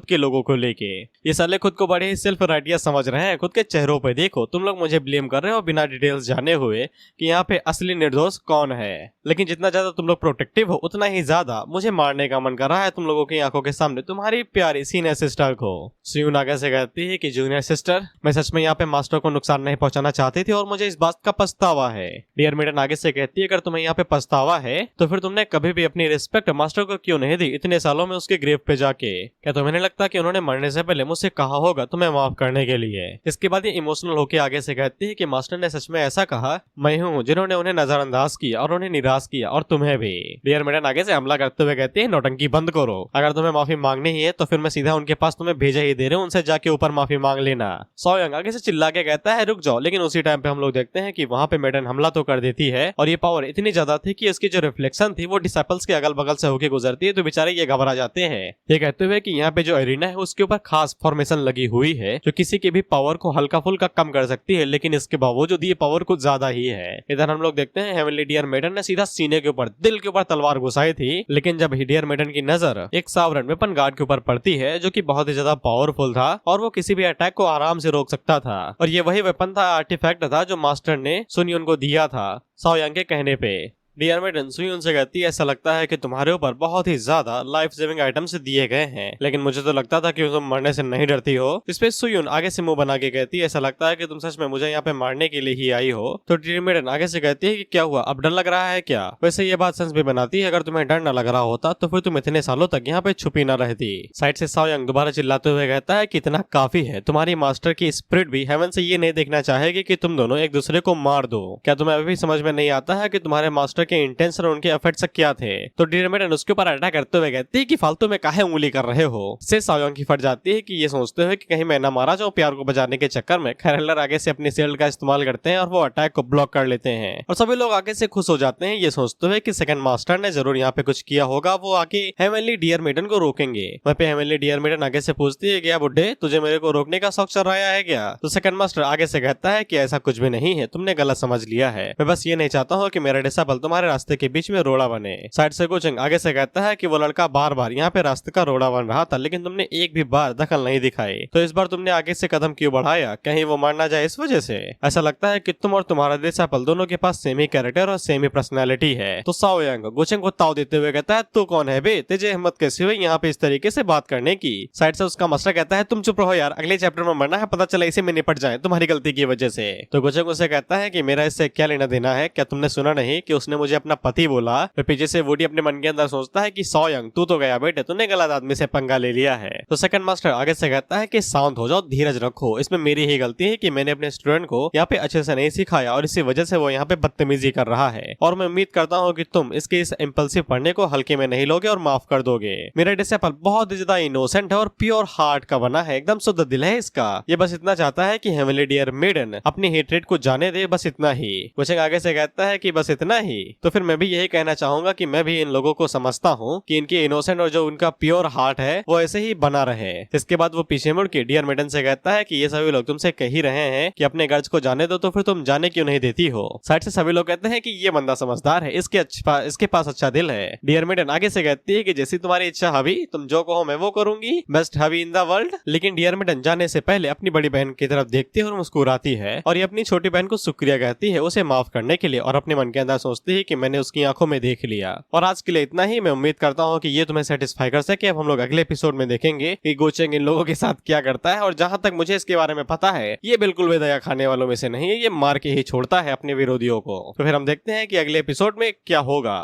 के लोगों को लेके। ये साले खुद को बड़े ही सेल्फ राइटियस समझ रहे हैं। खुद के चेहरों पे देखो, तुम लोग मुझे ब्लेम कर रहे हो बिना डिटेल्स जाने हुए कि यहाँ पे असली निर्दोष कौन है, लेकिन जितना ज्यादा तुम लोग प्रोटेक्टिव हो उतना ही ज्यादा मुझे मारने का मन कर रहा है तुम लोगों की आंखों के सामने तुम्हारी प्यारी सीनियर सिस्टर को। सुयुन आगे से कहती है कि जूनियर सिस्टर, मैं सच में यहाँ पे मास्टर को नुकसान नहीं पहुंचाना चाहती थी और मुझे इस बात का पछतावा है। डियर मेडन आगे से कहती है, अगर तुम्हें यहाँ पे पछतावा है तो फिर तुमने कभी भी अपनी रिस्पेक्ट मास्टर को क्यों नहीं दी इतने सालों में उसके ग्रेव पे जाके? क्या तुम्हें नहीं लगता कि उन्होंने मरने से पहले मुझसे कहा होगा तुम्हें माफ करने के लिए? इसके बाद ये इमोशनल होकर आगे से कहती है कि मास्टर ने सच में ऐसा कहा, मैं हूँ जिन्होंने उन्हें नजरअंदाज किया और उन्हें निराश किया, और तुम्हें भी। डियर मेडन आगे से हमला करते हुए कहती है, नौटंकी बंद करो, अगर तुम्हें माफी मांगनी ही है तो फिर मैं सीधा उनके पास तुम्हें भेजा ही दे रहा हूँ, उनसे जाके ऊपर माफी मांग लेना। सोयंग आगे से चिल्ला के कहता है, रुक जाओ, लेकिन उसी टाइम पे हम लोग देखते हैं कि वहाँ पे मेडन हमला तो कर देती है और ये पावर इतनी ज्यादा थी कि उसकी जो रिफ्लेक्शन थी वो डिसाइपल्स के अगल बगल से होके गुजरती है, तो बेचारे ये घबरा जाते हैं। ये कहते हुए कि यहाँ पे जो एरिना है उसके ऊपर खास फॉर्मेशन लगी हुई है जो किसी के भी पावर को हल्का फुल्का कम कर सकती है, लेकिन इसके बावजूद ये पावर कुछ ज्यादा ही है। इधर हम लोग देखते हैं हेवनली डियर मेडन ने सीधा सीने के ऊपर दिल के ऊपर तलवार घुसाई थी, लेकिन जब डियर मेडन की नजर एक सावरन वेपन गार्ड के ऊपर पड़ती है जो कि बहुत ही ज्यादा पावरफुल था और वो किसी भी अटैक को आराम से रोक सकता था, और ये वही वेपन था, आर्टिफैक्ट था जो मास्टर ने सुनियन को दिया था सोयांग के कहने पे। डियर मेडन सुयुन से कहती है, ऐसा लगता है कि तुम्हारे ऊपर बहुत ही ज्यादा लाइफ सेविंग आइटम्स दिए गए हैं, लेकिन मुझे तो लगता था कि तुम मरने से नहीं डरती हो। इस पे सुयुन आगे से मुंह बना के कहती है, ऐसा लगता है कि तुम सच में मुझे यहाँ पे मारने के लिए ही आई हो। तो डियर मेडन आगे से कहती है कि क्या हुआ, अब डर लग रहा है क्या? वैसे ये बात सेंस भी बनाती है, अगर तुम्हें डर न लग रहा होता तो फिर तुम इतने सालों तक यहाँ पे छुपी न रहती। साइड से सोयांग दोबारा चिल्लाते हुए कहता है कि इतना काफी है, तुम्हारी मास्टर की स्पिरिट भी हेवन से ये नहीं देखना चाहेगी कि तुम दोनों एक दूसरे को मार दो। क्या तुम्हें अभी भी समझ में नहीं आता है कि तुम्हारे मास्टर के इंटेंशन के एफर्ट्स क्या थे? तो डियर मेडन उसके ऊपर अटैक करते हुए कहती है कि फालतू में काहे उंगली कर रहे हो। से सोयांग की फट जाती है कि ये सोचते हुए कि कहीं मैं ना मारा जाऊं प्यार को बचाने के चक्कर में। खैरलर आगे से अपनी शील्ड का इस्तेमाल करते हैं और वो अटैक को ब्लॉक कर लेते हैं और सभी लोग आगे से खुश हो जाते हैं, ये सोचते हुए कि सेकंड मास्टर ने जरूर यहाँ पे कुछ किया होगा, वो आके हेवनली डियर मेडन को रोकेंगे। वहीं पे हेवनली डियर मेडन आगे से पूछती है, क्या बुड्ढे तुझे मेरे को रोकने का शौक चल रहा है क्या? तो सेकंड मास्टर आगे से कहता है कि ऐसा कुछ भी नहीं है, तुमने गलत समझ लिया है, मैं बस ये नहीं चाहता हूँ कि मेरा डिसेबल तुम्हारे रास्ते के बीच में रोड़ा बने। साइड से कोचिंग आगे से कहता है कि वो लड़का बार बार यहाँ पे रास्ते का रोड़ा बन रहा था, लेकिन तुमने एक भी बार दखल नहीं दिखाई, तो इस बार तुमने आगे से कदम क्यों बढ़ाया? कहीं वो मार ना जाए इस वजह से? ऐसा लगता है कि तुम और तुम्हारा डिसेबल दोनों के पास सेम ही कैरेक्टर और सेम ही पर्सनैलिटी है। तो सोयांग कोचिंग को ताव देते हुए कहता है, तू कौन है बे, तुझे हिम्मत कैसी हुई यहाँ पे इस तरीके से बात करने की? साइड से उसका मास्टर कहता है, तुम चुप रहो यार, अगले चैप्टर में मरना है, पता चला इसे में निपट जाए तुम्हारी गलती की वजह से। तो कोचिंग उसे कहता है कि मेरा इससे क्या लेना देना है, क्या तुमने सुना नहीं कि उसने मुझे अपना पति बोला? पीछे से वुडी अपने मन के अंदर सोचता है कि सोयांग तू तो गया बेटे, तूने गलत आदमी से पंगा ले लिया है। तो सेकंड मास्टर आगे से कहता है कि शांत हो जाओ, धीरज रखो, इसमें मेरी ही गलती है कि मैंने अपने स्टूडेंट को यहाँ पे अच्छे से नहीं सिखाया और इसी वजह से वो यहाँ पे बदतमीजी कर रहा है, और मैं उम्मीद करता हूँ कि तुम इसके इस इम्पल्सिव पढ़ने को हल्के में नहीं लोगे और माफ कर दोगे। मेरा डिसेबल बहुत ज्यादा इनोसेंट है और प्योर हार्ट का बना है, एकदम शुद्ध दिल है इसका, ये बस इतना चाहता है कि हेवनली डियर मेडन अपनी हेट्रेड को जाने दे, बस इतना ही। कोचिंग आगे से कहता है कि बस इतना ही, तो फिर मैं भी यही कहना चाहूंगा कि मैं भी इन लोगों को समझता हूँ कि इनके इनोसेंट और जो उनका प्योर हार्ट है वो ऐसे ही बना रहे। इसके बाद वो पीछे मुड़ के डियर मेडन से कहता है कि ये सभी लोग तुमसे कह ही रहे हैं कि अपने गर्ज को जाने दो, तो फिर तुम जाने क्यों नहीं देती हो? साइड से सभी लोग कहते हैं कि ये बंदा समझदार है, इसके पास अच्छा दिल है। डियर मेडन आगे से कहती है कि जैसी तुम्हारी इच्छा हवी, तुम जो कहो मैं वो करूंगी, बेस्ट हवी इन द वर्ल्ड। लेकिन डियर मेडन जाने से पहले अपनी बड़ी बहन की तरफ देखती है और मुस्कुराती है, और ये अपनी छोटी बहन को शुक्रिया कहती है उसे माफ करने के लिए, और अपने मन के अंदर सोचती है कि मैंने उसकी आंखों में देख लिया। और आज के लिए इतना ही। मैं उम्मीद करता हूँ कि ये तुम्हें सेटिस्फाई कर सके। अब हम लोग अगले एपिसोड में देखेंगे कि गोचेंग इन लोगों के साथ क्या करता है, और जहां तक मुझे इसके बारे में पता है ये बिल्कुल भी दया खाने वालों में से नहीं है, ये मार के ही छोड़ता है अपने विरोधियों को। तो फिर हम देखते हैं कि अगले एपिसोड में क्या होगा।